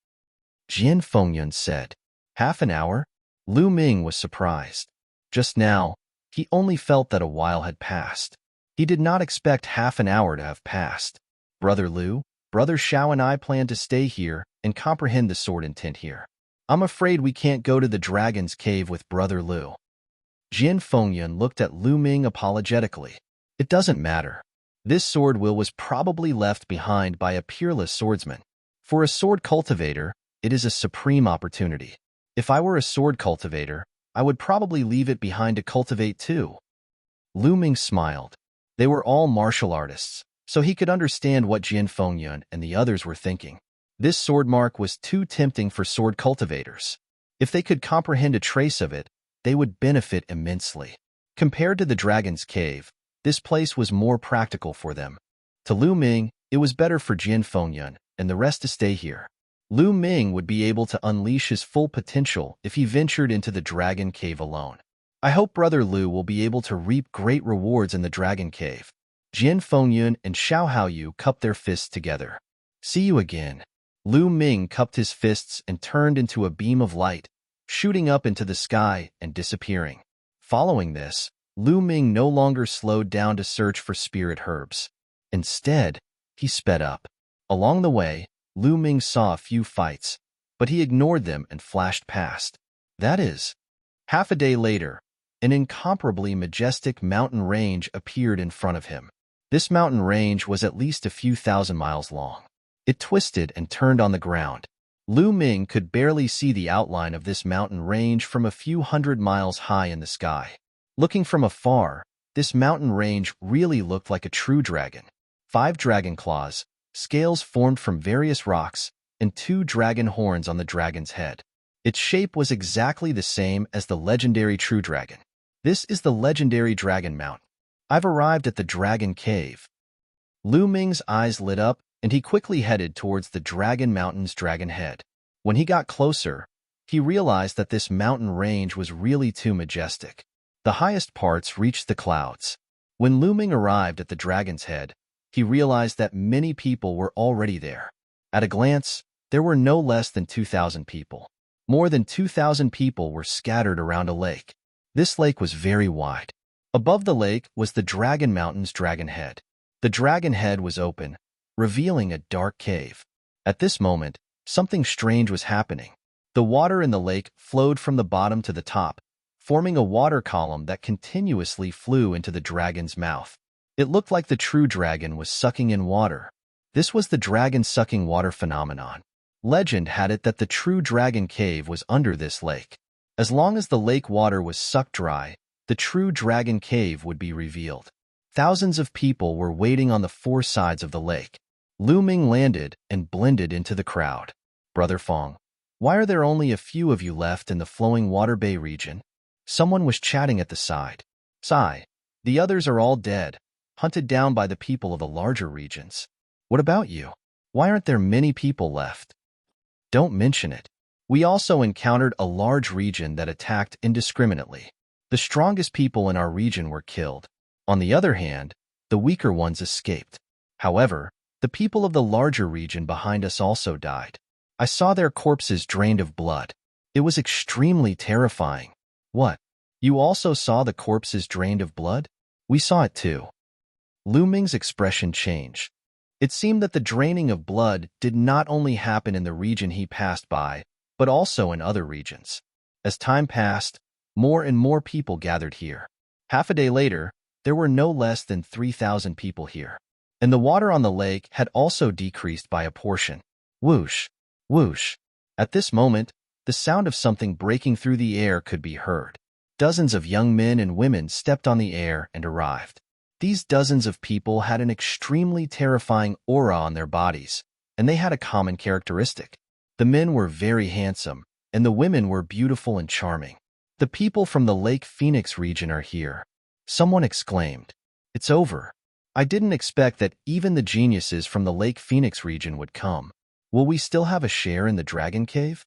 S1: Jian Fengyun said. "Half an hour?" Lu Ming was surprised. Just now, he only felt that a while had passed. He did not expect half an hour to have passed. "Brother Lu, Brother Xiao and I plan to stay here and comprehend the sword intent here. I'm afraid we can't go to the Dragon's Cave with Brother Lu." Jian Fengyun looked at Lu Ming apologetically. "It doesn't matter. This sword will was probably left behind by a peerless swordsman. For a sword cultivator, it is a supreme opportunity. If I were a sword cultivator, I would probably leave it behind to cultivate too." Lu Ming smiled. They were all martial artists, so he could understand what Jian Fengyun and the others were thinking. This sword mark was too tempting for sword cultivators. If they could comprehend a trace of it, they would benefit immensely. Compared to the Dragon's Cave, this place was more practical for them. To Lu Ming, it was better for Jian Fengyun and the rest to stay here. Lu Ming would be able to unleash his full potential if he ventured into the Dragon Cave alone. "I hope Brother Lu will be able to reap great rewards in the Dragon Cave." Jian Fengyun and Xiao Haoyu cupped their fists together. "See you again." Lu Ming cupped his fists and turned into a beam of light, shooting up into the sky and disappearing. Following this, Lu Ming no longer slowed down to search for spirit herbs. Instead, he sped up. Along the way, Lu Ming saw a few fights, but he ignored them and flashed past. That is, half a day later, an incomparably majestic mountain range appeared in front of him. This mountain range was at least a few thousand miles long. It twisted and turned on the ground. Lu Ming could barely see the outline of this mountain range from a few hundred miles high in the sky. Looking from afar, this mountain range really looked like a true dragon. 5 dragon claws, scales formed from various rocks, and 2 dragon horns on the dragon's head. Its shape was exactly the same as the legendary true dragon. "This is the legendary Dragon Mountain. I've arrived at the Dragon Cave." Lu Ming's eyes lit up, and he quickly headed towards the Dragon Mountain's dragon head. When he got closer, he realized that this mountain range was really too majestic. The highest parts reached the clouds. When Lu Ming arrived at the dragon's head, he realized that many people were already there. At a glance, there were no less than 2,000 people. More than 2,000 people were scattered around a lake. This lake was very wide. Above the lake was the Dragon Mountain's dragon head. The dragon head was open, revealing a dark cave. At this moment, something strange was happening. The water in the lake flowed from the bottom to the top, forming a water column that continuously flew into the dragon's mouth. It looked like the true dragon was sucking in water. This was the dragon sucking water phenomenon. Legend had it that the true dragon cave was under this lake. As long as the lake water was sucked dry, the true dragon cave would be revealed. Thousands of people were waiting on the 4 sides of the lake. Lu Ming landed and blended into the crowd. "Brother Fong, why are there only a few of you left in the flowing water bay region?" Someone was chatting at the side. "Sigh, the others are all dead, hunted down by the people of the larger regions. What about you? Why aren't there many people left?" "Don't mention it. We also encountered a large region that attacked indiscriminately. The strongest people in our region were killed. On the other hand, the weaker ones escaped. However, the people of the larger region behind us also died. I saw their corpses drained of blood. It was extremely terrifying." "What? You also saw the corpses drained of blood?" "We saw it too." Lu Ming's expression changed. It seemed that the draining of blood did not only happen in the region he passed by, but also in other regions. As time passed, more and more people gathered here. Half a day later, there were no less than 3,000 people here. And the water on the lake had also decreased by a portion. Whoosh, whoosh. At this moment, the sound of something breaking through the air could be heard. Dozens of young men and women stepped on the air and arrived. These dozens of people had an extremely terrifying aura on their bodies, and they had a common characteristic. The men were very handsome, and the women were beautiful and charming. The people from the Lake Phoenix region are here. Someone exclaimed. It's over. I didn't expect that even the geniuses from the Lake Phoenix region would come. Will we still have a share in the Dragon Cave?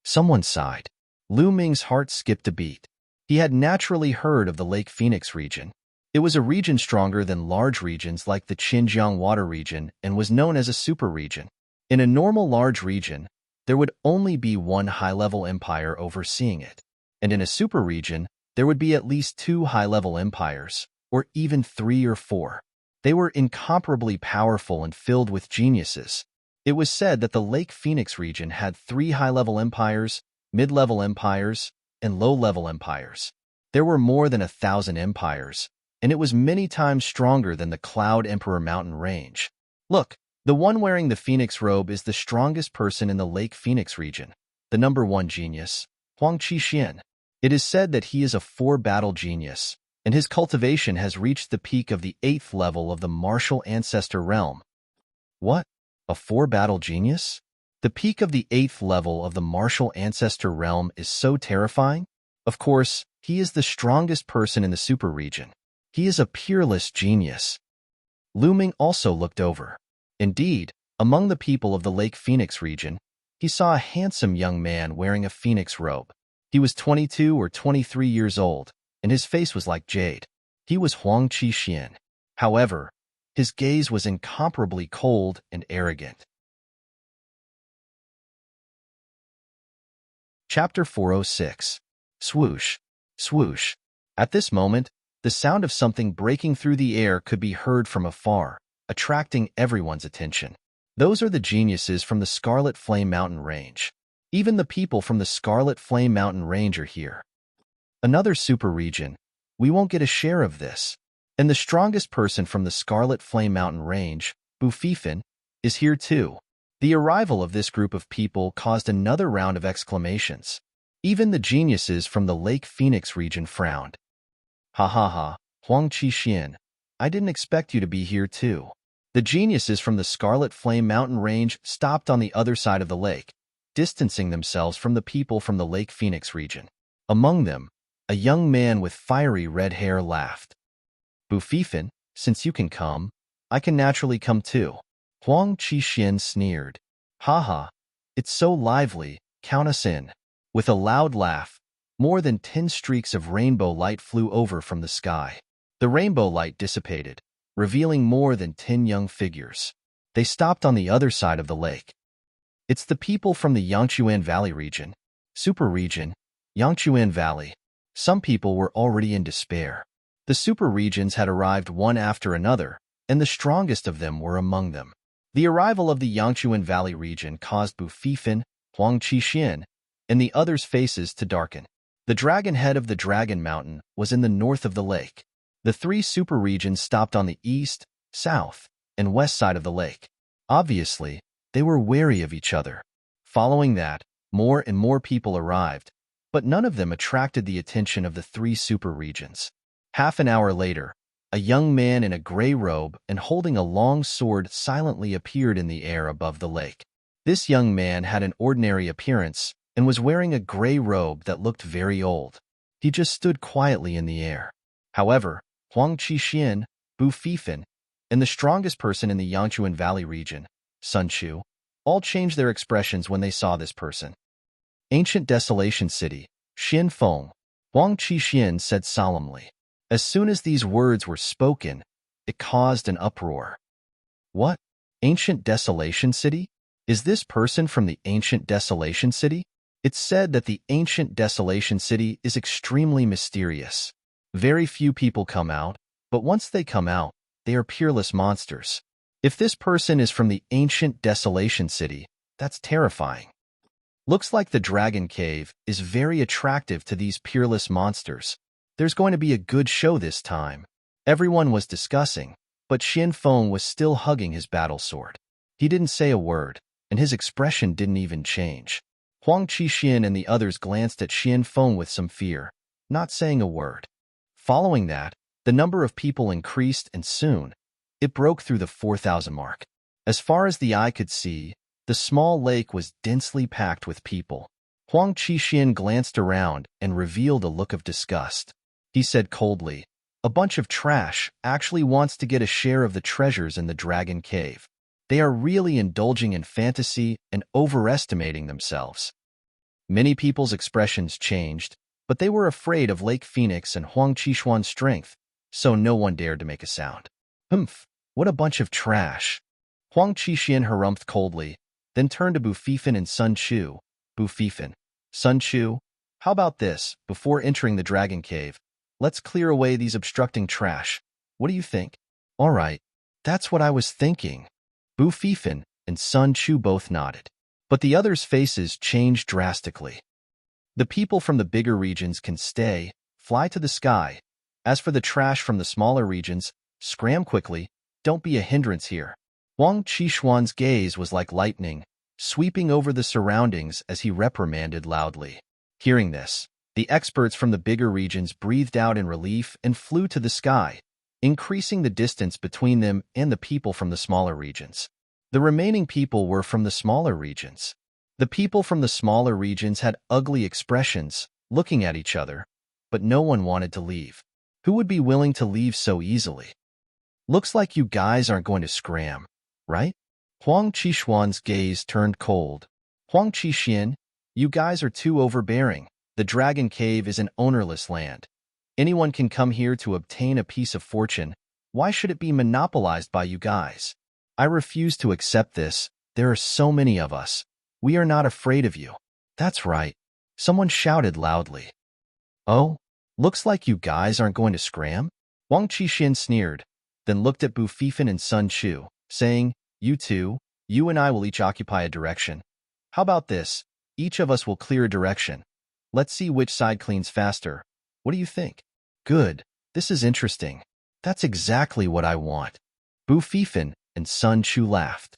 S1: Someone sighed. Lu Ming's heart skipped a beat. He had naturally heard of the Lake Phoenix region. It was a region stronger than large regions like the Xinjiang Water region and was known as a super region. In a normal large region, there would only be one high-level empire overseeing it. And in a super region, there would be at least 2 high-level empires, or even 3 or 4. They were incomparably powerful and filled with geniuses. It was said that the Lake Phoenix region had 3 high-level empires, mid-level empires, and low-level empires. There were more than 1,000 empires, and it was many times stronger than the Cloud Emperor mountain range. Look, the one wearing the Phoenix robe is the strongest person in the Lake Phoenix region, the number 1 genius, Huang Qixin. It is said that he is a 4-battle genius, and his cultivation has reached the peak of the 8th level of the martial ancestor realm. What? A 4-battle genius? The peak of the 8th level of the martial ancestor realm is so terrifying? Of course, he is the strongest person in the super region. He is a peerless genius. Lu Ming also looked over. Indeed, among the people of the Lake Phoenix region, he saw a handsome young man wearing a phoenix robe. He was 22 or 23 years old, and his face was like jade. He was Huang Qixin. However, his gaze was incomparably cold and arrogant. Chapter 406. Swoosh, swoosh. At this moment, the sound of something breaking through the air could be heard from afar, attracting everyone's attention. Those are the geniuses from the Scarlet Flame Mountain Range. Even the people from the Scarlet Flame Mountain Range are here. Another super region. We won't get a share of this. And the strongest person from the Scarlet Flame Mountain Range, Bufifin, is here too. The arrival of this group of people caused another round of exclamations. Even the geniuses from the Lake Phoenix region frowned. Ha ha ha, Huang Qixin, I didn't expect you to be here too. The geniuses from the Scarlet Flame Mountain Range stopped on the other side of the lake, distancing themselves from the people from the Lake Phoenix region. Among them, a young man with fiery red hair laughed. Bufifin, since you can come, I can naturally come too. Huang Qixin sneered. Ha, it's so lively, count us in. With a loud laugh, more than 10 streaks of rainbow light flew over from the sky. The rainbow light dissipated, revealing more than 10 young figures. They stopped on the other side of the lake. It's the people from the Yangchuan Valley region, super region, Yangchuan Valley. Some people were already in despair. The super regions had arrived one after another, and the strongest of them were among them. The arrival of the Yangchuan Valley region caused Bufifin, Huang Qixin, and the others' faces to darken. The dragon head of the Dragon Mountain was in the north of the lake. The 3 super regions stopped on the east, south, and west side of the lake. Obviously, they were wary of each other. Following that, more and more people arrived, but none of them attracted the attention of the 3 super regions. Half an hour later, a young man in a gray robe and holding a long sword silently appeared in the air above the lake. This young man had an ordinary appearance and was wearing a gray robe that looked very old. He just stood quietly in the air. However, Huang Qixin, Bufifin, and the strongest person in the Yangchuan Valley region, Sun Chu, all changed their expressions when they saw this person. Ancient Desolation City, Xin Feng, Huang Qixin said solemnly. As soon as these words were spoken, it caused an uproar. What? Ancient Desolation City? Is this person from the Ancient Desolation City? It's said that the Ancient Desolation City is extremely mysterious. Very few people come out, but once they come out, they are peerless monsters. If this person is from the Ancient Desolation City, that's terrifying. Looks like the dragon cave is very attractive to these peerless monsters. There's going to be a good show this time. Everyone was discussing, but Xian Feng was still hugging his battle sword. He didn't say a word, and his expression didn't even change. Huang Qixin and the others glanced at Xian Feng with some fear, not saying a word. Following that, the number of people increased, and soon, it broke through the 4,000 mark. As far as the eye could see, the small lake was densely packed with people. Huang Qixin glanced around and revealed a look of disgust. He said coldly, "A bunch of trash actually wants to get a share of the treasures in the Dragon Cave. They are really indulging in fantasy and overestimating themselves." Many people's expressions changed, but they were afraid of Lake Phoenix and Huang Qixuan's strength, so no one dared to make a sound. "Humph, what a bunch of trash." Huang Qixin harumphed coldly, then turned to Bu Fifan and Sun Chu. "Bu Fifan, Sun Chu, how about this? Before entering the Dragon Cave, let's clear away these obstructing trash. What do you think?" "All right, that's what I was thinking." Bu Fifan and Sun Chu both nodded. But the others' faces changed drastically. "The people from the bigger regions can stay, fly to the sky. As for the trash from the smaller regions, scram quickly, don't be a hindrance here." Huang Qixuan's gaze was like lightning, sweeping over the surroundings as he reprimanded loudly. Hearing this, the experts from the bigger regions breathed out in relief and flew to the sky, increasing the distance between them and the people from the smaller regions. The remaining people were from the smaller regions. The people from the smaller regions had ugly expressions, looking at each other, but no one wanted to leave. Who would be willing to leave so easily? "Looks like you guys aren't going to scram, right?" Huang Qixuan's gaze turned cold. "Huang Qixin, you guys are too overbearing. The Dragon Cave is an ownerless land. Anyone can come here to obtain a piece of fortune. Why should it be monopolized by you guys? I refuse to accept this. There are so many of us. We are not afraid of you." "That's right," someone shouted loudly. "Oh, looks like you guys aren't going to scram?" Huang Qixin sneered, then looked at Bu Fifan and Sun Chu, saying, "You two, you and I will each occupy a direction. How about this? Each of us will clear a direction. Let's see which side cleans faster. What do you think?" "Good. This is interesting. That's exactly what I want." Bu Fifan and Sun Chu laughed.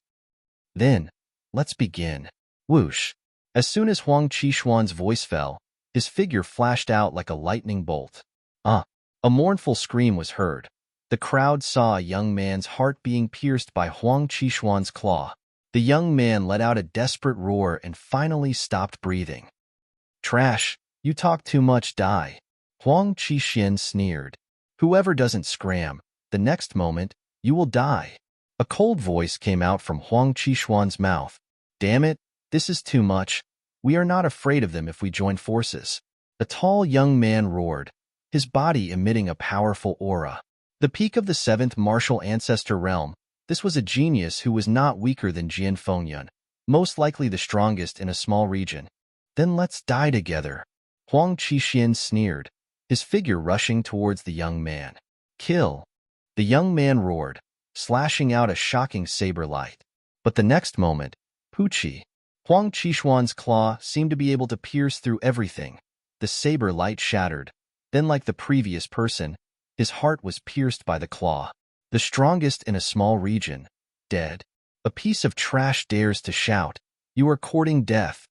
S1: "Then, let's begin." Whoosh. As soon as Huang Qixuan's voice fell, his figure flashed out like a lightning bolt. A mournful scream was heard. The crowd saw a young man's heart being pierced by Huang Qixuan's claw. The young man let out a desperate roar and finally stopped breathing. "Trash, you talk too much, die." Huang Qixin sneered. "Whoever doesn't scram, the next moment, you will die." A cold voice came out from Huang Qixuan's mouth. "Damn it, this is too much. We are not afraid of them if we join forces." A tall young man roared, his body emitting a powerful aura. The peak of the 7th martial ancestor realm, this was a genius who was not weaker than Jian Fengyun, most likely the strongest in a small region. "Then let's die together." Huang Qixin sneered, his figure rushing towards the young man. "Kill!" The young man roared, slashing out a shocking saber light. But the next moment, Puchi, Huang Qixuan's claw seemed to be able to pierce through everything. The saber light shattered. Then, like the previous person, his heart was pierced by the claw. The strongest in a small region, dead. A piece of trash dares to shout, "You are courting death."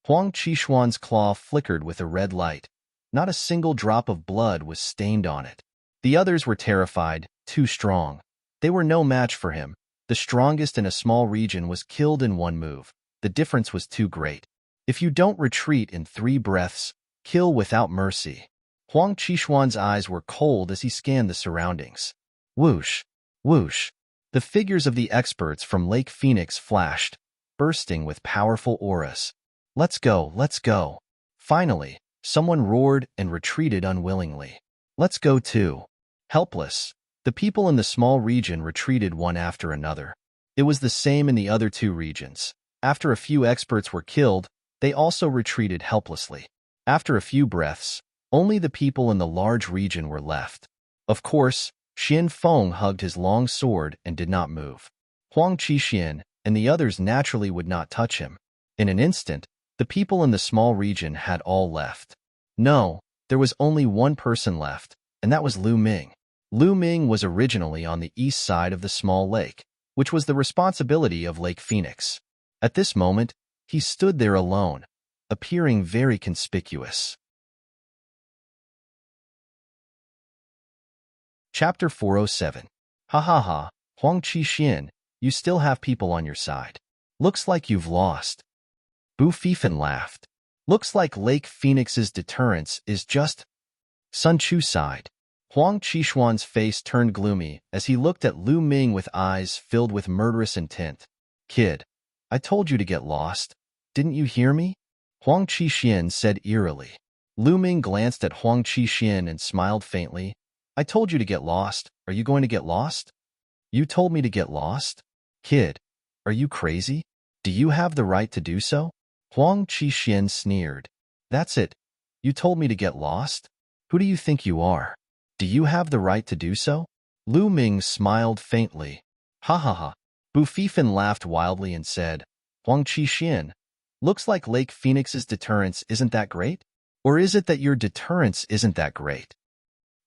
S1: Huang Qixuan's claw flickered with a red light. Not a single drop of blood was stained on it. The others were terrified, too strong. They were no match for him. The strongest in a small region was killed in one move. The difference was too great. If you don't retreat in 3 breaths, kill without mercy. Huang Qixuan's eyes were cold as he scanned the surroundings. Whoosh, whoosh. The figures of the experts from Lake Phoenix flashed, bursting with powerful auras. "Let's go, let's go." Finally, someone roared and retreated unwillingly. "Let's go too." Helpless, the people in the small region retreated one after another. It was the same in the other 2 regions. After a few experts were killed, they also retreated helplessly. After a few breaths, only the people in the large region were left. Of course, Xian Feng hugged his long sword and did not move. Huang Qixin and the others naturally would not touch him. In an instant, The people in the small region had all left. No, there was only one person left, and that was Lu Ming. Lu Ming was originally on the east side of the small lake, which was the responsibility of Lake Phoenix. At this moment, he stood there alone, appearing very conspicuous. Chapter 407. Ha ha ha, Huang Qixin, you still have people on your side. Looks like you've lost. Bu Fifan laughed. Looks like Lake Phoenix's deterrence is just... Sun Chu sighed. Huang Qixuan's face turned gloomy as he looked at Lu Ming with eyes filled with murderous intent. Kid, I told you to get lost. Didn't you hear me? Huang Qixin said eerily. Lu Ming glanced at Huang Qixin and smiled faintly. I told you to get lost. Are you going to get lost? You told me to get lost? Kid, are you crazy? Do you have the right to do so? Huang Qixin sneered. That's it. You told me to get lost? Who do you think you are? Do you have the right to do so? Lu Ming smiled faintly. Ha ha ha. Bu Fifan laughed wildly and said, Huang Qixin, looks like Lake Phoenix's deterrence isn't that great? Or is it that your deterrence isn't that great?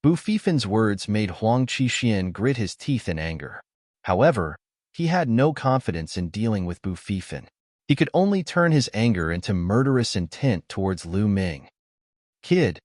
S1: Bu Fifan's words made Huang Qixin grit his teeth in anger. However, he had no confidence in dealing with Bu Fifan. He could only turn his anger into murderous intent towards Lu Ming. Kid,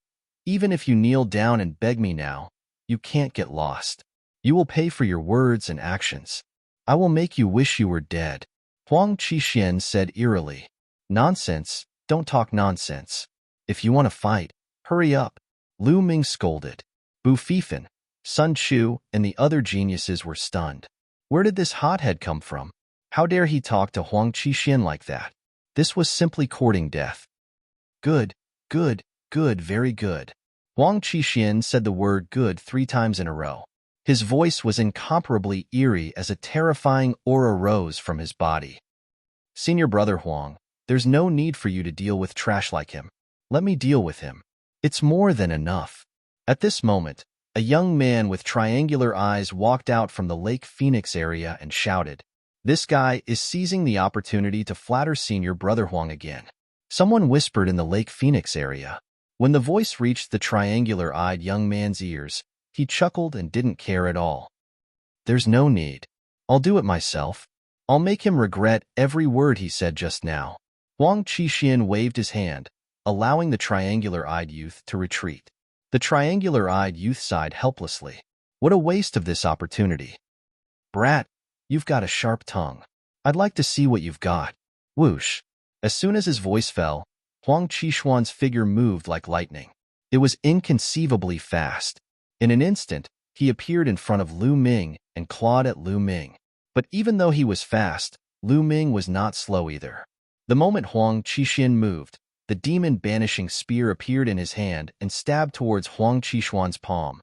S1: even if you kneel down and beg me now, you can't get lost. You will pay for your words and actions. I will make you wish you were dead. Huang Qixin said eerily. Nonsense, don't talk nonsense. If you want to fight, hurry up. Lu Ming scolded. Bu Fifan, Sun Chu, and the other geniuses were stunned. Where did this hothead come from? How dare he talk to Huang Qixin like that? This was simply courting death. Good, good, good, very good. Huang Qixin said the word good 3 times in a row. His voice was incomparably eerie as a terrifying aura rose from his body. Senior brother Huang, there's no need for you to deal with trash like him. Let me deal with him. It's more than enough. At this moment, a young man with triangular eyes walked out from the Lake Phoenix area and shouted, This guy is seizing the opportunity to flatter senior brother Huang again. Someone whispered in the Lake Phoenix area. When the voice reached the triangular-eyed young man's ears, he chuckled and didn't care at all. There's no need. I'll do it myself. I'll make him regret every word he said just now. Huang Qixin waved his hand, allowing the triangular-eyed youth to retreat. The triangular-eyed youth sighed helplessly. What a waste of this opportunity. Brat, you've got a sharp tongue. I'd like to see what you've got. Whoosh. As soon as his voice fell, Huang Qixuan's figure moved like lightning. It was inconceivably fast. In an instant, he appeared in front of Lu Ming and clawed at Lu Ming. But even though he was fast, Lu Ming was not slow either. The moment Huang Qixin moved, the demon-banishing spear appeared in his hand and stabbed towards Huang Qixuan's palm.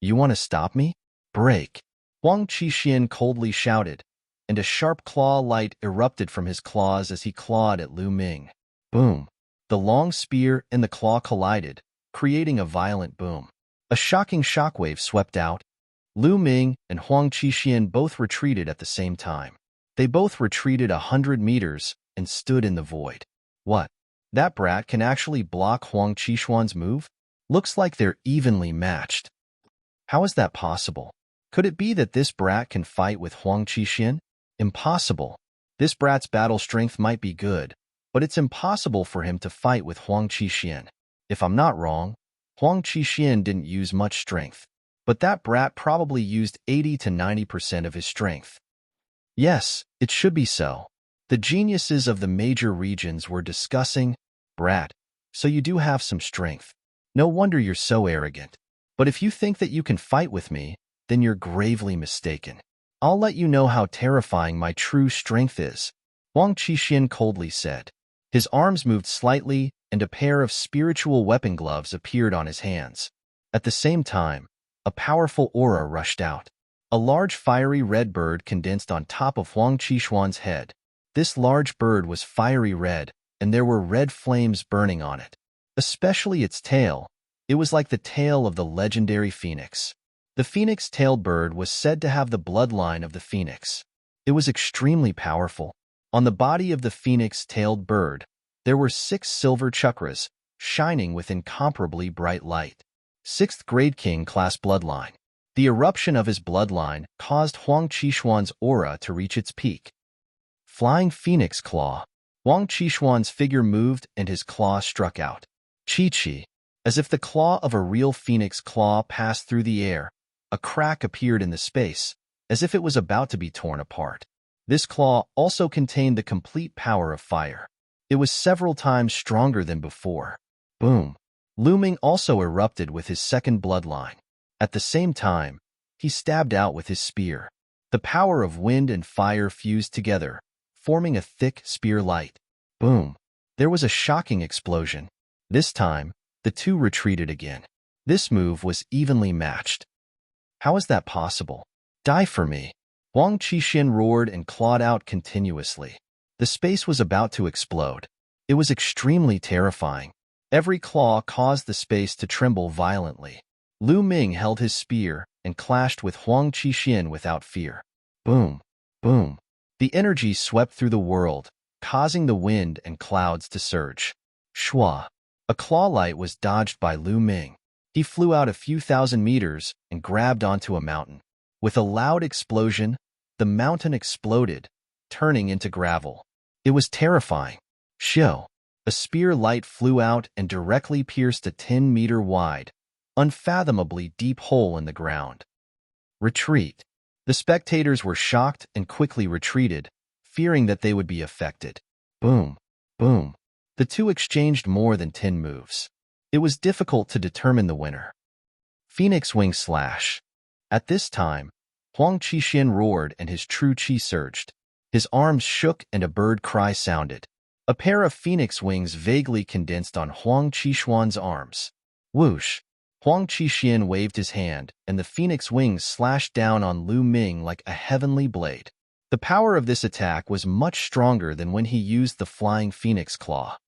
S1: You want to stop me? Break! Huang Qixin coldly shouted, and a sharp claw light erupted from his claws as he clawed at Lu Ming. Boom! The long spear and the claw collided, creating a violent boom. A shocking shockwave swept out. Lu Ming and Huang Qixin both retreated at the same time. They both retreated 100 meters and stood in the void. What? That brat can actually block Huang Qixuan's move? Looks like they're evenly matched. How is that possible? Could it be that this brat can fight with Huang Qixin? Impossible. This brat's battle strength might be good, but it's impossible for him to fight with Huang Qixin. If I'm not wrong, Huang Qixin didn't use much strength, but that brat probably used 80 to 90% of his strength. Yes, it should be so. The geniuses of the major regions were discussing, Brat, so you do have some strength. No wonder you're so arrogant. But if you think that you can fight with me, then you're gravely mistaken. I'll let you know how terrifying my true strength is, Huang Qixin coldly said. His arms moved slightly, and a pair of spiritual weapon gloves appeared on his hands. At the same time, a powerful aura rushed out. A large fiery red bird condensed on top of Huang Qixuan's head. This large bird was fiery red, and there were red flames burning on it. Especially its tail. It was like the tail of the legendary phoenix. The phoenix-tailed bird was said to have the bloodline of the phoenix. It was extremely powerful. On the body of the phoenix-tailed bird, There were 6 silver chakras, shining with incomparably bright light. 6th grade king class bloodline. The eruption of his bloodline caused Huang Qishuan's aura to reach its peak. Flying Phoenix Claw. Huang Qishuan's figure moved and his claw struck out. Chi-chi. As if the claw of a real phoenix claw passed through the air, a crack appeared in the space, as if it was about to be torn apart. This claw also contained the complete power of fire. It was several times stronger than before. Boom. Lu Ming also erupted with his second bloodline. At the same time, he stabbed out with his spear. The power of wind and fire fused together, forming a thick spear light. Boom. There was a shocking explosion. This time, the two retreated again. This move was evenly matched. How is that possible? Die for me. Huang Qixin roared and clawed out continuously. The space was about to explode. It was extremely terrifying. Every claw caused the space to tremble violently. Lu Ming held his spear and clashed with Huang Qixin without fear. Boom, boom. The energy swept through the world, causing the wind and clouds to surge. Shua. A claw light was dodged by Lu Ming. He flew out a few thousand meters and grabbed onto a mountain. With a loud explosion, the mountain exploded, turning into gravel. It was terrifying. Shio. A spear light flew out and directly pierced a 10-meter wide, unfathomably deep hole in the ground. Retreat. The spectators were shocked and quickly retreated, fearing that they would be affected. Boom, boom. The two exchanged more than 10 moves. It was difficult to determine the winner. Phoenix Wing Slash. At this time, Huang Qixin roared and his true qi surged. His arms shook and a bird cry sounded. A pair of phoenix wings vaguely condensed on Huang Qishuan's arms. Whoosh! Huang Qixin waved his hand, and the phoenix wings slashed down on Lu Ming like a heavenly blade. The power of this attack was much stronger than when he used the flying phoenix claw.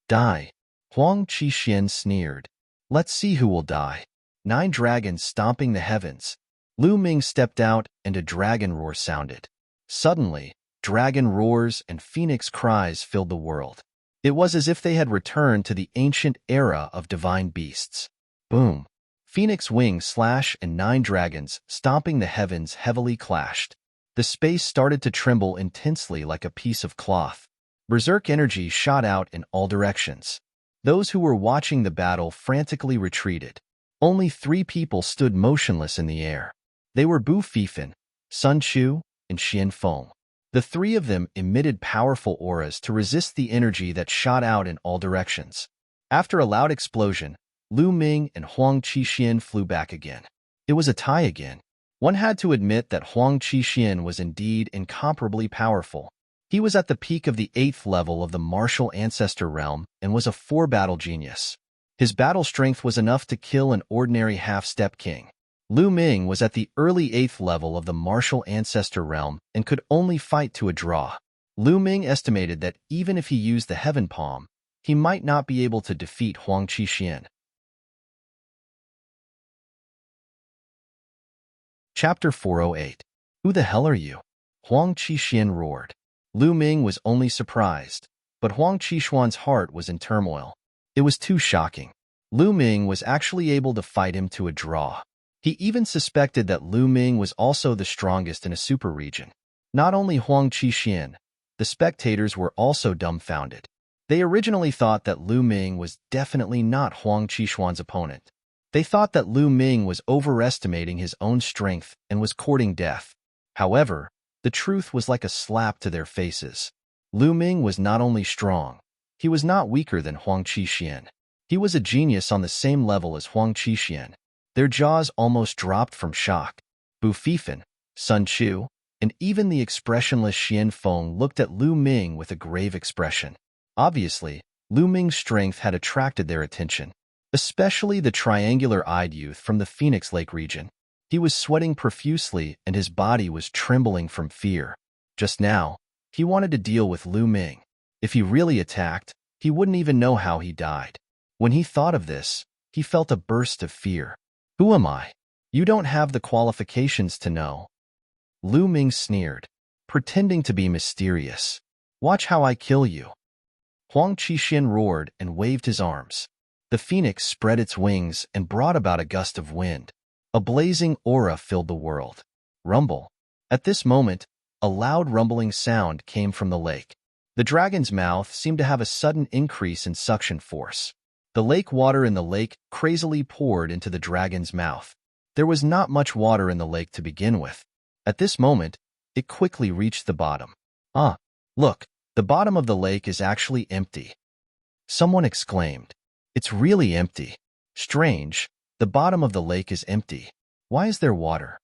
S1: Die! Huang Qixin sneered. Let's see who will die. 9 dragons stomping the heavens. Lu Ming stepped out, and a dragon roar sounded. Suddenly, dragon roars and phoenix cries filled the world. It was as if they had returned to the ancient era of divine beasts. Boom! Phoenix wing slash and 9 dragons, stomping the heavens, heavily clashed. The space started to tremble intensely like a piece of cloth. Berserk energy shot out in all directions. Those who were watching the battle frantically retreated. Only 3 people stood motionless in the air. They were Bu Fifan, Sun Chu, and Xian Feng. The 3 of them emitted powerful auras to resist the energy that shot out in all directions. After a loud explosion, Lu Ming and Huang Qixin flew back again. It was a tie again. One had to admit that Huang Qixin was indeed incomparably powerful. He was at the peak of the 8th level of the martial ancestor realm and was a 4-battle genius. His battle strength was enough to kill an ordinary half-step king. Lu Ming was at the early 8th level of the martial ancestor realm and could only fight to a draw. Lu Ming estimated that even if he used the heaven palm, he might not be able to defeat Huang Qixin. Chapter 408. Who the hell are you? Huang Qixin roared. Lu Ming was only surprised, but Huang Qishuan's heart was in turmoil. It was too shocking. Lu Ming was actually able to fight him to a draw. He even suspected that Lu Ming was also the strongest in a super region. Not only Huang Qixin, the spectators were also dumbfounded. They originally thought that Lu Ming was definitely not Huang Qishuan's opponent. They thought that Lu Ming was overestimating his own strength and was courting death. However, the truth was like a slap to their faces. Lu Ming was not only strong, he was not weaker than Huang Qixin. He was a genius on the same level as Huang Qixin. Their jaws almost dropped from shock. Bu Fifan, Sun Chu, and even the expressionless Xian Feng looked at Lu Ming with a grave expression. Obviously, Lu Ming's strength had attracted their attention, especially the triangular-eyed youth from the Phoenix Lake region. He was sweating profusely and his body was trembling from fear. Just now, he wanted to deal with Lu Ming. If he really attacked, he wouldn't even know how he died. When he thought of this, he felt a burst of fear. Who am I? You don't have the qualifications to know. Lu Ming sneered, pretending to be mysterious. Watch how I kill you. Huang Qixin roared and waved his arms. The phoenix spread its wings and brought about a gust of wind. A blazing aura filled the world. Rumble. At this moment, a loud rumbling sound came from the lake. The dragon's mouth seemed to have a sudden increase in suction force. The lake water in the lake crazily poured into the dragon's mouth. There was not much water in the lake to begin with. At this moment, it quickly reached the bottom. Ah, look, the bottom of the lake is actually empty. Someone exclaimed. It's really empty. Strange, the bottom of the lake is empty. Why is there water?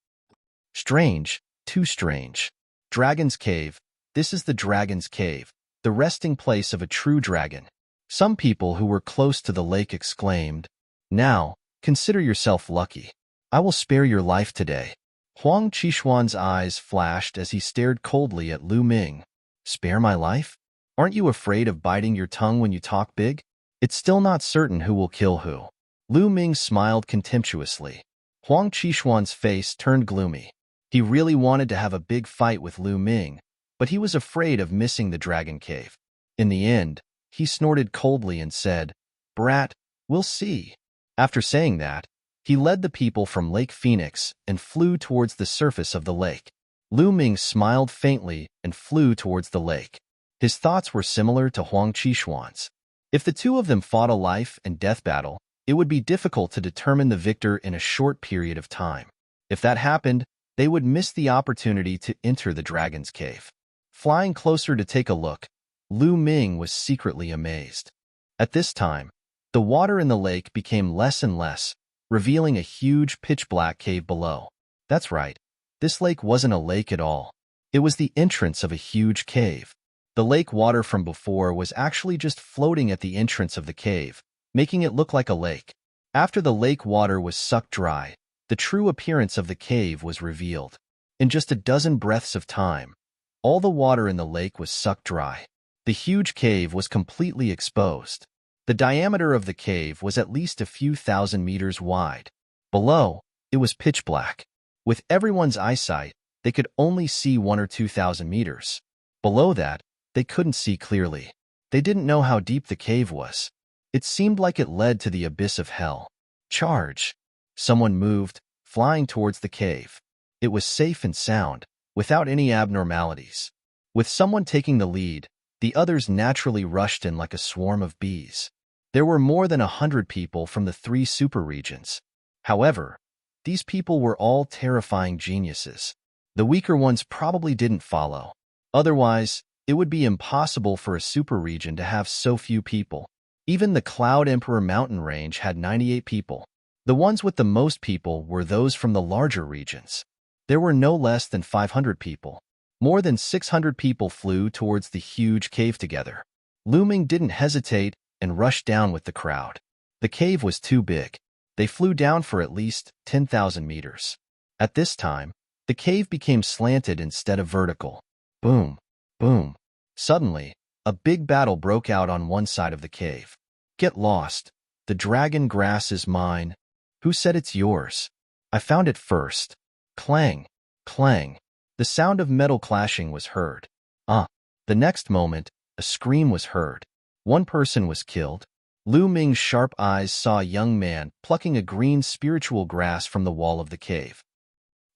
S1: Strange, too strange. Dragon's Cave. This is the Dragon's Cave, the resting place of a true dragon. Some people who were close to the lake exclaimed, Now, consider yourself lucky. I will spare your life today. Huang Qixuan's eyes flashed as he stared coldly at Lu Ming. Spare my life? Aren't you afraid of biting your tongue when you talk big? It's still not certain who will kill who. Lu Ming smiled contemptuously. Huang Qixuan's face turned gloomy. He really wanted to have a big fight with Lu Ming, but he was afraid of missing the Dragon Cave. In the end, he snorted coldly and said, Brat, we'll see. After saying that, he led the people from Lake Phoenix and flew towards the surface of the lake. Lu Ming smiled faintly and flew towards the lake. His thoughts were similar to Huang Qixuan's. If the two of them fought a life and death battle, it would be difficult to determine the victor in a short period of time. If that happened, they would miss the opportunity to enter the Dragon's Cave. Flying closer to take a look, Lu Ming was secretly amazed. At this time, the water in the lake became less and less, revealing a huge pitch-black cave below. That's right, this lake wasn't a lake at all. It was the entrance of a huge cave. The lake water from before was actually just floating at the entrance of the cave, making it look like a lake. After the lake water was sucked dry, the true appearance of the cave was revealed. In just a dozen breaths of time, all the water in the lake was sucked dry. The huge cave was completely exposed. The diameter of the cave was at least a few thousand meters wide. Below, it was pitch black. With everyone's eyesight, they could only see 1,000 or 2,000 meters. Below that, they couldn't see clearly. They didn't know how deep the cave was. It seemed like it led to the abyss of hell. Charge! Someone moved, flying towards the cave. It was safe and sound, without any abnormalities. With someone taking the lead, the others naturally rushed in like a swarm of bees. There were more than 100 people from the 3 super regions. However, these people were all terrifying geniuses. The weaker ones probably didn't follow. Otherwise, it would be impossible for a super region to have so few people. Even the Cloud Emperor mountain range had 98 people. The ones with the most people were those from the larger regions. There were no less than 500 people. More than 600 people flew towards the huge cave together. Lu Ming didn't hesitate and rushed down with the crowd. The cave was too big. They flew down for at least 10,000 meters. At this time, the cave became slanted instead of vertical. Boom, boom. Suddenly, a big battle broke out on one side of the cave. Get lost. The dragon grass is mine. Who said it's yours? I found it first. Clang, clang. The sound of metal clashing was heard. The next moment, a scream was heard. One person was killed. Lu Ming's sharp eyes saw a young man plucking a green spiritual grass from the wall of the cave.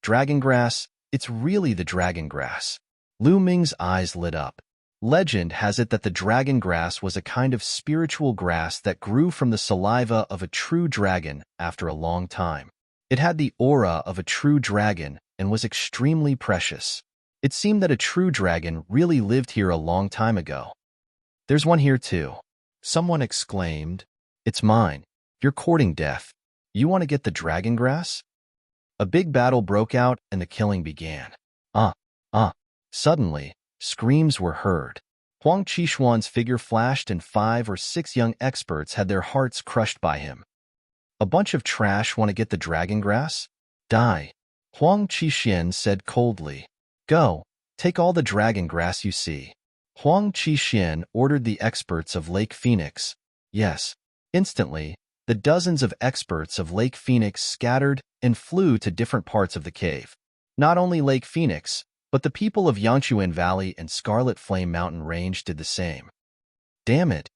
S1: Dragon grass, it's really the dragon grass. Lu Ming's eyes lit up. Legend has it that the dragon grass was a kind of spiritual grass that grew from the saliva of a true dragon after a long time. It had the aura of a true dragon and was extremely precious. It seemed that a true dragon really lived here a long time ago. There's one here too. Someone exclaimed, It's mine. You're courting death. You want to get the dragon grass? A big battle broke out and the killing began. Suddenly, screams were heard. Huang Qixuan's figure flashed and 5 or 6 young experts had their hearts crushed by him. A bunch of trash want to get the dragon grass? Die. Huang Qixuan said coldly. Go, take all the dragon grass you see. Huang Qixuan ordered the experts of Lake Phoenix. Yes, instantly, the dozens of experts of Lake Phoenix scattered and flew to different parts of the cave. Not only Lake Phoenix, but the people of Yangchuan Valley and Scarlet Flame Mountain Range did the same. Damn it!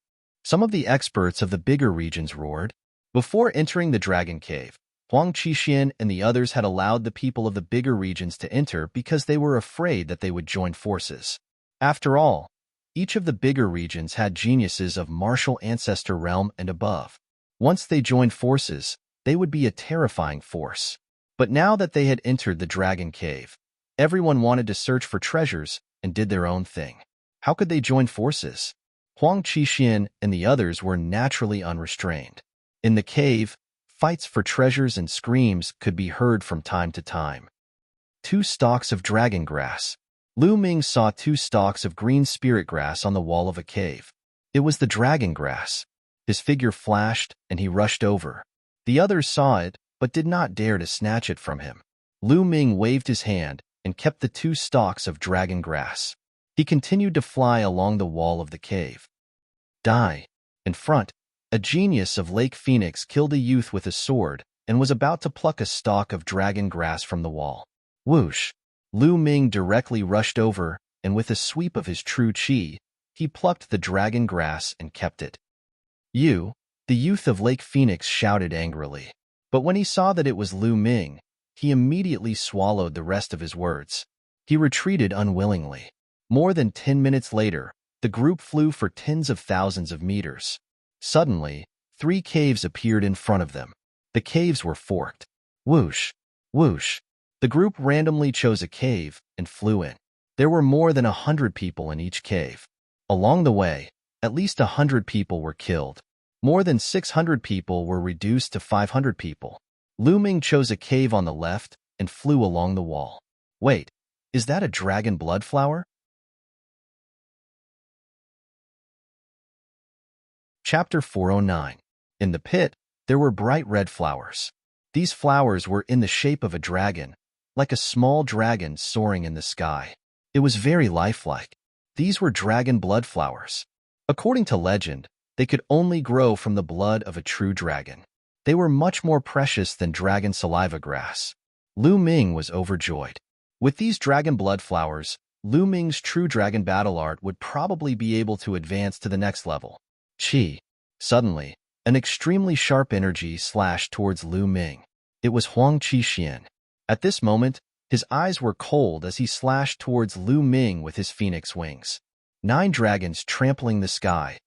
S1: Some of the experts of the bigger regions roared. Before entering the dragon cave, Huang Qixin and the others had allowed the people of the bigger regions to enter because they were afraid that they would join forces. After all, each of the bigger regions had geniuses of martial ancestor realm and above. Once they joined forces, they would be a terrifying force. But now that they had entered the dragon cave, everyone wanted to search for treasures and did their own thing. How could they join forces? Huang Qixin and the others were naturally unrestrained. In the cave, fights for treasures and screams could be heard from time to time. 2 stalks of dragon grass. Lu Ming saw 2 stalks of green spirit grass on the wall of a cave. It was the dragon grass. His figure flashed, and he rushed over. The others saw it, but did not dare to snatch it from him. Lu Ming waved his hand and kept the 2 stalks of dragon grass. He continued to fly along the wall of the cave. Die. In front, a genius of Lake Phoenix killed a youth with a sword and was about to pluck a stalk of dragon grass from the wall. Whoosh! Lu Ming directly rushed over, and with a sweep of his true qi, he plucked the dragon grass and kept it. You, the youth of Lake Phoenix shouted angrily. But when he saw that it was Lu Ming, he immediately swallowed the rest of his words. He retreated unwillingly. More than 10 minutes later, the group flew for tens of thousands of meters. Suddenly, 3 caves appeared in front of them. The caves were forked. Whoosh! Whoosh! The group randomly chose a cave and flew in. There were more than 100 people in each cave. Along the way, at least 100 people were killed. More than 600 people were reduced to 500 people. Lu Ming chose a cave on the left and flew along the wall. Wait, is that a dragon blood flower? Chapter 409. In the pit, there were bright red flowers. These flowers were in the shape of a dragon, like a small dragon soaring in the sky. It was very lifelike. These were dragon blood flowers. According to legend, they could only grow from the blood of a true dragon. They were much more precious than dragon saliva grass. Lu Ming was overjoyed. With these dragon blood flowers, Lu Ming's true dragon battle art would probably be able to advance to the next level. Qi. Suddenly, an extremely sharp energy slashed towards Lu Ming. It was Huang Qixin. At this moment, his eyes were cold as he slashed towards Lu Ming with his phoenix wings. 9 dragons trampling the sky.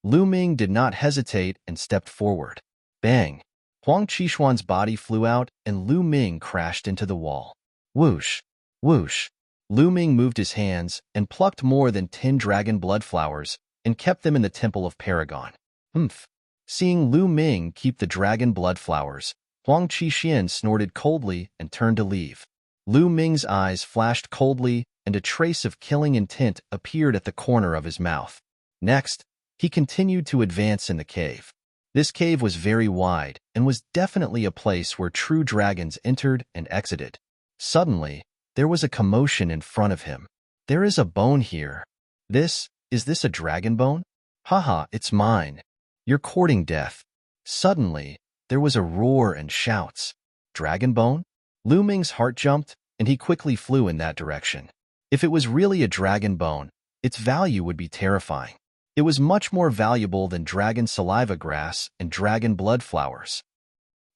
S1: Lu Ming did not hesitate and stepped forward. Bang! Huang Qixuan's body flew out and Lu Ming crashed into the wall. Whoosh! Whoosh! Lu Ming moved his hands and plucked more than 10 dragon blood flowers and kept them in the Temple of Paragon. Humph! Seeing Lu Ming keep the dragon blood flowers, Huang Qixin snorted coldly and turned to leave. Lu Ming's eyes flashed coldly and a trace of killing intent appeared at the corner of his mouth. Next, he continued to advance in the cave. This cave was very wide and was definitely a place where true dragons entered and exited. Suddenly, there was a commotion in front of him. There is a bone here. Is this a dragon bone? Haha, it's mine. You're courting death. Suddenly, there was a roar and shouts. Dragon bone? Lu Ming's heart jumped, and he quickly flew in that direction. If it was really a dragon bone, its value would be terrifying. It was much more valuable than dragon saliva grass and dragon blood flowers.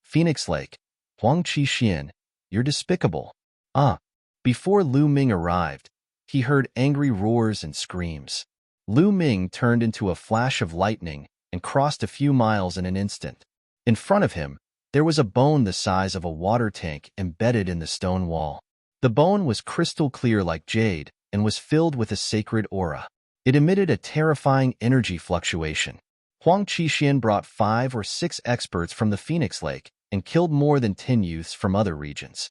S1: Phoenix Lake. Huang Qixin, you're despicable. Before Lu Ming arrived, he heard angry roars and screams. Lu Ming turned into a flash of lightning and crossed a few miles in an instant. In front of him, there was a bone the size of a water tank embedded in the stone wall. The bone was crystal clear like jade and was filled with a sacred aura. It emitted a terrifying energy fluctuation. Huang Qixin brought 5 or 6 experts from the Phoenix Lake and killed more than 10 youths from other regions.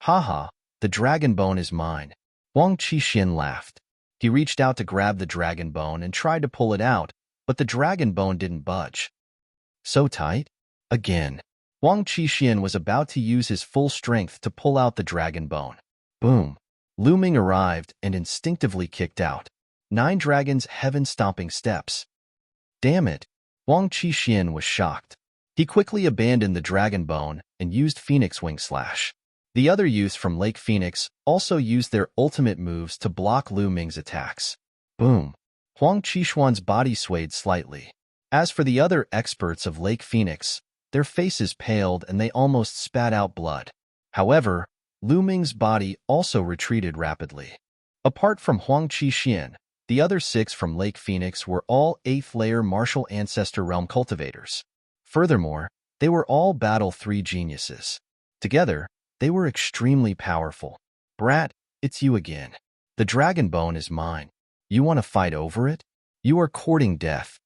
S1: Haha, the dragon bone is mine. Huang Qixin laughed. He reached out to grab the dragon bone and tried to pull it out, but the dragon bone didn't budge. So tight? Again. Huang Qixin was about to use his full strength to pull out the dragon bone. Boom. Lu Ming arrived and instinctively kicked out. 9 dragons' heaven-stomping steps. Damn it. Huang Qixin was shocked. He quickly abandoned the dragon bone and used Phoenix Wing Slash. The other youths from Lake Phoenix also used their ultimate moves to block Lu Ming's attacks. Boom. Huang Qishuan's body swayed slightly. As for the other experts of Lake Phoenix, their faces paled and they almost spat out blood. However, Lu Ming's body also retreated rapidly. Apart from Huang Qixin, the other 6 from Lake Phoenix were all 8th-layer martial ancestor realm cultivators. Furthermore, they were all Battle 3 geniuses. Together, they were extremely powerful. Brat, it's you again. The dragon bone is mine. You want to fight over it? You are courting death.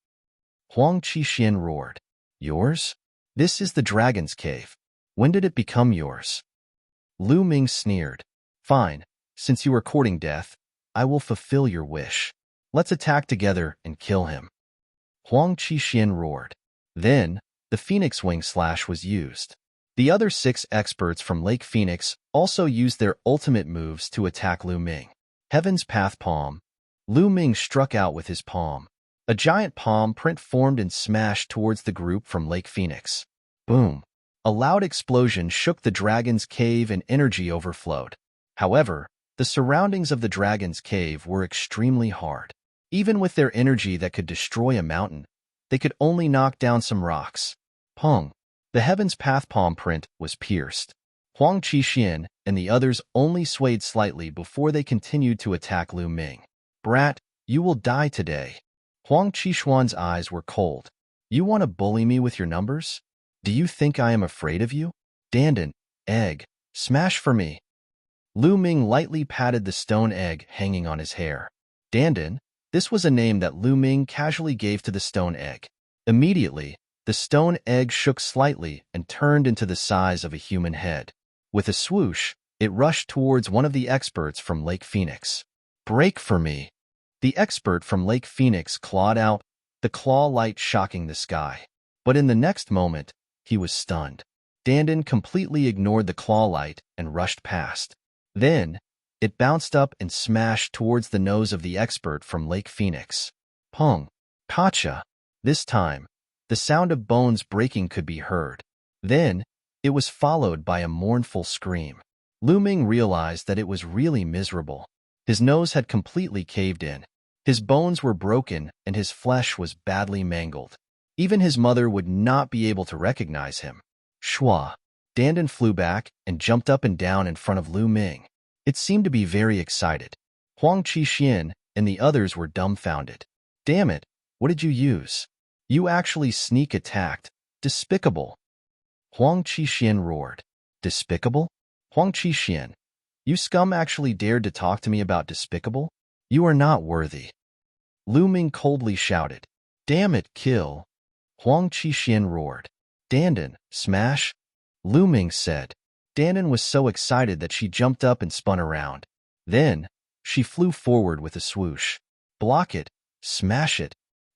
S1: Huang Qixin roared. Yours? This is the dragon's cave. When did it become yours? Lu Ming sneered. Fine, since you are courting death, I will fulfill your wish. Let's attack together and kill him. Huang Qixin roared. Then, the Phoenix Wing Slash was used. The other 6 experts from Lake Phoenix also used their ultimate moves to attack Lu Ming. Heaven's Path Palm. Lu Ming struck out with his palm. A giant palm print formed and smashed towards the group from Lake Phoenix. Boom! A loud explosion shook the dragon's cave and energy overflowed. However, the surroundings of the dragon's cave were extremely hard. Even with their energy that could destroy a mountain, they could only knock down some rocks. Pong! The Heaven's Path palm print was pierced. Huang Qixin and the others only swayed slightly before they continued to attack Lu Ming. Brat, you will die today. Huang Qishuan's eyes were cold. You want to bully me with your numbers? Do you think I am afraid of you? Dandan, egg, smash for me. Lu Ming lightly patted the stone egg hanging on his hair. Dandan, this was a name that Lu Ming casually gave to the stone egg. Immediately, the stone egg shook slightly and turned into the size of a human head. With a swoosh, it rushed towards one of the experts from Lake Phoenix. Break for me. The expert from Lake Phoenix clawed out, the claw light shocking the sky. But in the next moment, he was stunned. Dandan completely ignored the claw light and rushed past. Then, it bounced up and smashed towards the nose of the expert from Lake Phoenix. Pong! Gotcha! This time, the sound of bones breaking could be heard. Then, it was followed by a mournful scream. Lu Ming realized that it was really miserable. His nose had completely caved in. His bones were broken and his flesh was badly mangled. Even his mother would not be able to recognize him. Shua! Dandan flew back and jumped up and down in front of Lu Ming. It seemed to be very excited. Huang Qixin and the others were dumbfounded. Damn it, what did you use? You actually sneak attacked. Despicable. Huang Qixin roared. Despicable? Huang Qixin, you scum actually dared to talk to me about despicable? You are not worthy. Lu Ming coldly shouted. Damn it, kill. Huang Qixin roared. Dandan, smash? Lu Ming said. Dandan was so excited that she jumped up and spun around. Then, she flew forward with a swoosh. Block it, smash it.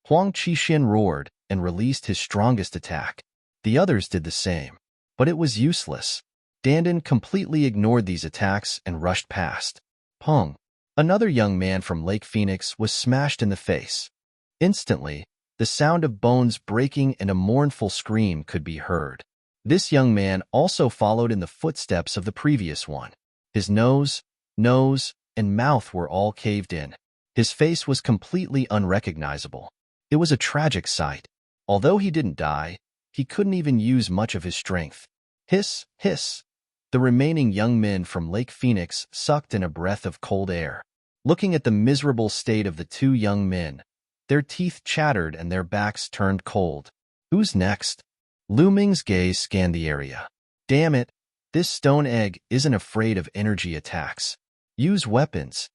S1: Huang Qixin roared and released his strongest attack. The others did the same. But it was useless. Dandan completely ignored these attacks and rushed past. Pong! Another young man from Lake Phoenix was smashed in the face. Instantly, the sound of bones breaking and a mournful scream could be heard. This young man also followed in the footsteps of the previous one. His nose, and mouth were all caved in. His face was completely unrecognizable. It was a tragic sight. Although he didn't die, he couldn't even use much of his strength. Hiss, hiss. The remaining young men from Lake Phoenix sucked in a breath of cold air. Looking at the miserable state of the 2 young men, their teeth chattered and their backs turned cold. Who's next? Lu Ming's gaze scanned the area. Damn it, this stone egg isn't afraid of energy attacks. Use weapons.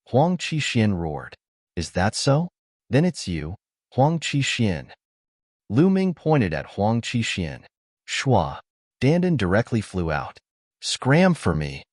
S1: Huang Qixin roared. Is that so? Then it's you, Huang Qixin. Lu Ming pointed at Huang Qixin. Shua! Dandan directly flew out. Scram for me.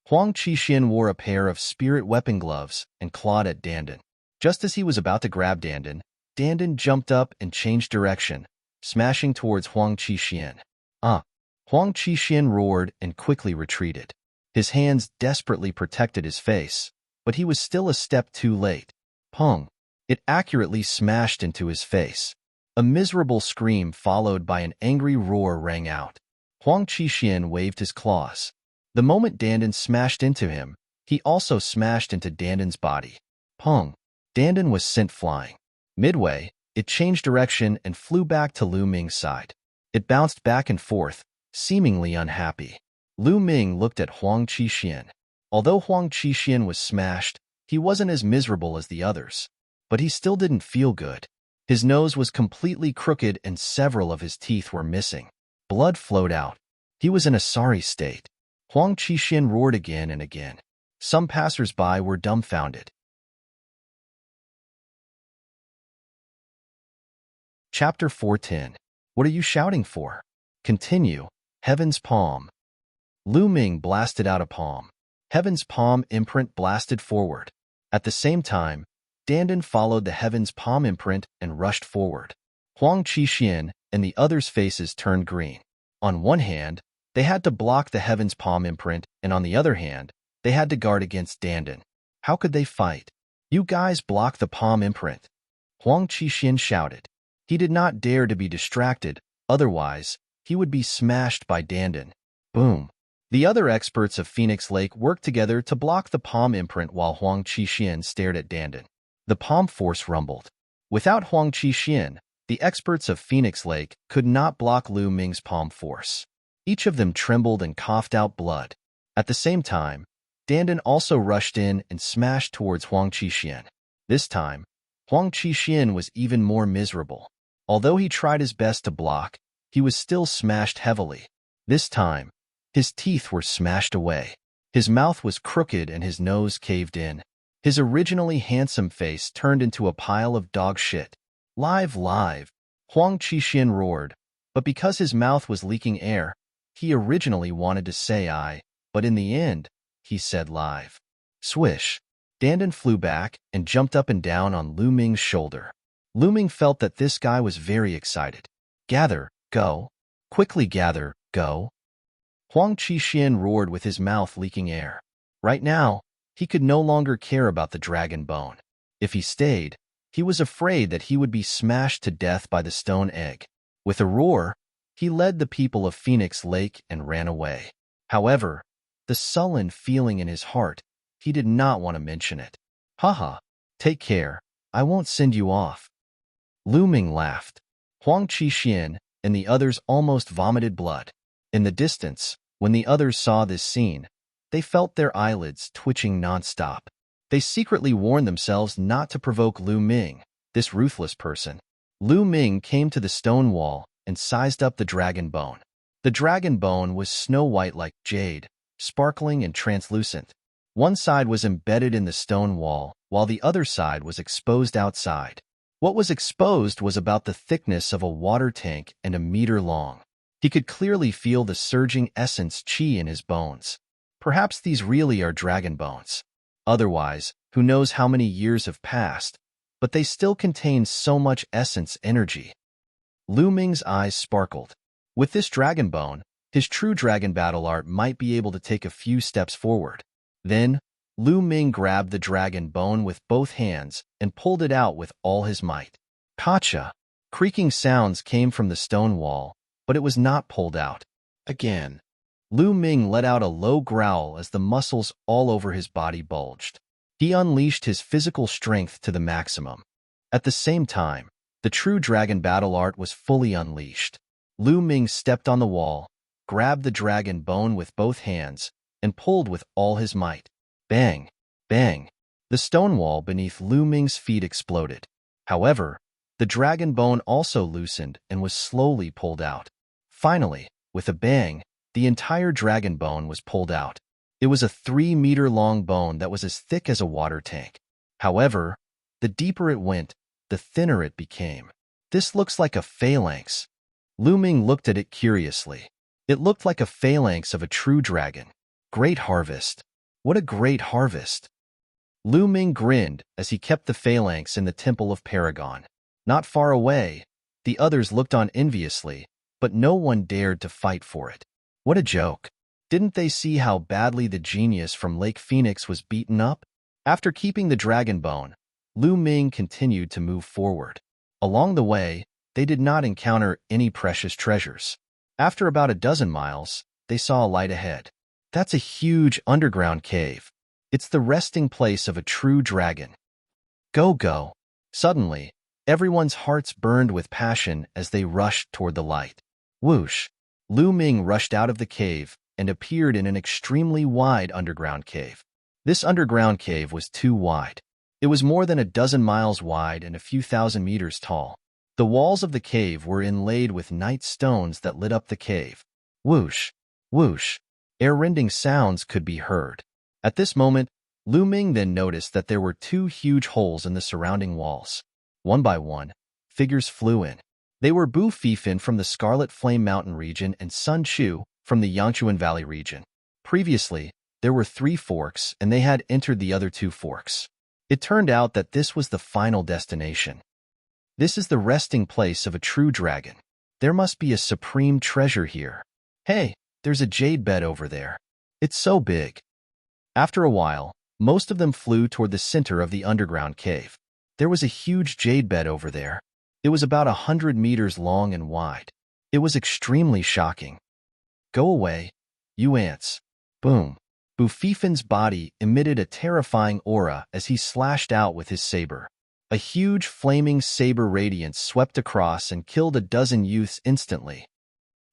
S1: Huang Qixin wore a pair of spirit weapon gloves and clawed at Dandan. Just as he was about to grab Dandan, Dandan jumped up and changed direction, smashing towards Huang Qixin. Huang Qixin roared and quickly retreated. His hands desperately protected his face, but he was still a step too late. Pong! It accurately smashed into his face. A miserable scream followed by an angry roar rang out. Huang Qixin waved his claws. The moment Dandan smashed into him, he also smashed into Dandan's body. Pong! Dandan was sent flying. Midway, it changed direction and flew back to Lu Ming's side. It bounced back and forth, seemingly unhappy. Lu Ming looked at Huang Qixin. Although Huang Qixin was smashed, he wasn't as miserable as the others. But he still didn't feel good. His nose was completely crooked and several of his teeth were missing. Blood flowed out. He was in a sorry state. Huang Qixin roared again and again. Some passers-by were dumbfounded. Chapter 410. What are you shouting for? Continue. Heaven's palm. Lu Ming blasted out a palm. Heaven's palm imprint blasted forward. At the same time, Dandan followed the Heaven's palm imprint and rushed forward. Huang Qixin and the others' faces turned green. On one hand, they had to block the Heaven's palm imprint, and on the other hand, they had to guard against Dandan. How could they fight? You guys block the palm imprint. Huang Qixin shouted. He did not dare to be distracted, otherwise, he would be smashed by Dandan. Boom. The other experts of Phoenix Lake worked together to block the palm imprint while Huang Qixin stared at Dandan. The palm force rumbled. Without Huang Qixin, the experts of Phoenix Lake could not block Lu Ming's palm force. Each of them trembled and coughed out blood. At the same time, Dandan also rushed in and smashed towards Huang Qixin. This time, Huang Qixin was even more miserable. Although he tried his best to block, he was still smashed heavily. This time, his teeth were smashed away. His mouth was crooked and his nose caved in. His originally handsome face turned into a pile of dog shit. Live, live, Huang Qixin roared, but because his mouth was leaking air, he originally wanted to say I, but in the end, he said live. Swish. Dandan flew back and jumped up and down on Lu Ming's shoulder. Lu Ming felt that this guy was very excited. Gather, go. Quickly gather, go. Huang Qixin roared with his mouth leaking air. Right now, he could no longer care about the dragon bone. If he stayed, he was afraid that he would be smashed to death by the stone egg. With a roar, he led the people of Phoenix Lake and ran away. However, the sullen feeling in his heart, he did not want to mention it. Haha, take care, I won't send you off. Lu Ming laughed. Huang Qixin and the others almost vomited blood. In the distance, when the others saw this scene, they felt their eyelids twitching nonstop. They secretly warned themselves not to provoke Lu Ming, this ruthless person. Lu Ming came to the stone wall and sized up the dragon bone. The dragon bone was snow-white like jade, sparkling and translucent. One side was embedded in the stone wall, while the other side was exposed outside. What was exposed was about the thickness of a water tank and a meter long. He could clearly feel the surging essence chi in his bones. Perhaps these really are dragon bones. Otherwise, who knows how many years have passed, but they still contain so much essence energy. Lu Ming's eyes sparkled. With this dragon bone, his true dragon battle art might be able to take a few steps forward. Then, Lu Ming grabbed the dragon bone with both hands and pulled it out with all his might. Gotcha! Creaking sounds came from the stone wall, but it was not pulled out. Again. Lu Ming let out a low growl as the muscles all over his body bulged. He unleashed his physical strength to the maximum. At the same time, the true dragon battle art was fully unleashed. Lu Ming stepped on the wall, grabbed the dragon bone with both hands, and pulled with all his might. Bang! Bang! The stone wall beneath Lu Ming's feet exploded. However, the dragon bone also loosened and was slowly pulled out. Finally, with a bang, the entire dragon bone was pulled out. It was a 3-meter-long bone that was as thick as a water tank. However, the deeper it went, the thinner it became. This looks like a phalanx. Lu Ming looked at it curiously. It looked like a phalanx of a true dragon. Great harvest. What a great harvest. Lu Ming grinned as he kept the phalanx in the Temple of Paragon. Not far away, the others looked on enviously, but no one dared to fight for it. What a joke. Didn't they see how badly the genius from Lake Phoenix was beaten up? After keeping the dragon bone, Lu Ming continued to move forward. Along the way, they did not encounter any precious treasures. After about a dozen miles, they saw a light ahead. That's a huge underground cave. It's the resting place of a true dragon. Go, go. Suddenly, everyone's hearts burned with passion as they rushed toward the light. Whoosh! Lu Ming rushed out of the cave and appeared in an extremely wide underground cave. This underground cave was too wide. It was more than a dozen miles wide and a few thousand meters tall. The walls of the cave were inlaid with night stones that lit up the cave. Whoosh! Whoosh! Ear-rending sounds could be heard. At this moment, Lu Ming then noticed that there were two huge holes in the surrounding walls. One by one, figures flew in. They were Bu Fifin from the Scarlet Flame Mountain region and Sun Chu from the Yangchuan Valley region. Previously, there were 3 forks, and they had entered the other 2 forks. It turned out that this was the final destination. This is the resting place of a true dragon. There must be a supreme treasure here. Hey, there's a jade bed over there. It's so big. After a while, most of them flew toward the center of the underground cave. There was a huge jade bed over there. It was about 100 meters long and wide. It was extremely shocking. Go away, you ants. Boom. Bu Fifin's body emitted a terrifying aura as he slashed out with his saber. A huge flaming saber radiance swept across and killed a dozen youths instantly.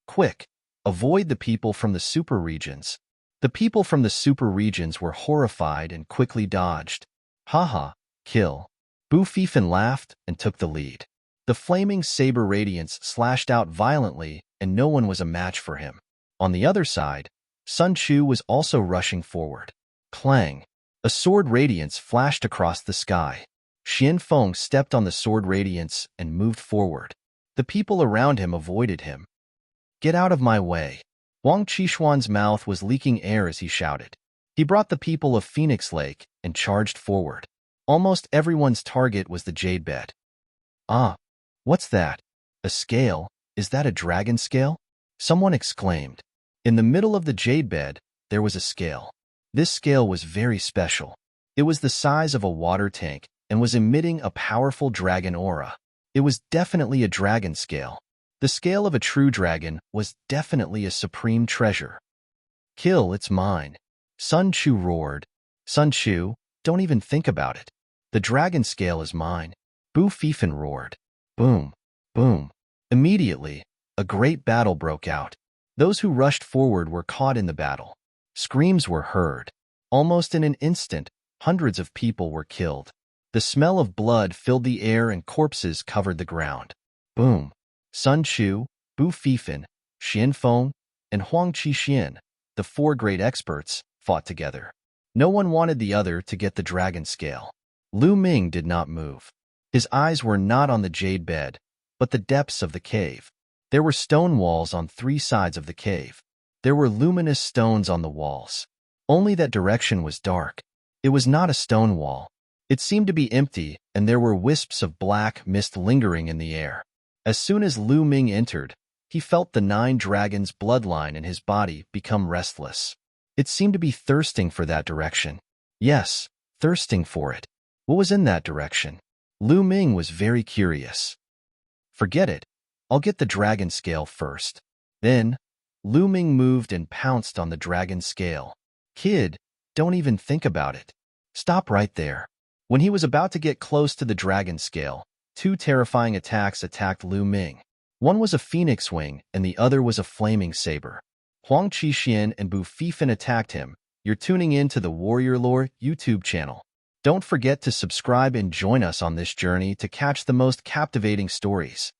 S1: Quick, avoid the people from the super regions. The people from the super regions were horrified and quickly dodged. Haha, kill. Bu Fifin laughed and took the lead. The flaming saber radiance slashed out violently, and no one was a match for him. On the other side, Sun Chu was also rushing forward. Clang! A sword radiance flashed across the sky. Xian Feng stepped on the sword radiance and moved forward. The people around him avoided him. Get out of my way! Wang Qishuan's mouth was leaking air as he shouted. He brought the people of Phoenix Lake and charged forward. Almost everyone's target was the jade bed. Ah! What's that? A scale? Is that a dragon scale? Someone exclaimed. In the middle of the jade bed, there was a scale. This scale was very special. It was the size of a water tank and was emitting a powerful dragon aura. It was definitely a dragon scale. The scale of a true dragon was definitely a supreme treasure. Kill, it's mine. Sun Chu roared. Sun Chu, don't even think about it. The dragon scale is mine. Bu Fifin roared. Boom, boom. Immediately, a great battle broke out. Those who rushed forward were caught in the battle. Screams were heard. Almost in an instant, hundreds of people were killed. The smell of blood filled the air and corpses covered the ground. Boom. Sun Chu, Bu Fifin, Xian Feng, and Huang Qixin, the 4 great experts, fought together. No one wanted the other to get the dragon scale. Lu Ming did not move. His eyes were not on the jade bed, but the depths of the cave. There were stone walls on 3 sides of the cave. There were luminous stones on the walls. Only that direction was dark. It was not a stone wall. It seemed to be empty, and there were wisps of black mist lingering in the air. As soon as Lu Ming entered, he felt the 9 dragons' bloodline in his body become restless. It seemed to be thirsting for that direction. Yes, thirsting for it. What was in that direction? Lu Ming was very curious. Forget it. I'll get the dragon scale first. Then, Lu Ming moved and pounced on the dragon scale. Kid, don't even think about it. Stop right there. When he was about to get close to the dragon scale, 2 terrifying attacks attacked Lu Ming. One was a phoenix wing, and the other was a flaming saber. Huang Qixin and Bu Fifin attacked him. You're tuning in to the Warrior Lore YouTube channel. Don't forget to subscribe and join us on this journey to catch the most captivating stories.